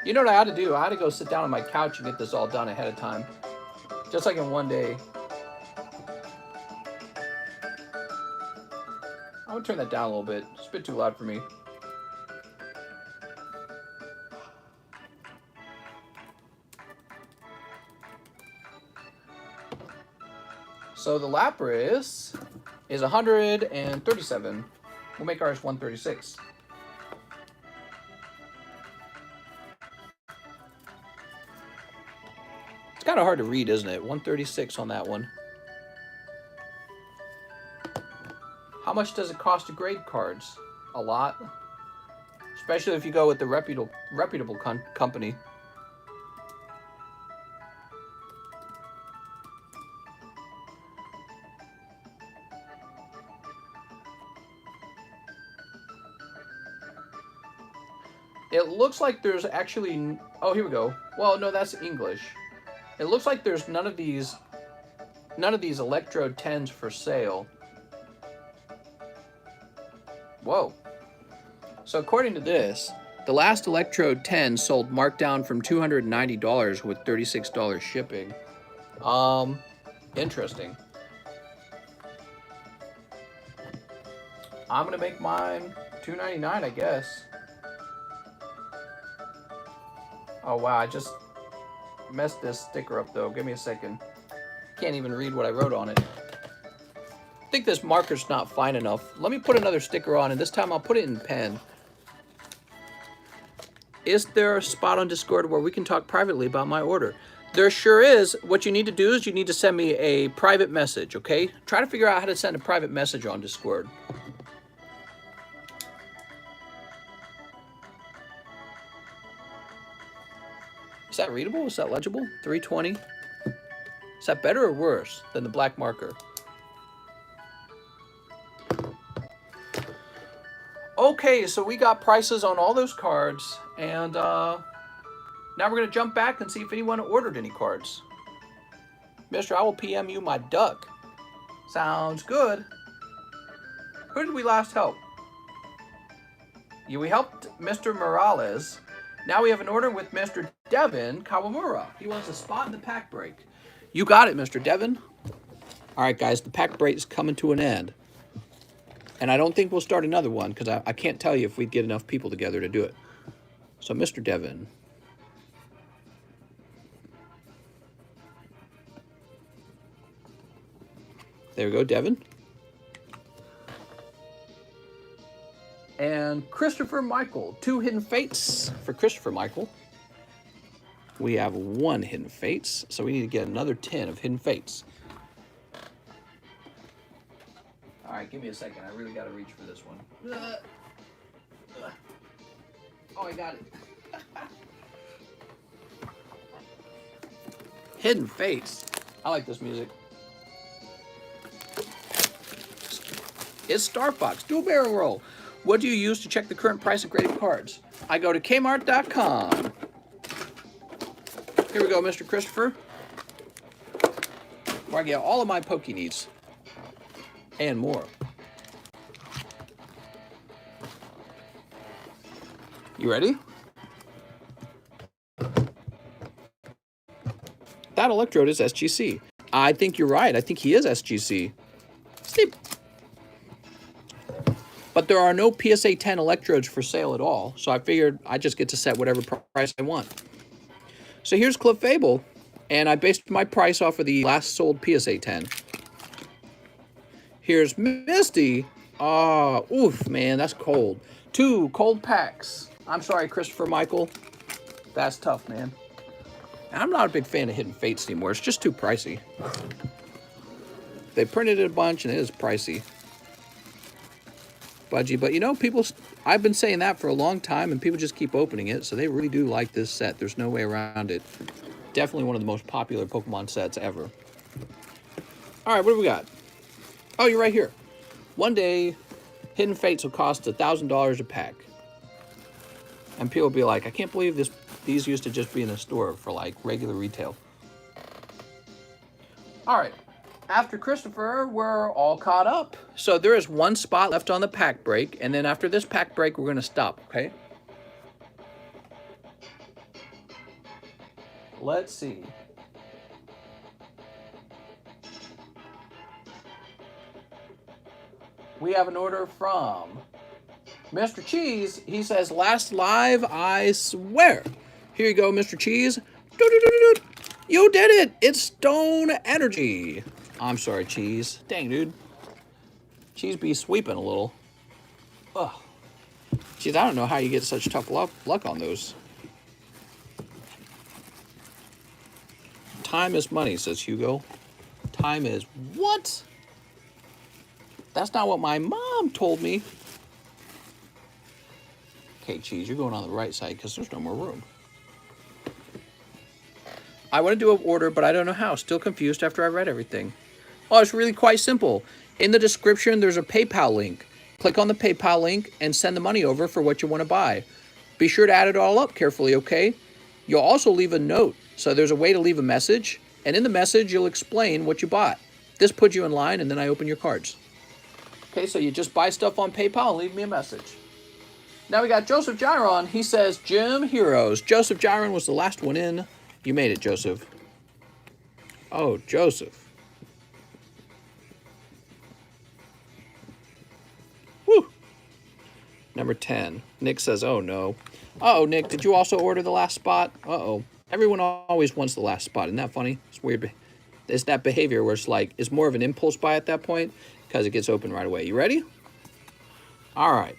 You know what I had to do? I had to go sit down on my couch and get this all done ahead of time. Just like in one day. I would turn that down a little bit. It's a bit too loud for me. So the Lapras is 137. We'll make ours 136. It's kind of hard to read, isn't it? 136 on that one. How much does it cost to grade cards? A lot. Especially if you go with the reputable company. It looks like there's actually... Oh, here we go. Well, no, that's English. It looks like there's none of these Electrode 10s for sale. Whoa. So according to this, the last Electrode 10 sold marked down from $290 with $36 shipping. Interesting. I'm gonna make mine $299, I guess. Oh wow, I just messed this sticker up though. Give me a second. Can't even read what I wrote on it. I think this marker's not fine enough. Let me put another sticker on, and this time I'll put it in pen. Is there a spot on Discord where we can talk privately about my order? There sure is. What you need to do is you need to send me a private message, okay? Try to figure out how to send a private message on Discord. Is that readable? Is that legible? 320? Is that better or worse than the black marker? Okay, so we got prices on all those cards, and now we're going to jump back and see if anyone ordered any cards. Mister, I will PM you my duck. Sounds good. Who did we last help? Yeah, we helped Mr. Morales. Now we have an order with Mr. Devin Kawamura. He wants a spot in the pack break. You got it, Mr. Devin. All right, guys, the pack break is coming to an end. And I don't think we'll start another one because I can't tell you if we'd get enough people together to do it. So, Mr. Devin. There we go, Devin. And Christopher Michael. 2 Hidden Fates for Christopher Michael. We have 1 Hidden Fates, so we need to get another 10 of Hidden Fates. All right, give me a second. I really got to reach for this one. Oh, I got it. Hidden Fates. I like this music. It's Star Fox. Dual barrel roll. What do you use to check the current price of graded cards? I go to kmart.com. Here we go, Mr. Christopher. Where I get all of my pokey needs. And more. You ready? That electrode is SGC. I think you're right. I think he is SGC. Sleep. But there are no PSA 10 electrodes for sale at all, so I figured I just get to set whatever price I want. So here's Cliff Fable, and I based my price off of the last sold PSA 10. Here's Misty. Oh, oof, man, that's cold. 2 cold packs. I'm sorry, Christopher Michael. That's tough, man. I'm not a big fan of Hidden Fates anymore. It's just too pricey. They printed it a bunch, and it is pricey. Budgie, but you know, I've been saying that for a long time, and people just keep opening it, so they really do like this set. There's no way around it. Definitely one of the most popular Pokemon sets ever. All right, what do we got? Oh, you're right here. One day, Hidden Fates will cost $1,000 a pack. And people will be like, I can't believe these used to just be in a store for like regular retail. All right. After Christopher, we're all caught up. So there is 1 spot left on the pack break. And then after this pack break, we're going to stop, okay? Let's see. We have an order from Mr. Cheese. He says, last live, I swear. Here you go, Mr. Cheese. You did it. It's Stone Energy. I'm sorry, Cheese. Dang, dude. Cheese be sweeping a little. Ugh. Jeez, I don't know how you get such tough luck on those. Time is money, says Hugo. Time is what? That's not what my mom told me. Okay, Cheese, you're going on the right side because there's no more room. I want to do an order, but I don't know how. Still confused after I read everything. Oh, it's really quite simple. In the description, there's a PayPal link. Click on the PayPal link and send the money over for what you want to buy. Be sure to add it all up carefully, okay? You'll also leave a note. So there's a way to leave a message. And in the message, you'll explain what you bought. This puts you in line, and then I open your cards. Okay, so you just buy stuff on PayPal and leave me a message. Now we got Joseph Gyron. He says, Gym Heroes. Joseph Gyron was the last one in. You made it, Joseph. Oh, Joseph. Woo. Number 10. Nick says, oh, no. Uh-oh, Nick, did you also order the last spot? Uh-oh. Everyone always wants the last spot. Isn't that funny? It's weird. It's that behavior where it's like, it's more of an impulse buy at that point because it gets open right away. You ready? All right.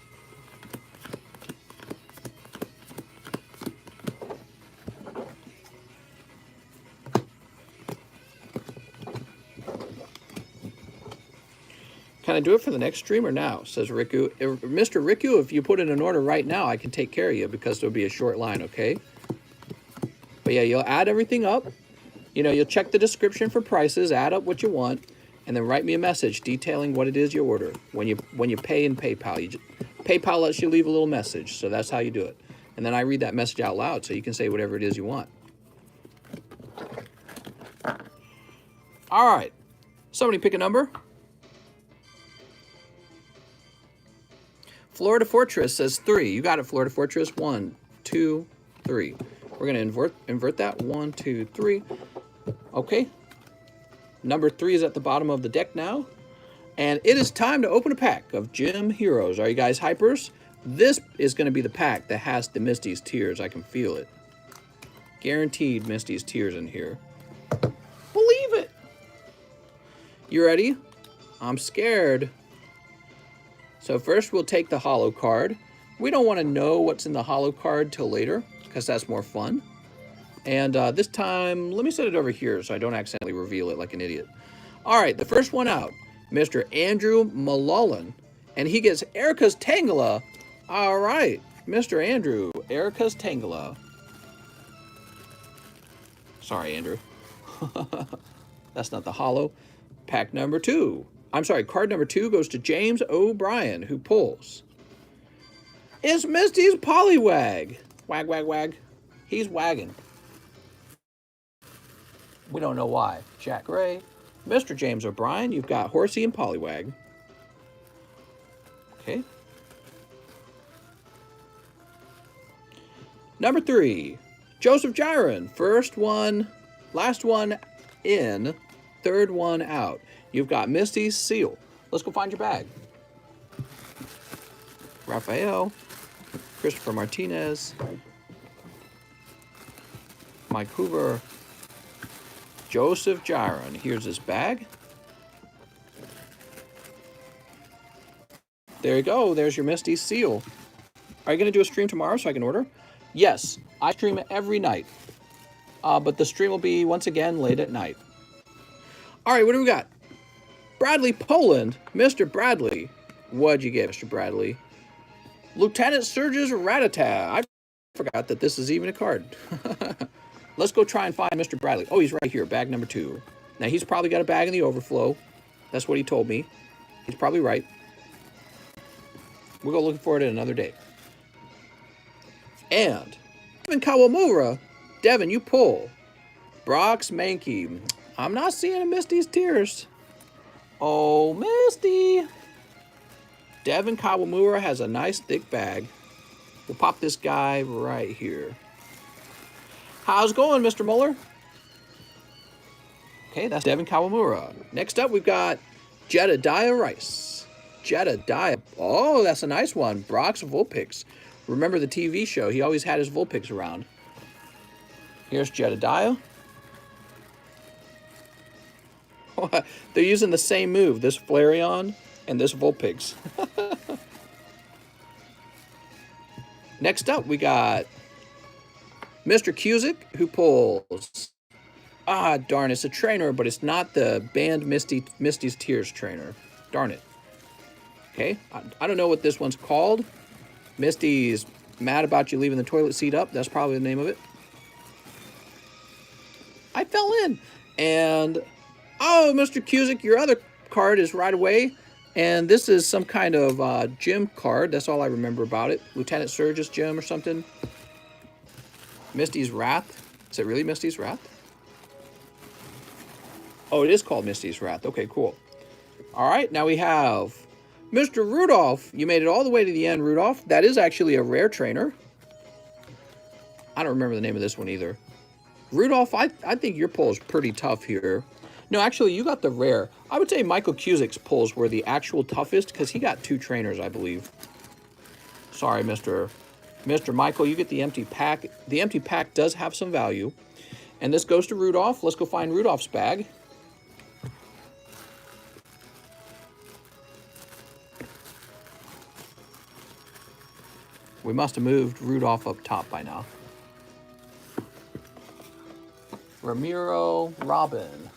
Can I do it for the next stream or now? Says Riku. Mr. Riku, if you put in an order right now, I can take care of you because there'll be a short line, okay? But yeah, you'll add everything up. You know, you'll check the description for prices, add up what you want, and then write me a message detailing what it is you order. When you pay in PayPal, PayPal lets you leave a little message, so that's how you do it. And then I read that message out loud, so you can say whatever it is you want. All right. Somebody pick a number. Florida Fortress says 3. You got it, Florida Fortress. 1, 2, 3. We're going to invert that. 1, 2, 3. Okay. Number 3 is at the bottom of the deck now. And it is time to open a pack of Gym Heroes. Are you guys hypers? This is going to be the pack that has the Misty's Tears. I can feel it. Guaranteed Misty's Tears in here. Believe it. You ready? I'm scared. So first we'll take the holo card. We don't want to know what's in the holo card till later because that's more fun. And this time, let me set it over here so I don't accidentally reveal it like an idiot. All right, the first one out, Mr. Andrew Mulholland. And he gets Erica's Tangela. All right, Mr. Andrew, Erica's Tangela. Sorry, Andrew. That's not the holo. Pack number 2. I'm sorry, card number 2 goes to James O'Brien, who pulls. It's Misty's Poliwag. Wag, wag, wag. He's wagging. We don't know why. Jack Ray. Mr. James O'Brien, you've got Horsey and Poliwag. Okay. Number 3, Joseph Jiren. First one, last one in, third one out. You've got Misty's Seal. Let's go find your bag. Raphael, Christopher Martinez, Mike Hoover, Joseph Jiren. Here's his bag. There you go. There's your Misty's Seal. Are you going to do a stream tomorrow so I can order? Yes, I stream every night. But the stream will be, once again, late at night. All right, what do we got? Bradley Poland. Mr. Bradley. What'd you get, Mr. Bradley? Lieutenant Surge's Ratata. I forgot that this is even a card. Let's go try and find Mr. Bradley. Oh, he's right here, bag number 2. Now, he's probably got a bag in the overflow. That's what he told me. He's probably right. We'll go looking for it another day. And Devin Kawamura. Devin, you pull. Brock's Mankey. I'm not seeing a Misty's Tears. Oh, Misty. Devin Kawamura has a nice thick bag. We'll pop this guy right here. How's it going, Mr. Muller? Okay, that's Devin Kawamura. Next up, we've got Jedediah Rice. Jedediah. Oh, that's a nice one. Brock's Vulpix. Remember the TV show? He always had his Vulpix around. Here's Jedediah. They're using the same move, this Flareon and this Vulpix. Next up, we got Mr. Cusick, who pulls. Ah, darn, it's a trainer, but it's not the banned Misty's Tears trainer. Darn it. Okay, I don't know what this one's called. Misty's mad about you leaving the toilet seat up. That's probably the name of it. I fell in. And, oh, Mr. Cusick, your other card is right away. And this is some kind of gym card. That's all I remember about it. Lieutenant Surge's gym or something. Misty's Wrath. Is it really Misty's Wrath? Oh, it is called Misty's Wrath. Okay, cool. All right, now we have Mr. Rudolph. You made it all the way to the end, Rudolph. That is actually a rare trainer. I don't remember the name of this one either. Rudolph, I think your pull is pretty tough here. No, actually, you got the rare. I would say Michael Cusick's pulls were the actual toughest because he got 2 trainers, I believe. Sorry, Mr. Michael, you get the empty pack. The empty pack does have some value. And this goes to Rudolph. Let's go find Rudolph's bag. We must have moved Rudolph up top by now. Ramiro Robin.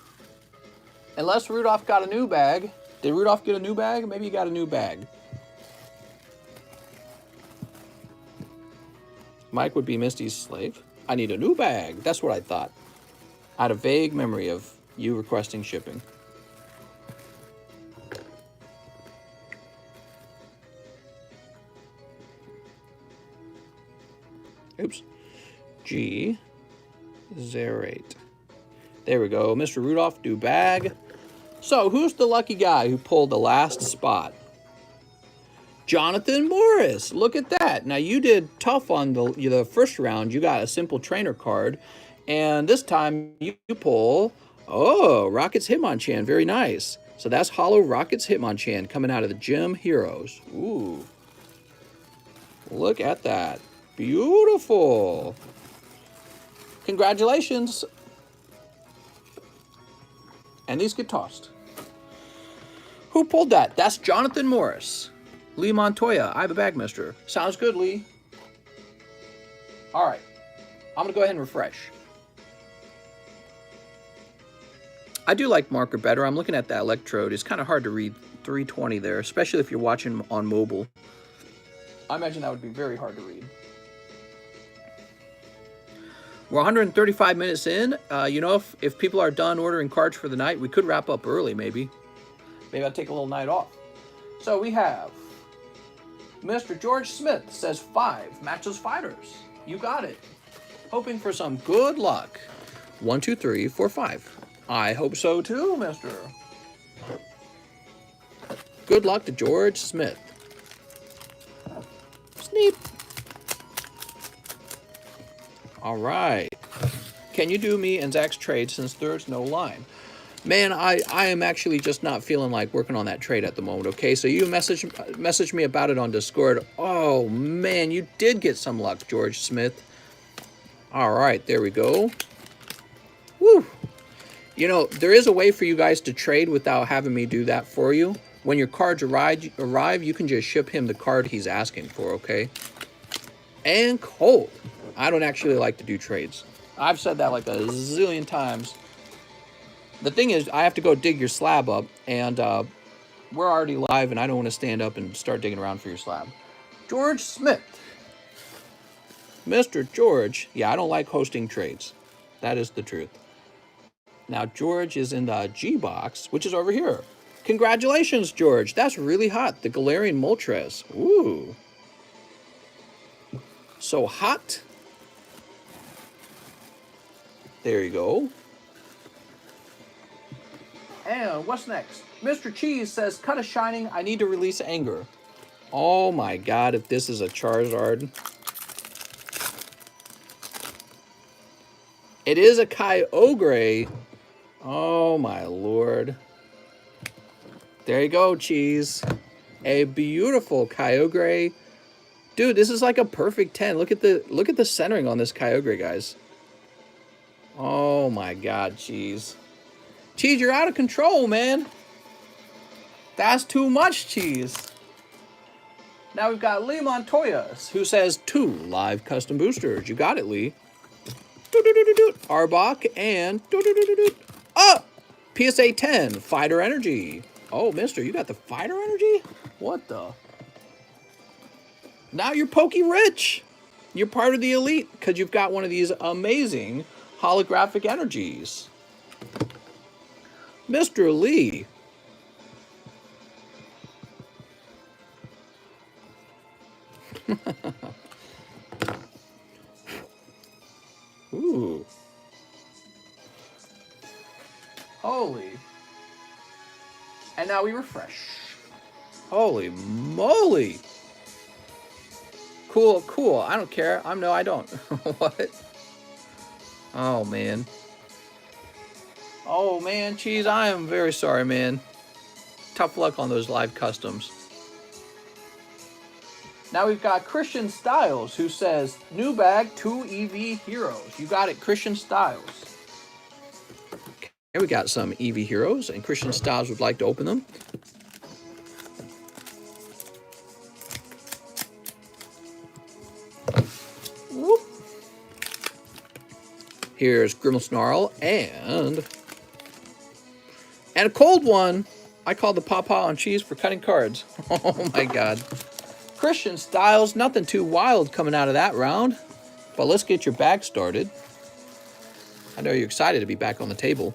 Unless Rudolph got a new bag. Did Rudolph get a new bag? Maybe he got a new bag. Mike would be Misty's slave. I need a new bag. That's what I thought. I had a vague memory of you requesting shipping. Oops. G. Zerate. There we go. Mr. Rudolph, new bag. So, who's the lucky guy who pulled the last spot? Jonathan Morris. Look at that. Now, you did tough on the first round. You got a simple trainer card. And this time, you pull... Oh, Rocket's Hitmonchan. Very nice. So, that's Hollow Rocket's Hitmonchan coming out of the Gym Heroes. Ooh. Look at that. Beautiful. Congratulations. And these get tossed. Who pulled that? That's Jonathan Morris. Lee Montoya. I have a bag, mister. Sounds good, Lee. All right. I'm going to go ahead and refresh. I do like marker better. I'm looking at that electrode. It's kind of hard to read 320 there, especially if you're watching on mobile. I imagine that would be very hard to read. We're 135 minutes in. You know, if people are done ordering cards for the night, we could wrap up early, maybe. Maybe I'll take a little night off. So we have Mr. George Smith says 5 matches fighters. You got it. Hoping for some good luck. 1, 2, 3, 4, 5. I hope so too, mister. Good luck to George Smith. Sneep. All right. Can you do me and Zach's trade since there's no line? Man, I am actually just not feeling like working on that trade at the moment, okay? So you message me about it on Discord. Oh, man, you did get some luck, George Smith. All right, there we go. Woo! You know, there is a way for you guys to trade without having me do that for you. When your cards arrive, you can just ship him the card he's asking for, okay? And cold. I don't actually like to do trades. I've said that like a zillion times. The thing is, I have to go dig your slab up, and we're already live, and I don't want to stand up and start digging around for your slab. George Smith. Mr. George. Yeah, I don't like hosting trades. That is the truth. Now, George is in the G box, which is over here. Congratulations, George. That's really hot. The Galarian Moltres. Ooh. So hot. There you go. And what's next? Mr. Cheese says, cut a shining. I need to release anger. Oh my god, if this is a Charizard. It is a Kyogre. Oh my lord. There you go, Cheese. A beautiful Kyogre. Dude, this is like a perfect 10. Look at the centering on this Kyogre, guys. Oh my god, Cheese. Cheese, you're out of control, man. That's too much, Cheese. Now we've got Lee Montoya, who says 2 live custom boosters. You got it, Lee. Arbok and oh, PSA 10 Fighter Energy. Oh, mister, you got the Fighter Energy? What the? Now you're pokey rich. You're part of the elite because you've got one of these amazing holographic energies. Mr. Lee. Ooh. Holy. And now we refresh. Holy moly. Cool, cool. I don't care. I don't. What? Oh, man. Oh, man, Cheese, I am very sorry, man. Tough luck on those live customs. Now we've got Christian Styles, who says, new bag, 2 EV Heroes. You got it, Christian Styles. Okay, we got some EV Heroes, and Christian Styles would like to open them. Whoop. Here's Grimmelsnarl and a cold one. I call the pawpaw on cheese for cutting cards. Oh my God. Christian Styles, nothing too wild coming out of that round. But let's get your bag started. I know you're excited to be back on the table.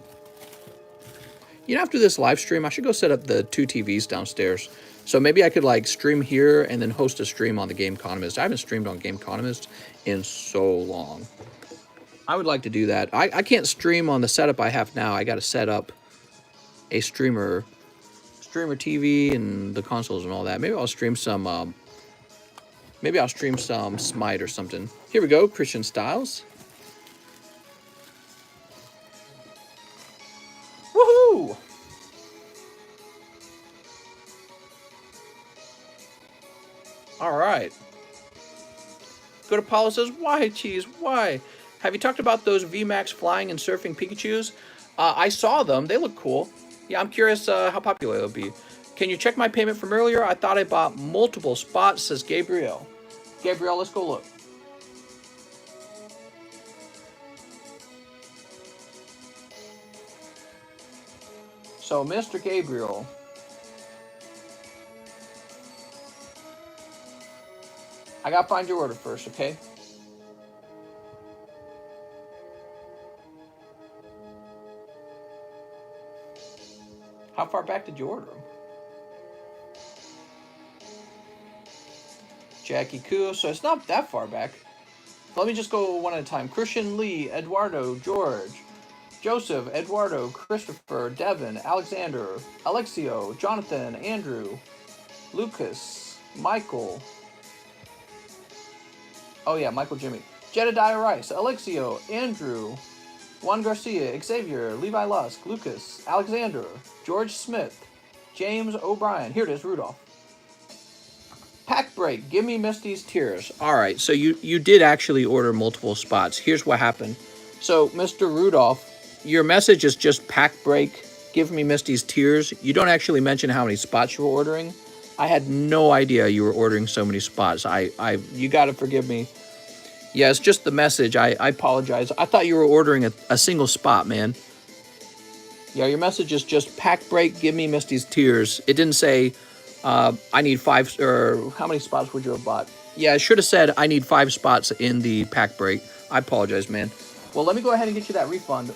You know, after this live stream, I should go set up the 2 TVs downstairs. So maybe I could like stream here and then host a stream on the TheCardconomist. I haven't streamed on TheCardconomist in so long. I would like to do that. I can't stream on the setup I have now. I got to set up a streamer TV and the consoles and all that. Maybe I'll stream some Smite or something. Here we go, Christian Styles. Woohoo! All right. Go to Paula says, why, Cheese? Why? Have you talked about those VMAX flying and surfing Pikachus? I saw them. They look cool. Yeah, I'm curious how popular they'll be. Can you check my payment from earlier? I thought I bought multiple spots, says Gabriel. Gabriel, let's go look. So, Mr. Gabriel. I gotta find your order first, okay? How far back did you order them? Jackie Koo, so it's not that far back. Let me just go one at a time. Christian Lee, Eduardo, George, Joseph, Eduardo, Christopher, Devin, Alexander, Alexio, Jonathan, Andrew, Lucas, Michael. Oh yeah, Michael Jimmy. Jedediah Rice, Alexio, Andrew, Juan Garcia, Xavier, Levi Lusk, Lucas, Alexander, George Smith, James O'Brien. Here it is, Rudolph. Pack break, give me Misty's Tears. All right, so you did actually order multiple spots. Here's what happened. So, Mr. Rudolph, your message is just pack break, give me Misty's Tears. You don't actually mention how many spots you were ordering. I had no idea you were ordering so many spots. You got to forgive me. Yeah, it's just the message. I apologize. I thought you were ordering a single spot, man. Yeah, your message is just pack break, give me Misty's Tears. It didn't say, I need 5, or how many spots would you have bought? Yeah, it should have said, I need 5 spots in the pack break. I apologize, man. Well, let me go ahead and get you that refund.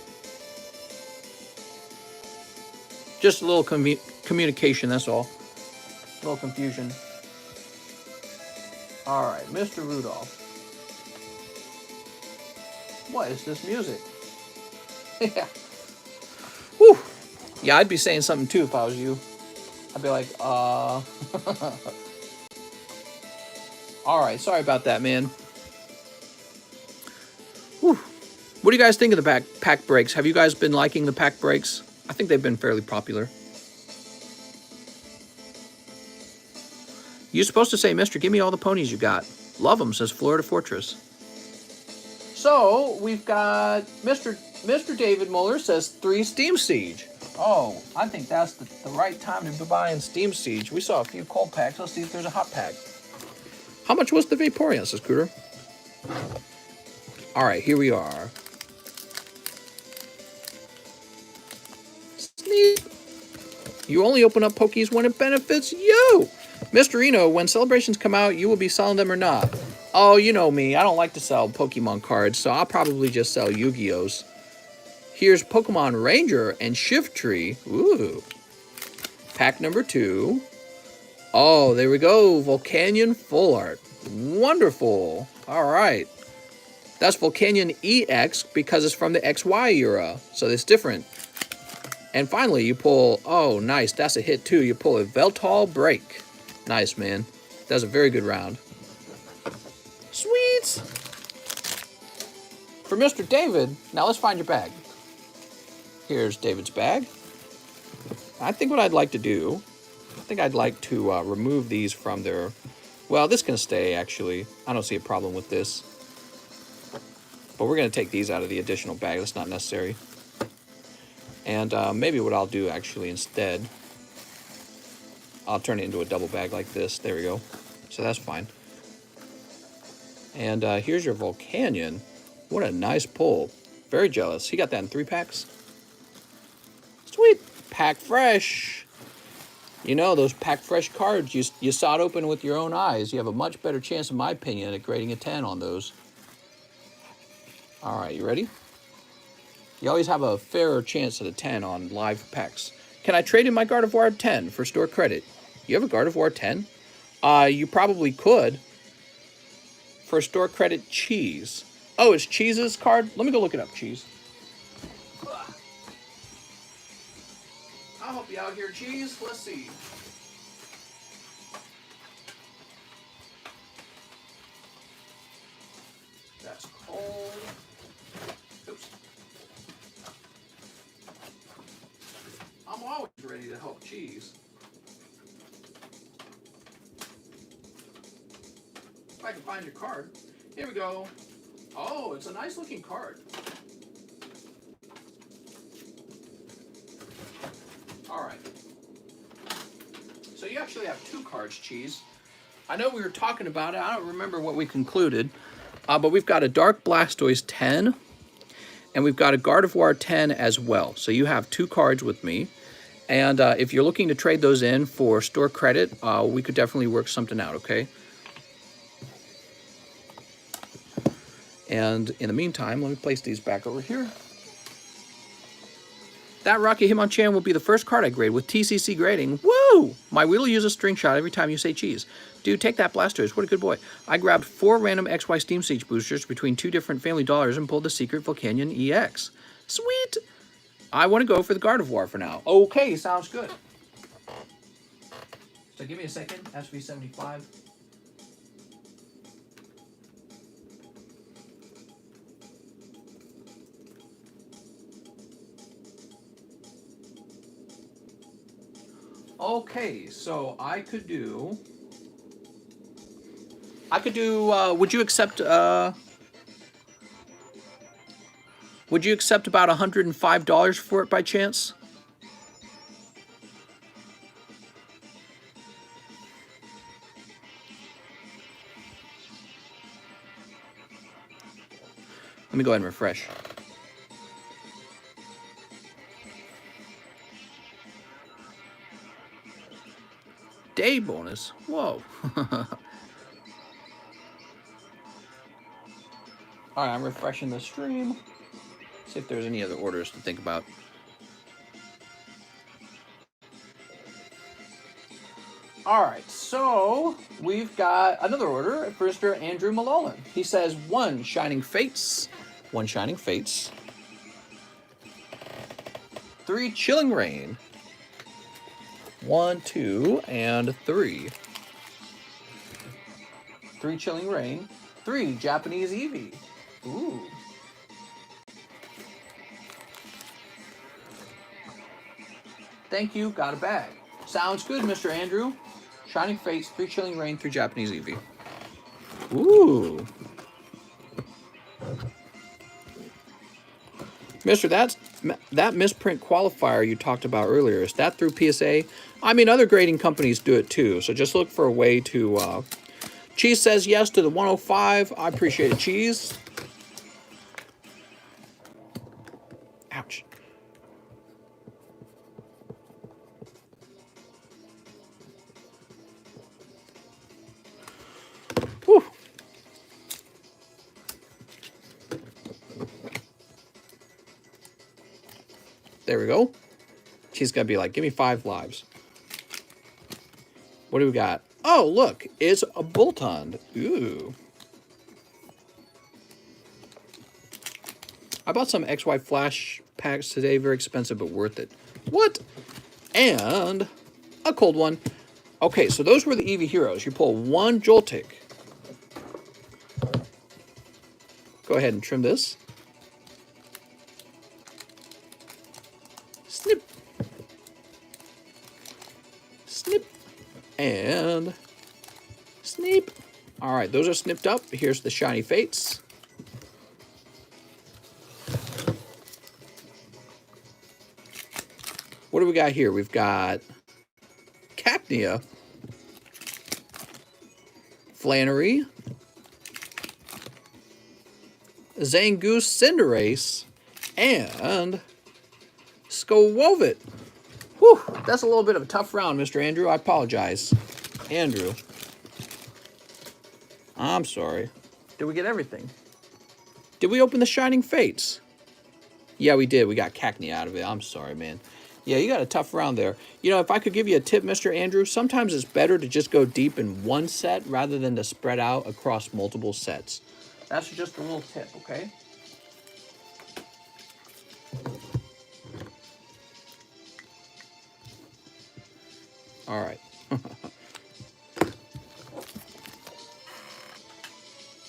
Just a little communication, that's all. A little confusion. All right, Mr. Rudolph. What is this music? Yeah. Whew. Yeah, I'd be saying something too if I was you. I'd be like, All right, sorry about that, man. Whew. What do you guys think of the pack breaks? Have you guys been liking the pack breaks? I think they've been fairly popular. You're supposed to say, Mister, give me all the ponies you got. Love them, says Florida Fortress. So, we've got Mr. David Muller says 3 Steam Siege. Oh, I think that's the right time to be buying Steam Siege. We saw a few cold packs. Let's see if there's a hot pack. How much was the Vaporeon, says Cooter? All right, here we are. Sneak. You only open up Pokies when it benefits you. Mr. Eno, when celebrations come out, you will be selling them or not? Oh, you know me. I don't like to sell Pokemon cards, so I'll probably just sell Yu-Gi-Ohs. Here's Pokemon Ranger and Shift Tree. Ooh. Pack number 2. Oh, there we go. Volcanion Full Art. Wonderful. All right. That's Volcanion EX because it's from the XY era, so it's different. And finally, you pull... Oh, nice. That's a hit, too. You pull a Veltal Break. Nice, man. That was a very good round. Sweet. For Mr. David, now let's find your bag. Here's David's bag. I think what I'd like to do, I'd like to remove these from their... Well, this can stay, actually. I don't see a problem with this. But we're going to take these out of the additional bag. That's not necessary. And maybe what I'll do, actually, instead... I'll turn it into a double bag like this. There we go. So that's fine. And here's your Volcanion. What a nice pull. Very jealous. He got that in 3 packs. Sweet. Pack fresh. You know, those pack fresh cards, you saw it open with your own eyes. You have a much better chance, in my opinion, at grading a 10 on those. All right, you ready? You always have a fairer chance at a 10 on live packs. Can I trade in my Gardevoir 10 for store credit? You have a Gardevoir 10? You probably could. For store credit, Cheese. Oh, it's Cheese's card? Let me go look it up, Cheese. I'll help you out here, Cheese. Let's see. That's cold. Oops. I'm always ready to help Cheese. If I can find your card. Here we go. Oh, it's a nice looking card. All right. So you actually have two cards, Cheese. I know we were talking about it. I don't remember what we concluded. But we've got a Dark Blastoise 10. And we've got a Gardevoir 10 as well. So you have two cards with me. And if you're looking to trade those in for store credit, we could definitely work something out, okay? And in the meantime, let me place these back over here. That Rocky Hitmonchan will be the first card I grade with TCC grading. Woo! My wheel will use a string shot every time you say cheese. Dude, take that Blastoise. What a good boy. I grabbed 4 random XY Steam Siege boosters between 2 different Family Dollars and pulled the secret Volcanion EX. Sweet! I want to go for the Gardevoir for now. Okay, sounds good. So give me a second. SV75. Okay, so I could do, would you accept about $105 for it by chance? Let me go ahead and refresh. Day bonus. Whoa. All right, I'm refreshing the stream. See if there's any other orders to think about. All right, so we've got another order for Mr. Andrew Mulholland. He says 1 Shining Fates, 1 Shining Fates, 3 Chilling Rain, 1, 2, and 3. 3 Chilling Rain, 3 Japanese Eevee. Ooh. Thank you, got a bag. Sounds good, Mr. Andrew. Shining Fates, 3 Chilling Rain, 3 Japanese Eevee. Ooh. Mister, that misprint qualifier you talked about earlier, is that through PSA? I mean, other grading companies do it too, so just look for a way to... Cheese says yes to the 105. I appreciate it, Cheese. Ouch. Whew. There we go. She's gonna be like, give me 5 lives. What do we got? Oh, look, it's a Boltund. Ooh. I bought some XY Flash packs today. Very expensive, but worth it. What? And a cold one. Okay, so those were the Eevee Heroes. You pull 1 Joltik. Go ahead and trim this. Snip. Snip. And snip. All right, those are snipped up. Here's the Shiny Fates. What do we got here? We've got Cacnea, Flannery, Zangoose Cinderace, and Skowovit. Whew, that's a little bit of a tough round, Mr. Andrew. I apologize. Andrew. I'm sorry. Did we get everything? Did we open the Shining Fates? Yeah, we did. We got Cackney out of it. I'm sorry, man. Yeah, you got a tough round there. You know, if I could give you a tip, Mr. Andrew, sometimes it's better to just go deep in one set rather than to spread out across multiple sets. That's just a little tip, okay? All right.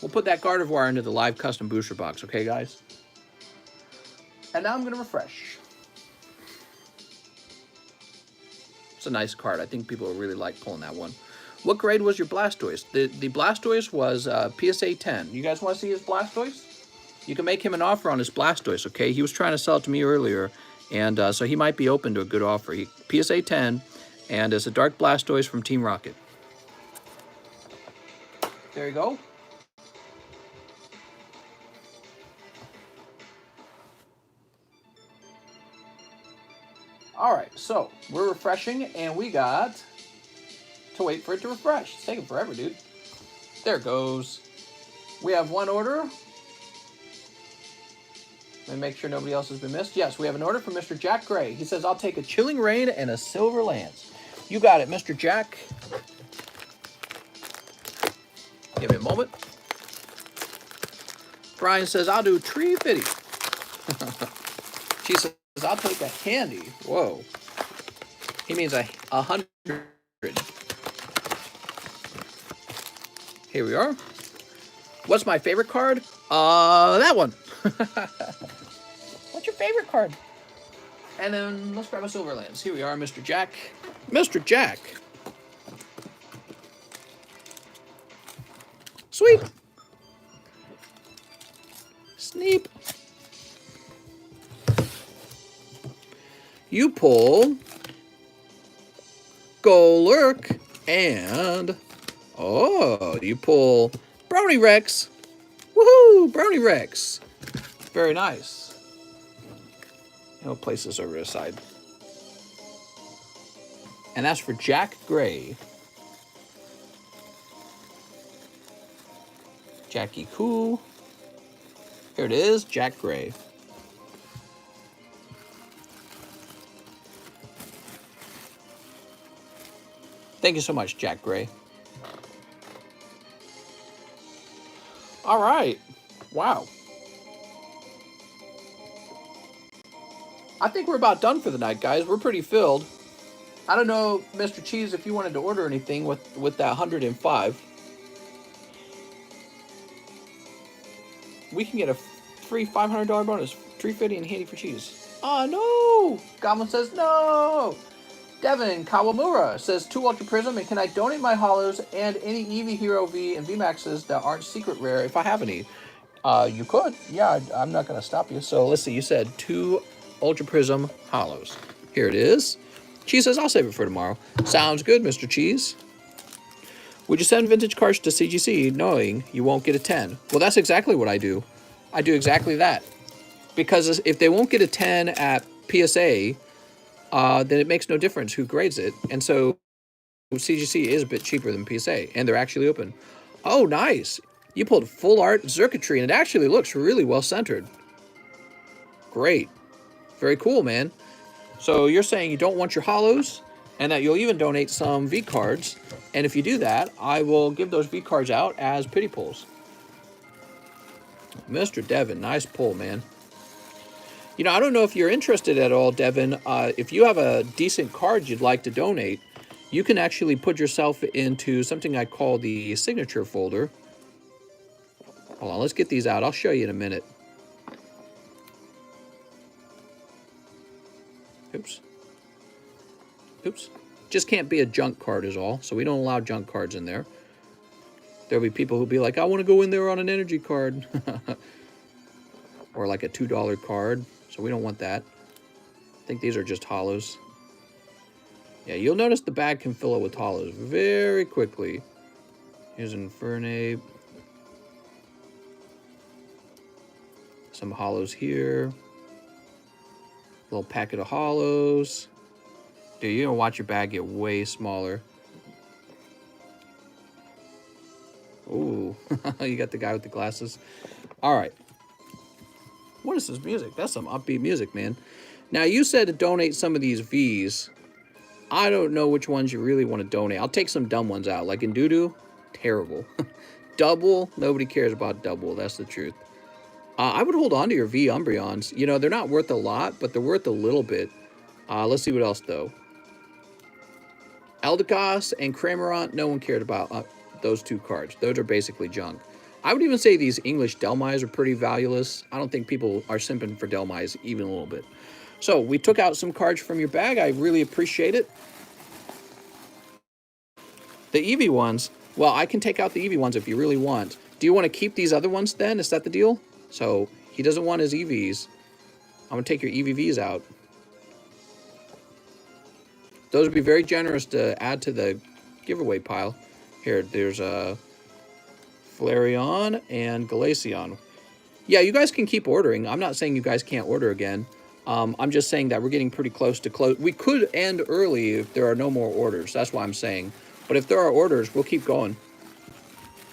We'll put that Gardevoir into the live custom booster box, okay, guys? And now I'm going to refresh. It's a nice card. I think people will really like pulling that one. What grade was your Blastoise? The Blastoise was PSA 10. You guys want to see his Blastoise? You can make him an offer on his Blastoise, okay? He was trying to sell it to me earlier, and so he might be open to a good offer. PSA 10, and it's a Dark Blastoise from Team Rocket. There you go. All right, so we're refreshing, and we got to wait for it to refresh. It's taking forever, dude. There it goes. We have one order. Let me make sure nobody else has been missed. Yes, we have an order from Mr. Jack Gray. He says, I'll take a Chilling Rain and a Silver Lance. You got it, Mr. Jack. Give me a moment. Brian says, I'll do Tree Fitty. She says, I'll take a candy. Whoa. He means 100. Here we are. What's my favorite card? That one. What's your favorite card? And then let's grab a Silver Lance. Here we are, Mr. Jack. Mr. Jack. Sweet. Sneep. You pull Golurk and you pull Brownie Rex. Woohoo! Brownie Rex. Very nice. And we'll place this over to the side. And that's for Jack Gray. Jackie Cool. Here it is, Jack Gray. Thank you so much, Jack Gray. All right. Wow. I think we're about done for the night, guys. We're pretty filled. I don't know, Mr. Cheese, if you wanted to order anything with that 105. We can get a free $500 bonus. Tree Fitty and Handy for Cheese. Oh, no. Goblin says no. Devin Kawamura says 2 Ultra Prism, and can I donate my hollows and any Eevee Hero V and VMAXs that aren't secret rare if I have any? You could. Yeah, I'm not going to stop you. So let's see. You said 2 Ultra Prism hollows. Here it is. Cheese says, I'll save it for tomorrow. Sounds good, Mr. Cheese. Would you send vintage cards to CGC knowing you won't get a 10? Well, that's exactly what I do. I do exactly that. Because if they won't get a 10 at PSA, then it makes no difference who grades it. And so CGC is a bit cheaper than PSA, and they're actually open. Oh, nice. You pulled full art circuitry, and it actually looks really well centered. Great. Very cool, man. So you're saying you don't want your hollows, and that you'll even donate some V cards. And if you do that, I will give those V cards out as pity pulls. Mr. Devin, nice pull, man. You know, I don't know if you're interested at all, Devin. If you have a decent card you'd like to donate, you can actually put yourself into something I call the signature folder. Hold on, let's get these out. I'll show you in a minute. Oops. Oops. Just can't be a junk card is all, so we don't allow junk cards in there. There'll be people who'll be like, I want to go in there on an energy card. Or like a $2 card. So we don't want that. I think these are just hollows. Yeah, you'll notice the bag can fill up with hollows very quickly. Here's an Infernape. Some hollows here. Little packet of hollows. Dude, you're gonna watch your bag get way smaller. Ooh, you got the guy with the glasses. All right. What is this music? That's some upbeat music, man. Now, you said to donate some of these Vs. I don't know which ones you really want to donate. I'll take some dumb ones out. Like in Doodoo, terrible. Double, nobody cares about double. That's the truth. I would hold on to your V Umbreons. You know, they're not worth a lot, but they're worth a little bit. Let's see what else, though. Eldegoss and Cramorant, no one cared about those two cards. Those are basically junk. I would even say these English Delmise are pretty valueless. I don't think people are simping for Delmise even a little bit. So, we took out some cards from your bag. I really appreciate it. The Eevee ones, well, I can take out the Eevee ones if you really want. Do you want to keep these other ones then? Is that the deal? So, he doesn't want his EVs. I'm going to take your EVs out. Those would be very generous to add to the giveaway pile. Here, there's a Flareon and Glaceon. Yeah, you guys can keep ordering. I'm not saying you guys can't order again. I'm just saying that we're getting pretty close to close. We could end early if there are no more orders. That's what I'm saying. But if there are orders, we'll keep going.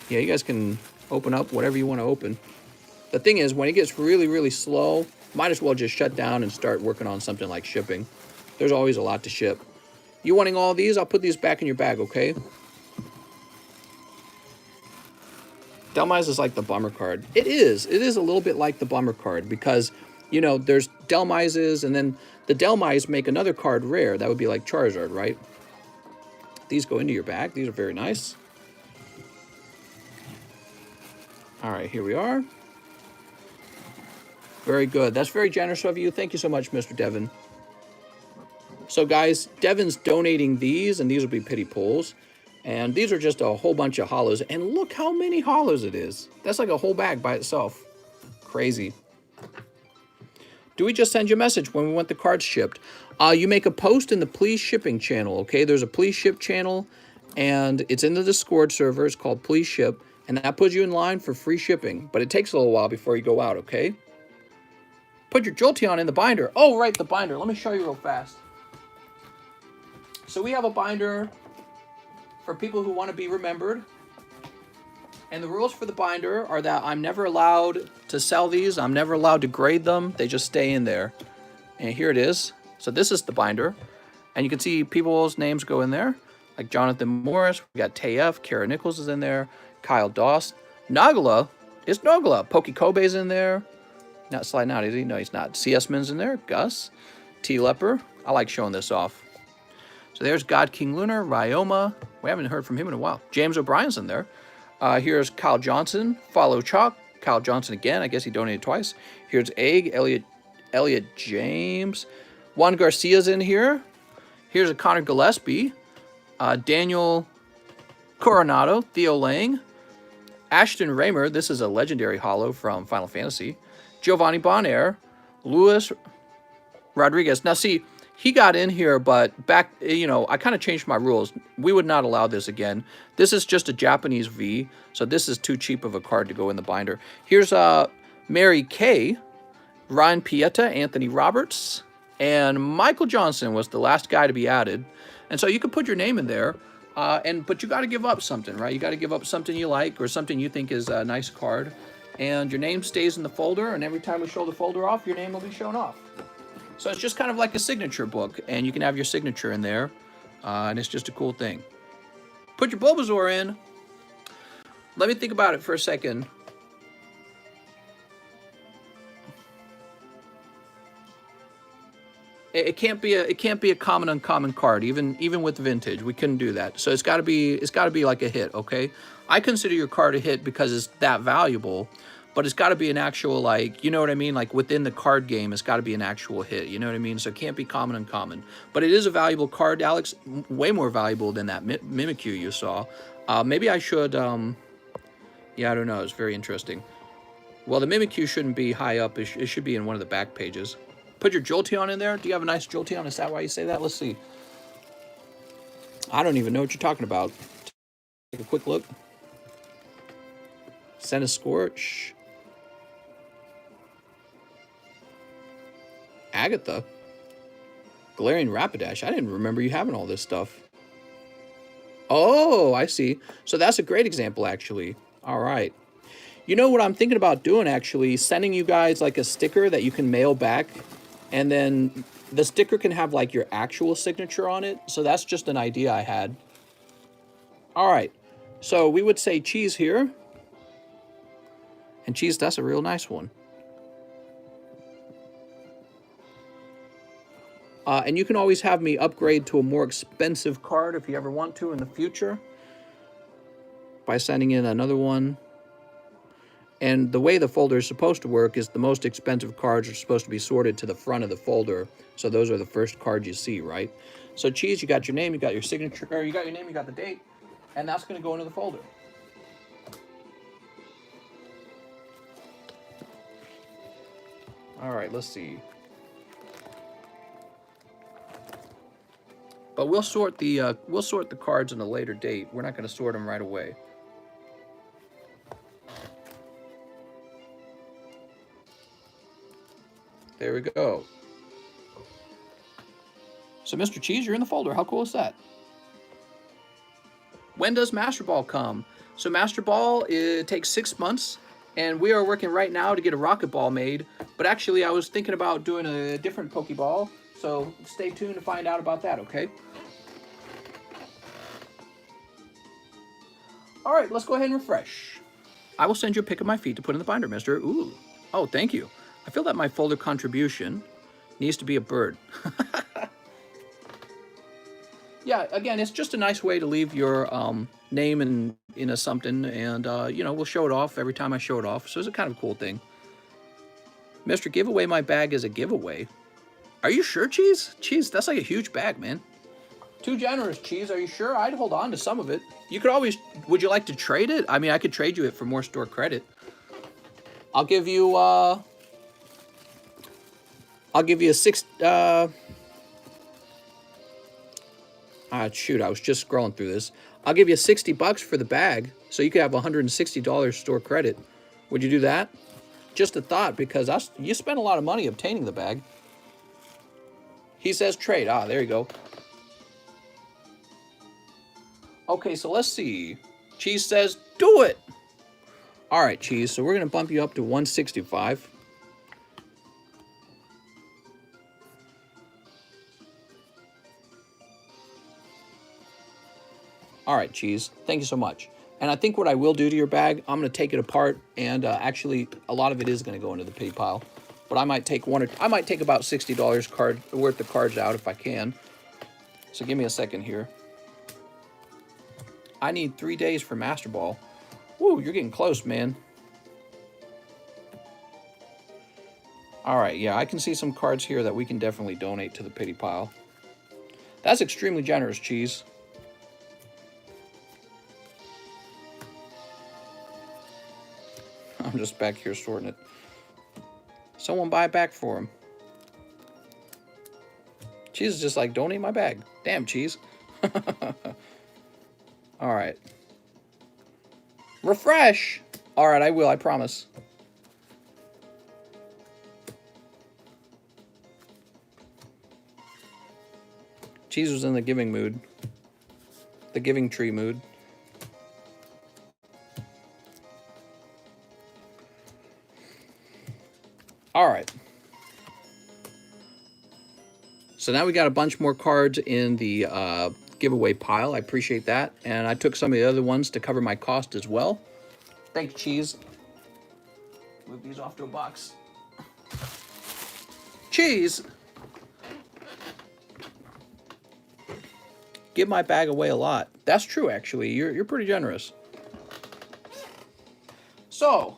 Yeah, you guys can open up whatever you want to open. The thing is, when it gets really, really slow, might as well just shut down and start working on something like shipping. There's always a lot to ship. You wanting all these? I'll put these back in your bag, okay? Delmise is like the bummer card. It is. It is a little bit like the bummer card because, you know, there's Delmises and then the Delmise make another card rare. That would be like Charizard, right? These go into your bag. These are very nice. All right, here we are. Very good. That's very generous of you. Thank you so much, Mr. Devin. So, guys, Devin's donating these, and these will be pity pulls. And these are just a whole bunch of hollows. And look how many hollows it is. That's like a whole bag by itself. Crazy. Do we just send you a message when we want the cards shipped? You make a post in the Please Shipping channel, okay? There's a Please Ship channel, and it's in the Discord server. It's called Please Ship, and that puts you in line for free shipping. But it takes a little while before you go out, okay? Put your Jolteon in the binder. Oh, right, the binder. Let me show you real fast. So we have a binder for people who want to be remembered. And the rules for the binder are that I'm never allowed to sell these. I'm never allowed to grade them. They just stay in there. And here it is. So this is the binder. And you can see people's names go in there. Like Jonathan Morris. We got TF. Kara Nichols is in there. Kyle Doss. Nagala. It's Nagala. Pokey Kobe's in there. Not sliding out, is he? No, he's not. CS Min's in there. Gus. T Leper. I like showing this off. So there's God King Lunar, Ryoma. We haven't heard from him in a while. James O'Brien's in there. Here's Kyle Johnson, Follow Chalk. Kyle Johnson again. I guess he donated twice. Here's Egg, Elliot James. Juan Garcia's in here. Here's a Connor Gillespie. Daniel Coronado, Theo Lang. Ashton Raymer. This is a legendary holo from Final Fantasy. Giovanni Bonaire. Luis Rodriguez. Now see, he got in here, but back, you know, I kind of changed my rules. We would not allow this again. This is just a Japanese V, so this is too cheap of a card to go in the binder. Here's Mary Kay, Ryan Pieta, Anthony Roberts, and Michael Johnson was the last guy to be added. And so you could put your name in there, but you got to give up something, right? You got to give up something you like or something you think is a nice card. And your name stays in the folder, and every time we show the folder off, your name will be shown off. So it's just kind of like a signature book, and you can have your signature in there, and it's just a cool thing. Put your Bulbasaur in. Let me think about it for a second. It can't be a common uncommon card, even with vintage. We couldn't do that. So it's got to be like a hit, okay? I consider your card a hit because it's that valuable. But it's got to be an actual, like, you know what I mean? Like, within the card game, it's got to be an actual hit. You know what I mean? So it can't be common uncommon. But it is a valuable card, Alex. Way more valuable than that Mimikyu you saw. Maybe I should, yeah, I don't know. It's very interesting. Well, the Mimikyu shouldn't be high up. It should be in one of the back pages. Put your Jolteon in there. Do you have a nice Jolteon? Is that why you say that? Let's see. I don't even know what you're talking about. Take a quick look. Send a Scorch. Agatha. Galarian Rapidash. I didn't remember you having all this stuff. Oh, I see. So that's a great example, actually. All right. You know what I'm thinking about doing, actually? Sending you guys like a sticker that you can mail back. And then the sticker can have like your actual signature on it. So that's just an idea I had. All right. So we would say cheese here. And cheese, that's a real nice one. And you can always have me upgrade to a more expensive card if you ever want to in the future by sending in another one. And the way the folder is supposed to work is the most expensive cards are supposed to be sorted to the front of the folder. So those are the first cards you see, right? So cheese, you got your name, you got your signature, or you got your name, you got the date, and that's going to go into the folder. All right, let's see. But we'll sort the cards in a later date. We're not going to sort them right away. There we go. So, Mr. Cheese, you're in the folder. How cool is that? When does Master Ball come? So, Master Ball, it takes 6 months, and we are working right now to get a Rocket Ball made. But actually, I was thinking about doing a different Pokeball, so stay tuned to find out about that, okay? All right, let's go ahead and refresh. I will send you a pic of my feet to put in the binder, mister. Ooh. Oh, thank you. I feel that my folder contribution needs to be a bird. Yeah, again, it's just a nice way to leave your name in a something, and, you know, we'll show it off every time I show it off, so it's a kind of cool thing. Mr. Giveaway my bag as a giveaway. Are you sure, Cheese? Cheese, that's like a huge bag, man. Too generous, Cheese. Are you sure? I'd hold on to some of it. You could always... Would you like to trade it? I mean, I could trade you it for more store credit. I'll give you a six... shoot, I was just scrolling through this. I'll give you $60 for the bag, so you could have $160 store credit. Would you do that? Just a thought, because you spent a lot of money obtaining the bag. He says trade. Ah, there you go. Okay, so let's see. Cheese says do it. All right, Cheese, so we're going to bump you up to 165. All right, Cheese, thank you so much. And I think what I will do to your bag, I'm going to take it apart, and actually, a lot of it is going to go into the pity pile. But I might take about $60 worth of cards out if I can. So give me a second here. I need 3 days for Master Ball. Woo, you're getting close, man. All right, yeah, I can see some cards here that we can definitely donate to the pity pile. That's extremely generous, Cheese. I'm just back here sorting it. Someone buy it back for him. Cheese is just like, donate my bag. Damn, Cheese. All right. Refresh. All right, I will, I promise. Cheese was in the giving mood. The giving tree mood. All right. So now we got a bunch more cards in the giveaway pile. I appreciate that. And I took some of the other ones to cover my cost as well. Thank you, Cheese. Move these off to a box. Cheese! Give my bag away a lot. That's true, actually. You're pretty generous. So,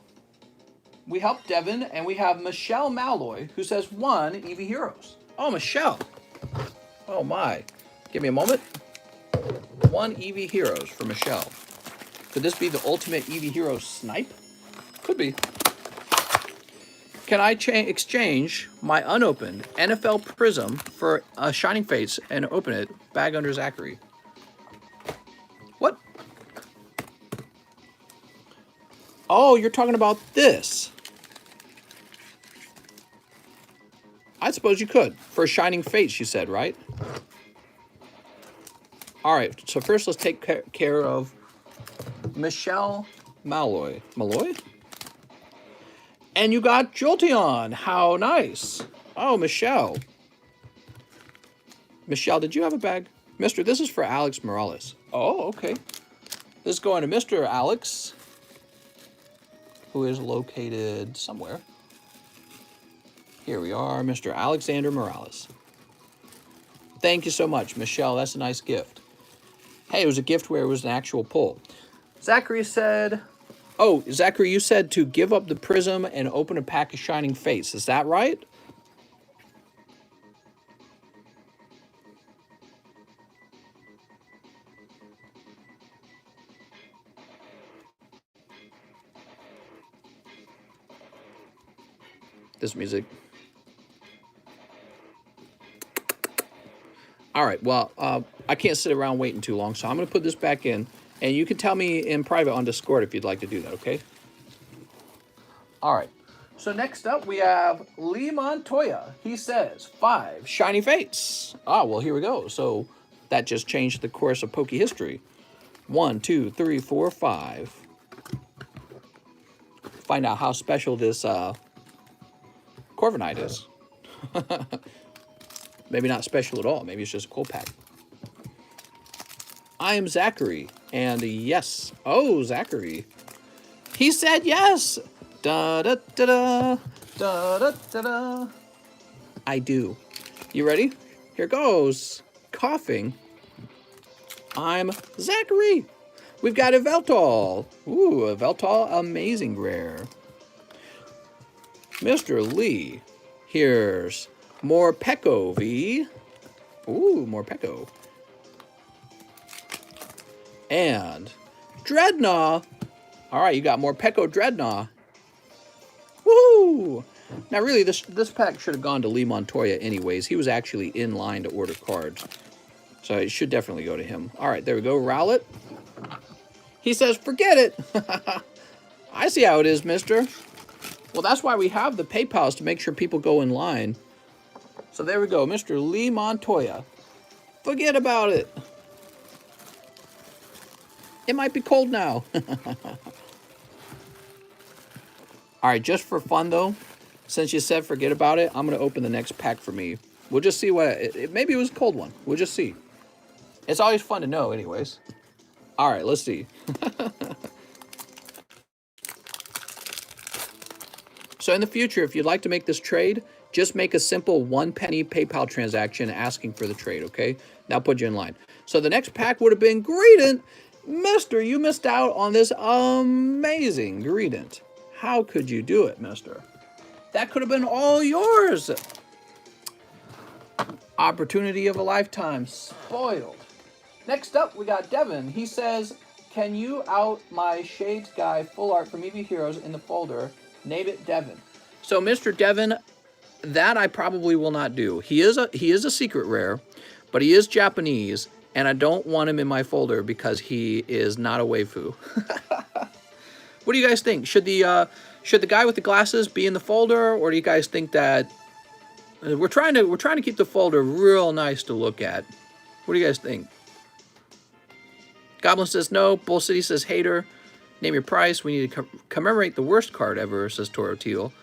we helped Devin, and we have Michelle Malloy, who says 1 Eevee Heroes. Oh, Michelle. Oh, my. Give me a moment. 1 Eevee Heroes for Michelle. Could this be the ultimate Eevee Hero snipe? Could be. Can I exchange my unopened NFL Prism for a Shining Fates and open it? Bag under Zachary. What? Oh, you're talking about this. I suppose you could. For Shining Fates, you said, right? All right, so first let's take care of Michelle Malloy. Malloy? And you got Jolteon. How nice. Oh, Michelle. Michelle, did you have a bag? Mister, this is for Alex Morales. Oh, okay. This is going to Mr. Alex, who is located somewhere. Here we are, Mr. Alexander Morales. Thank you so much, Michelle. That's a nice gift. Hey, it was a gift where it was an actual pull. Zachary said, oh, Zachary, you said to give up the prism and open a pack of Shining Fates. Is that right? This music. All right, well, I can't sit around waiting too long, so I'm going to put this back in, and you can tell me in private on Discord if you'd like to do that, okay? All right, so next up we have Lee Montoya. He says, 5 Shiny Fates. Ah, well, here we go. So that just changed the course of Pokey history. 1, 2, 3, 4, 5. Find out how special this Corviknight is. Maybe not special at all. Maybe it's just a cool pack. I am Zachary, and yes. Oh, Zachary. He said yes. Da da da da da da da da. I do. You ready? Here goes. Coughing. I'm Zachary. We've got a Veltol. Ooh, a Veltol amazing rare. Mr. Lee, here's more Peko V. Ooh, more Peko. And Dreadnought. All right, you got more Peko Dreadnought. Woo! Now, really, this pack should have gone to Lee Montoya anyways. He was actually in line to order cards. So it should definitely go to him. All right, there we go. Rowlet. He says, forget it. I see how it is, mister. Well, that's why we have the PayPals, to make sure people go in line. So there we go, Mr. Lee Montoya. Forget about it. It might be cold now. All right, just for fun, though, since you said forget about it, I'm going to open the next pack for me. We'll just see what... maybe it was a cold one. We'll just see. It's always fun to know, anyways. All right, let's see. So in the future, if you'd like to make this trade, just make a simple 1 penny PayPal transaction asking for the trade, okay? That'll put you in line. So the next pack would have been Greedent. Mister, you missed out on this amazing Greedent. How could you do it, mister? That could have been all yours. Opportunity of a lifetime. Spoiled. Next up, we got Devin. He says, can you out my Shades guy full art from EV Heroes in the folder? Name it Devin. So, Mr. Devin, that I probably will not do. He is a secret rare, but he is Japanese, and I don't want him in my folder because he is not a waifu. What do you guys think? Should the guy with the glasses be in the folder, or do you guys think that we're trying to keep the folder real nice to look at? What do you guys think? Goblin says no. Bull City says hater. Name your price. We need to commemorate the worst card ever, says Toro Teal.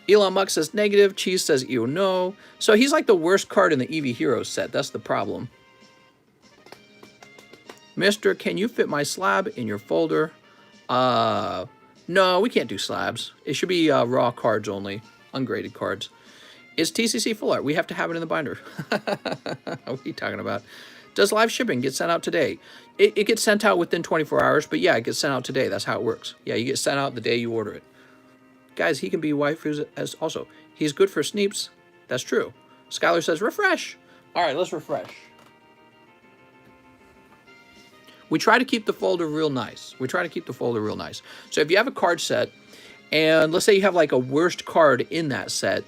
Elon Musk says negative. Cheese says ew no. So he's like the worst card in the EV Heroes set. That's the problem. Mister, can you fit my slab in your folder? No, we can't do slabs. It should be raw cards only. Ungraded cards. It's TCC full art. We have to have it in the binder. What are you talking about? Does live shipping get sent out today? It gets sent out within 24 hours, but yeah, it gets sent out today. That's how it works. Yeah, you get sent out the day you order it. Guys, he can be waifus as also. He's good for sneeps. That's true. Skylar says, refresh. All right, let's refresh. We try to keep the folder real nice. So if you have a card set, and let's say you have like a worst card in that set,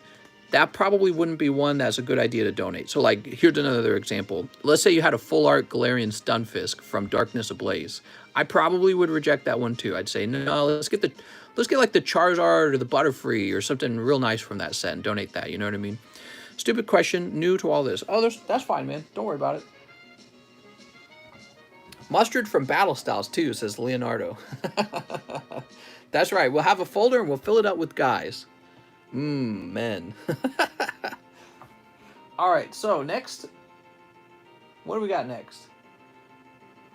that probably wouldn't be one that's a good idea to donate. So like, here's another example. Let's say you had a full art Galarian Stunfisk from Darkness Ablaze. I probably would reject that one too. I'd say, no, let's get Let's get like the Charizard or the Butterfree or something real nice from that set and donate that. You know what I mean? Stupid question, new to all this. Oh, that's fine, man. Don't worry about it. Mustard from Battle Styles, too, says Leonardo. That's right. We'll have a folder and we'll fill it up with guys. Men. All right, so next. What do we got next?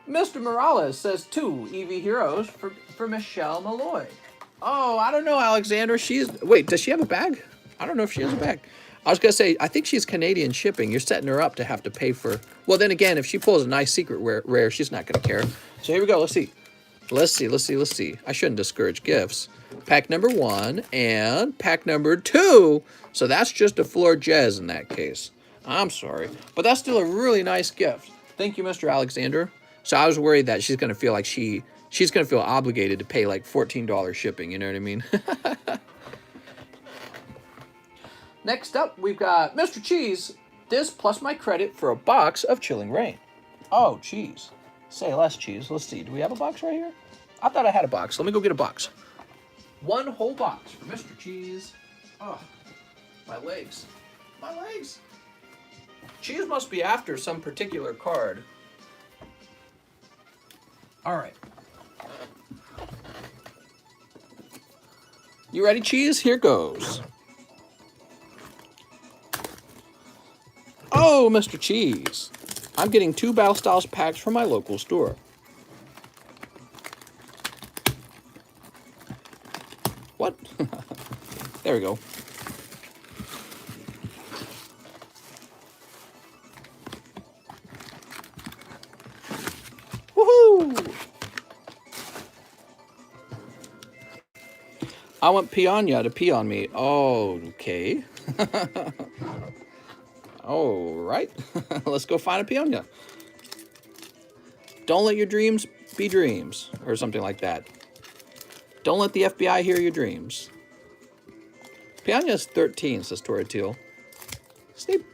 Mr. Morales says 2 EV Heroes for Michelle Malloy. Oh, I don't know, Alexander. Wait, does she have a bag? I don't know if she has a bag. I was going to say, I think she's Canadian shipping. You're setting her up to have to pay for... Well, then again, if she pulls a nice secret rare, she's not going to care. So here we go. Let's see. Let's see. I shouldn't discourage gifts. Pack number 1 and pack number 2. So that's just a Floor Jez in that case. I'm sorry. But that's still a really nice gift. Thank you, Mr. Alexander. So I was worried that she's going to feel like she's going to feel obligated to pay like $14 shipping. You know what I mean? Next up, we've got Mr. Cheese. This plus my credit for a box of Chilling Rain. Oh, cheese. Say less, cheese. Let's see. Do we have a box right here? I thought I had a box. Let me go get a box. 1 whole box for Mr. Cheese. Oh, my legs. My legs. Cheese must be after some particular card. All right. You ready, Cheese? Here goes. Oh, Mr. Cheese. I'm getting 2 Battle Styles packs from my local store. What? There we go. Woohoo! I want Piranha to pee on me. Oh, okay. All right. Let's go find a Piranha. Don't let your dreams be dreams, or something like that. Don't let the FBI hear your dreams. Piranha's 13, says Toratil. Sleep.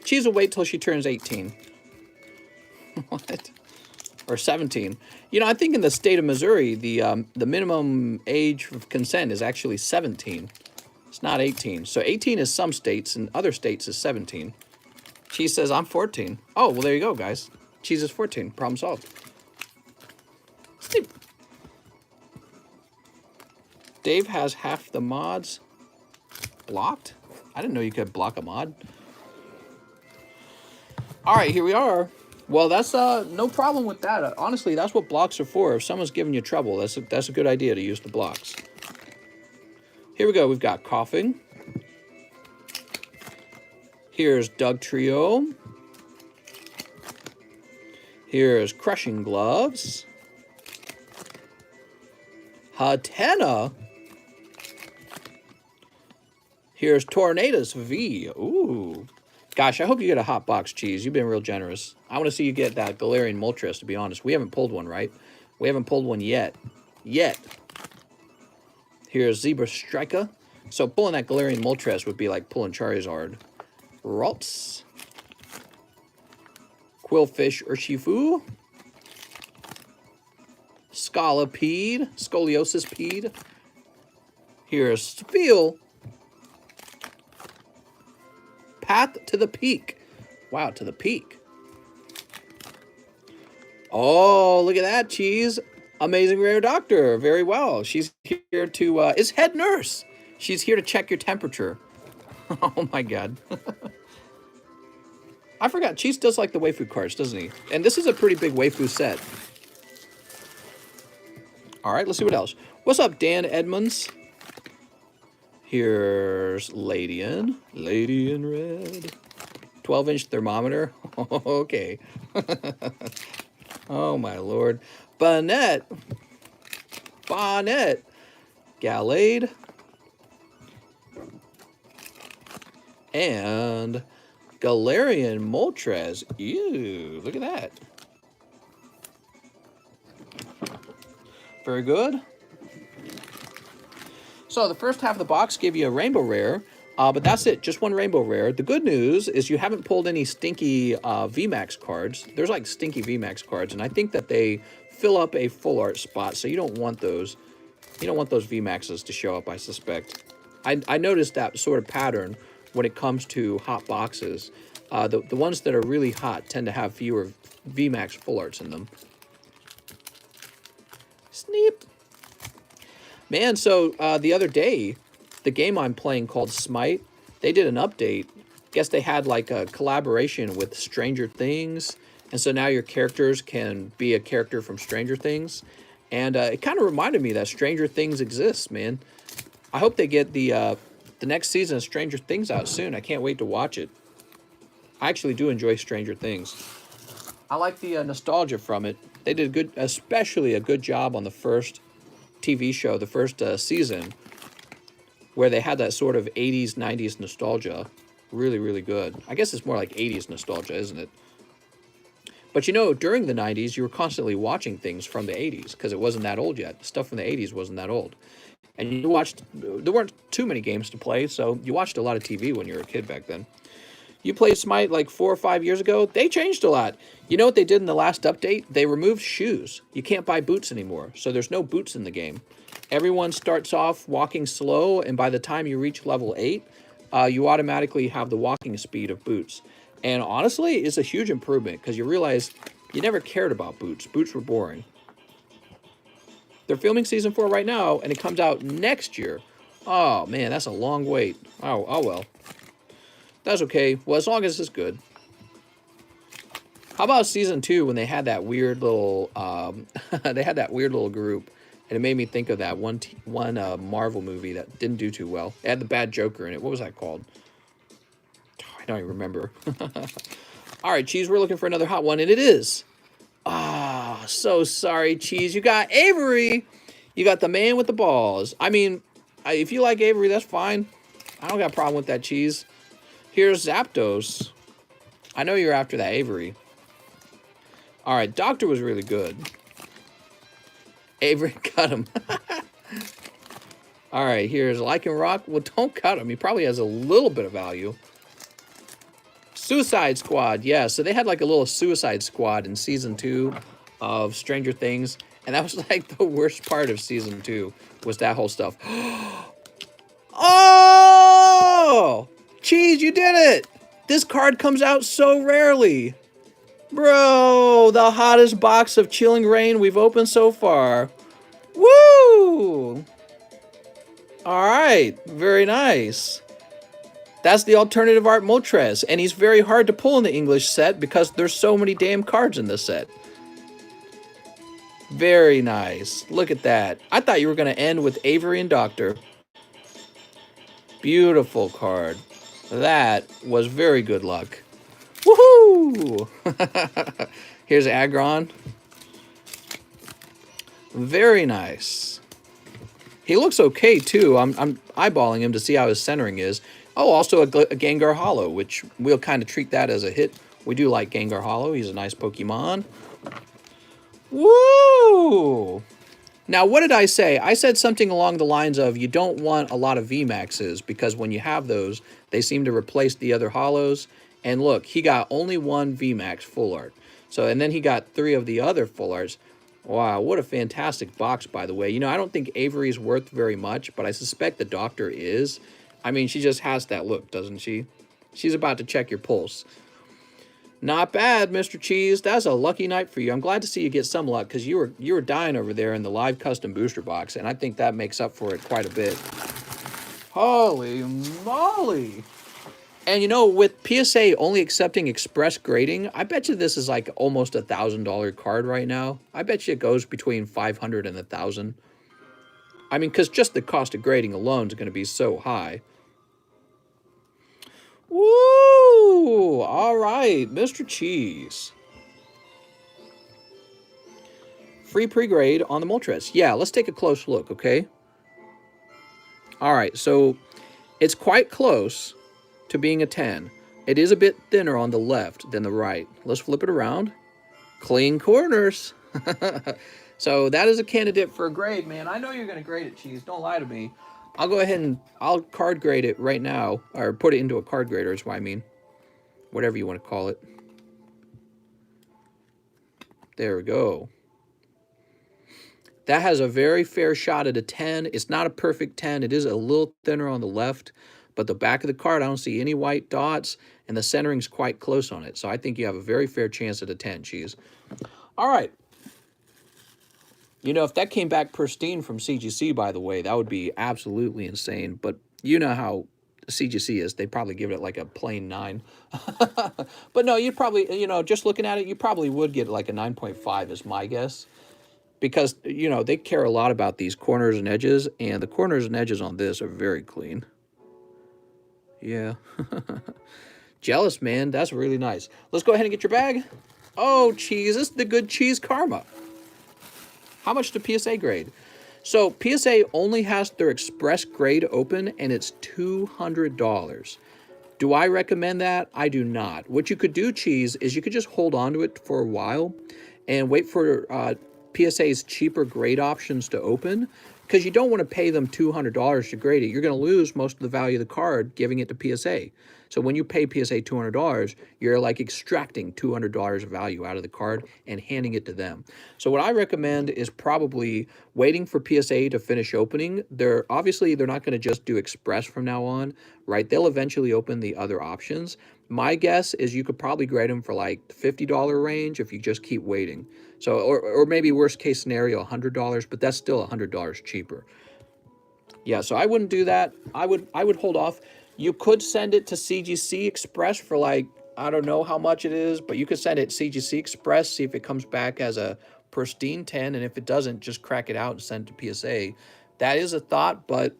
Cheese will wait till she turns 18. What? Or 17. You know, I think in the state of Missouri, the minimum age of consent is actually 17. It's not 18. So 18 is some states, and other states is 17. Cheese says, I'm 14. Oh, well, there you go, guys. Cheese is 14. Problem solved. Sleep. Dave has half the mods blocked. I didn't know you could block a mod. All right, here we are. Well, that's no problem with that. Honestly, that's what blocks are for. If someone's giving you trouble, that's a good idea to use the blocks. Here we go. We've got Coughing. Here's Doug Trio. Here's Crushing Gloves. Hatena. Here's Tornadoes V. Ooh. Gosh, I hope you get a hot box, Cheese. You've been real generous. I want to see you get that Galarian Moltres, to be honest. We haven't pulled one, right? We haven't pulled one yet. Here's Zebra Striker. So pulling that Galarian Moltres would be like pulling Charizard. Ralts. Quillfish Urshifu. Scolipede. Scoliosis Pede. Here's Spiel. Path to the Peak. Wow, to the peak. Oh, look at that, Cheese. Amazing Rare Doctor. Very well. She's here to... is Head Nurse. She's here to check your temperature. Oh, my God. I forgot. Cheese does like the waifu cards, doesn't he? And this is a pretty big waifu set. All right, let's see what else. What's up, Dan Edmonds? Here's Ladian. Lady in red. 12-inch thermometer. Okay. Oh, my Lord. Bonnet. Gallade. And Galarian Moltres. Ew, look at that. Very good. So the first half of the box gave you a Rainbow Rare, but that's it, just one Rainbow Rare. The good news is you haven't pulled any stinky VMAX cards. There's like stinky VMAX cards, and I think that they fill up a full art spot, so you don't want those. You don't want those VMAXs to show up, I suspect. I noticed that sort of pattern when it comes to hot boxes. The ones that are really hot tend to have fewer VMAX full arts in them. Sneep. Man, so the other day, the game I'm playing called Smite, they did an update. Guess they had like a collaboration with Stranger Things. And so now your characters can be a character from Stranger Things. And it kind of reminded me that Stranger Things exists, man. I hope they get the next season of Stranger Things out soon. I can't wait to watch it. I actually do enjoy Stranger Things. I like the nostalgia from it. They did especially a good job on the first TV show, the first season, where they had that sort of 80s, 90s nostalgia. Really, really good. I guess it's more like 80s nostalgia, isn't it? But you know, during the 90s, you were constantly watching things from the 80s because it wasn't that old yet. Stuff from the 80s wasn't that old. And you watched, there weren't too many games to play, so you watched a lot of TV when you were a kid back then. You played Smite like 4 or 5 years ago, they changed a lot. You know what they did in the last update? They removed shoes. You can't buy boots anymore, so there's no boots in the game. Everyone starts off walking slow, and by the time you reach level 8, you automatically have the walking speed of boots. And honestly, it's a huge improvement because you realize you never cared about boots. Boots were boring. They're filming season 4 right now, and it comes out next year. Oh, man, that's a long wait. Oh well. That's okay. Well, as long as it's good. How about season 2 when they had that weird little they had that weird little group, and it made me think of that one Marvel movie that didn't do too well. It had the bad Joker in it. What was that called? I don't even remember. All right, Cheese, we're looking for another hot one, and it is. Ah, so sorry, Cheese. You got Avery. You got the man with the balls. I mean, if you like Avery, that's fine. I don't got a problem with that, Cheese. Here's Zapdos. I know you're after that Avery. All right, Doctor was really good. Avery, cut him. All right, here's Lycanroc. Well, don't cut him. He probably has a little bit of value. Suicide Squad, yeah. So they had like a little Suicide Squad in season 2 of Stranger Things. And that was like the worst part of season 2 was that whole stuff. Oh! Cheese, you did it! This card comes out so rarely. Bro, the hottest box of Chilling Rain we've opened so far. Woo! Alright, very nice. That's the alternative art Moltres, and he's very hard to pull in the English set because there's so many damn cards in this set. Very nice. Look at that. I thought you were going to end with Avery and Doctor. Beautiful card. That was very good luck. Woohoo! Here's Aggron. Very nice. He looks okay, too. I'm eyeballing him to see how his centering is. Oh, also a Gengar Hollow, which we'll kind of treat that as a hit. We do like Gengar Hollow. He's a nice Pokemon. Woo! Now, what did I say? I said something along the lines of you don't want a lot of VMAXs because when you have those, they seem to replace the other hollows. And look, he got only one VMAX full art. So, and then he got 3 of the other full arts. Wow, what a fantastic box, by the way. You know, I don't think Avery's worth very much, but I suspect the Doctor is. I mean, she just has that look, doesn't she? She's about to check your pulse. Not bad, Mr. Cheese. That's a lucky night for you. I'm glad to see you get some luck because you were dying over there in the live custom booster box, and I think that makes up for it quite a bit. Holy moly! And you know, with PSA only accepting express grading, I bet you this is like almost $1,000 card right now. I bet you it goes between $500 and $1,000. I mean, because just the cost of grading alone is going to be so high. Woo! All right, Mr. Cheese. Free pre-grade on the Moltres. Yeah, let's take a close look, okay? All right, so it's quite close to being a 10. It is a bit thinner on the left than the right. Let's flip it around. Clean corners. So that is a candidate for a grade, man. I know you're going to grade it, Cheese. Don't lie to me. I'll go ahead and I'll card grade it right now, or put it into a card grader is what I mean. Whatever you want to call it. There we go. That has a very fair shot at a 10. It's not a perfect 10. It is a little thinner on the left, but the back of the card, I don't see any white dots, and the centering's quite close on it. So I think you have a very fair chance at a 10, Cheese. All right. You know, if that came back pristine from CGC, by the way, that would be absolutely insane. But you know how CGC is. They probably give it like a plain 9. But no, you'd probably, you know, just looking at it, you probably would get like a 9.5 is my guess. Because, you know, they care a lot about these corners and edges, and the corners and edges on this are very clean. Yeah. Jealous, man. That's really nice. Let's go ahead and get your bag. Oh, Cheese. This is the good Cheese Karma. How much to PSA grade? So PSA only has their express grade open, and it's $200. Do I recommend that? I do not. What you could do, Cheese, is you could just hold on to it for a while and wait for PSA's cheaper grade options to open, because you don't want to pay them $200 to grade it. You're going to lose most of the value of the card giving it to PSA. So when you pay PSA $200, you're like extracting $200 of value out of the card and handing it to them. So what I recommend is probably waiting for PSA to finish opening. They're not going to just do express from now on, right? They'll eventually open the other options. My guess is you could probably grade them for like $50 range if you just keep waiting. So, or maybe worst case scenario, $100, but that's still $100 cheaper. Yeah, so I wouldn't do that. I would hold off. You could send it to CGC Express for like, I don't know how much it is, but you could send it CGC Express, see if it comes back as a pristine 10, and if it doesn't, just crack it out and send it to PSA. That is a thought, but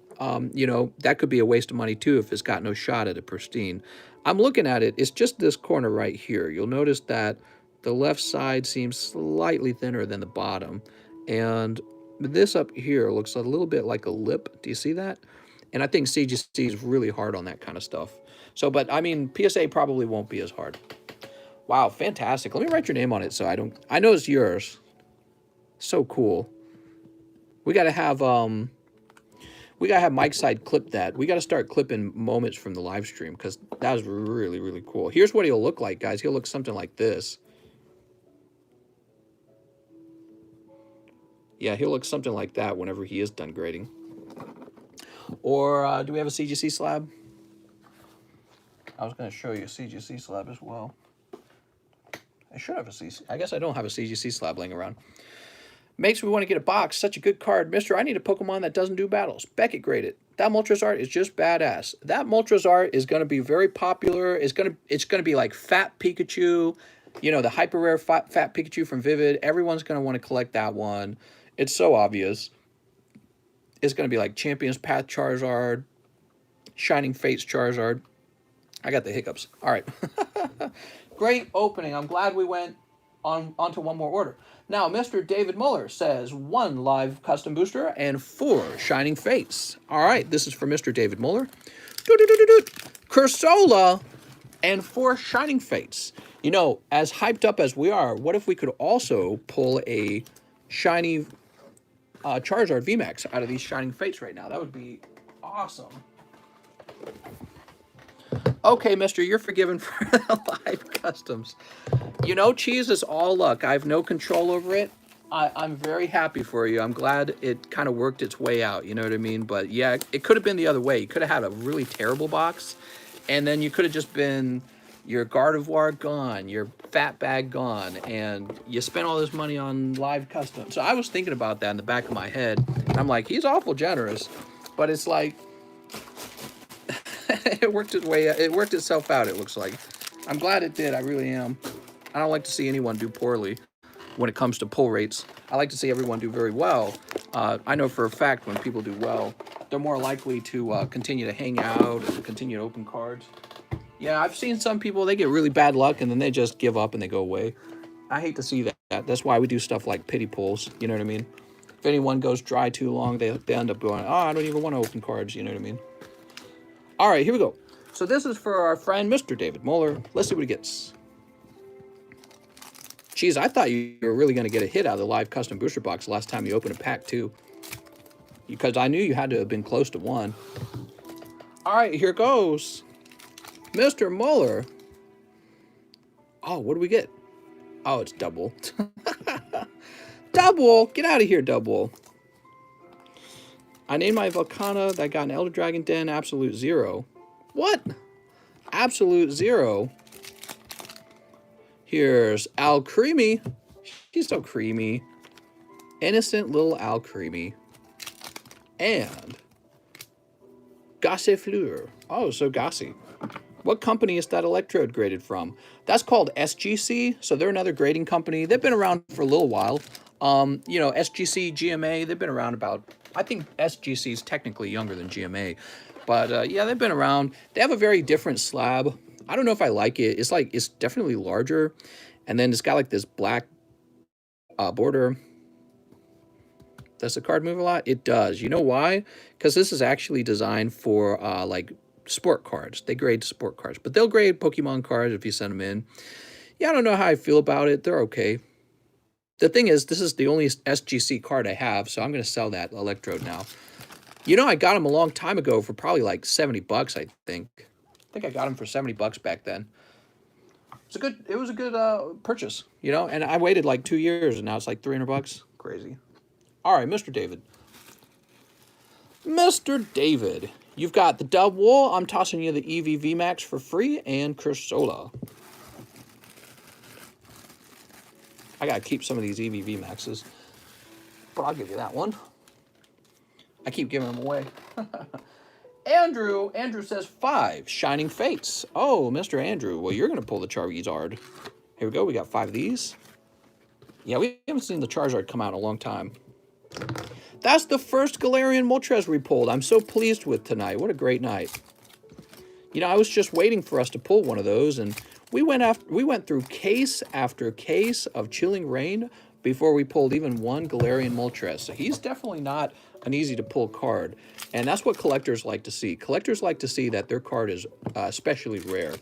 you know, that could be a waste of money too if it's got no shot at a pristine. I'm looking at it. It's just this corner right here. You'll notice that the left side seems slightly thinner than the bottom, and this up here looks a little bit like a lip. Do you see that? And I think CGC is really hard on that kind of stuff. So, but I mean, PSA probably won't be as hard. Wow, fantastic. Let me write your name on it so I know it's yours. So cool. We gotta have Mike's side clip that. We gotta start clipping moments from the live stream, because that was really, really cool. Here's what he'll look like, guys. He'll look something like this. Yeah, he'll look something like that whenever he is done grading. Or do we have a CGC slab? I was going to show you a CGC slab as well. I should have a CGC. I guess I don't have a CGC slab laying around. Makes me want to get a box. Such a good card. Mister, I need a Pokemon that doesn't do battles. Beckett graded. That Moltres is just badass. That Moltres is going to be very popular. It's going to be like Fat Pikachu. You know, the hyper rare Fat Pikachu from Vivid. Everyone's going to want to collect that one. It's so obvious. It's going to be like Champion's Path Charizard, Shining Fates Charizard. I got the hiccups. All right. Great opening. I'm glad we went onto one more order. Now, Mr. David Muller says 1 live custom booster and 4 Shining Fates. All right. This is for Mr. David Muller. Cursola and 4 Shining Fates. You know, as hyped up as we are, what if we could also pull a shiny Charizard VMAX out of these Shining Fates right now? That would be awesome. Okay, mister, you're forgiven for the live customs. You know, Cheese is all luck. I have no control over it. I'm very happy for you. I'm glad it kind of worked its way out, you know what I mean? But yeah, it could have been the other way. You could have had a really terrible box, and then you could have just been your Gardevoir gone, your fat bag gone, and you spent all this money on live custom. So I was thinking about that in the back of my head, and I'm like, he's awful generous. But it's like, it worked itself out, it looks like. I'm glad it did, I really am. I don't like to see anyone do poorly when it comes to pull rates. I like to see everyone do very well. I know for a fact when people do well, they're more likely to continue to hang out and continue to open cards. Yeah, I've seen some people, they get really bad luck and then they just give up and they go away. I hate to see that. That's why we do stuff like pity pulls, you know what I mean? If anyone goes dry too long, they end up going, oh, I don't even want to open cards, you know what I mean? All right, here we go. So this is for our friend, Mr. David Muller. Let's see what he gets. Geez, I thought you were really going to get a hit out of the live custom booster box last time you opened a pack too, because I knew you had to have been close to 1. All right, here goes. Mr. Muller. Oh, what do we get? Oh, it's double. Double! Get out of here, Double. I named my Volcana that got an Elder Dragon Den Absolute Zero. What? Absolute Zero? Here's Al Creamy. She's so creamy. Innocent little Al Creamy. And Gasse Fleur. Oh, so gassy. What company is that electrode graded from? That's called SGC, so they're another grading company. They've been around for a little while. You know, SGC, GMA, they've been around about, I think SGC is technically younger than GMA. But yeah, they've been around. They have a very different slab. I don't know if I like it. It's like, it's definitely larger. And then it's got like this black border. Does the card move a lot? It does. You know why? Because this is actually designed for like sport cards. They grade sport cards, but they'll grade Pokemon cards if you send them in. Yeah, I don't know how I feel about it. They're okay. The thing is, this is the only SGC card I have, so I'm going to sell that Electrode now. You know, I got them a long time ago for probably like 70 bucks, I think. I think I got them for 70 bucks back then. It was a good purchase, you know, and I waited like 2 years, and now it's like 300 bucks. Crazy. All right, Mr. David. Mr. David. You've got the Dub Wool. I'm tossing you the EV VMAX for free and Cursola. I got to keep some of these EV VMAXs, but I'll give you that one. I keep giving them away. Andrew says 5 Shining Fates. Oh, Mr. Andrew. Well, you're going to pull the Charizard. Here we go. We got 5 of these. Yeah, we haven't seen the Charizard come out in a long time. That's the first Galarian Moltres we pulled. I'm so pleased with tonight. What a great night. You know, I was just waiting for us to pull one of those, and we went through case after case of Chilling Rain before we pulled even one Galarian Moltres. So he's definitely not an easy to pull card, and that's what collectors like to see. Collectors like to see that their card is especially rare.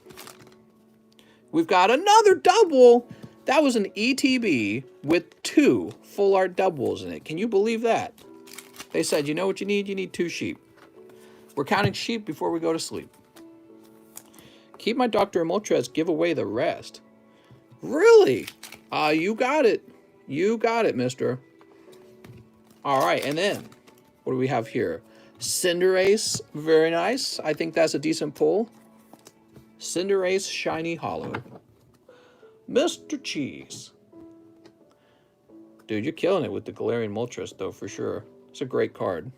We've got another double. That was an ETB with 2 full art doubles in it. Can you believe that? They said, you know what you need? You need 2 sheep. We're counting sheep before we go to sleep. Keep my Dr. Moltres, give away the rest. Really? You got it. You got it, mister. All right, and then, what do we have here? Cinderace, very nice. I think that's a decent pull. Cinderace Shiny Hollow. Mr. Cheese. Dude, you're killing it with the Galarian Moltres, though, for sure. It's a great card.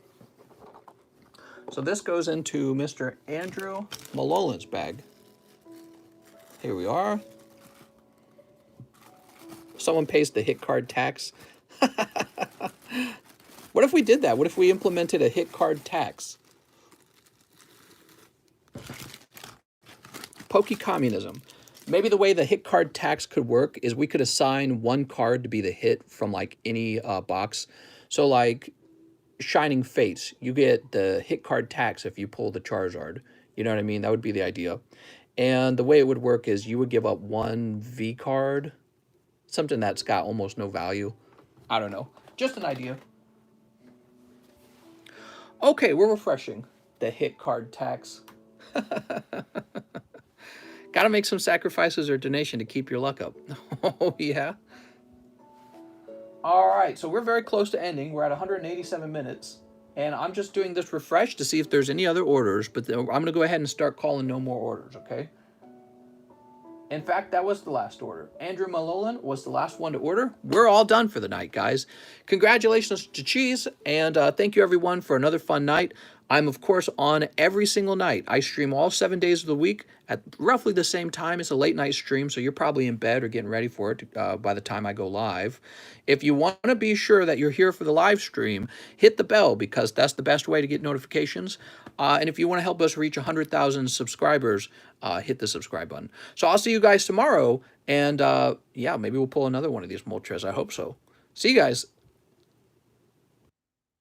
So this goes into Mr. Andrew Malolan's bag. Here we are. Someone pays the hit card tax. What if we did that? What if we implemented a hit card tax? Pokey communism. Maybe the way the hit card tax could work is we could assign one card to be the hit from like any box. So like Shining Fates, you get the hit card tax if you pull the Charizard. You know what I mean? That would be the idea. And the way it would work is you would give up 1 V card, something that's got almost no value. I don't know. Just an idea. Okay, we're refreshing the hit card tax. Got to make some sacrifices or donation to keep your luck up. Oh, yeah. All right, so we're very close to ending. We're at 187 minutes. And I'm just doing this refresh to see if there's any other orders. But I'm going to go ahead and start calling no more orders, okay? In fact, that was the last order. Andrew Malolan was the last one to order. We're all done for the night, guys. Congratulations to Cheese, and thank you, everyone, for another fun night. I'm, of course, on every single night. I stream all 7 days of the week at roughly the same time. It's a late night stream, so you're probably in bed or getting ready for it by the time I go live. If you want to be sure that you're here for the live stream, hit the bell, because that's the best way to get notifications. And if you want to help us reach 100,000 subscribers, hit the subscribe button. So I'll see you guys tomorrow, and yeah, maybe we'll pull another one of these Moltres. I hope so. See you guys.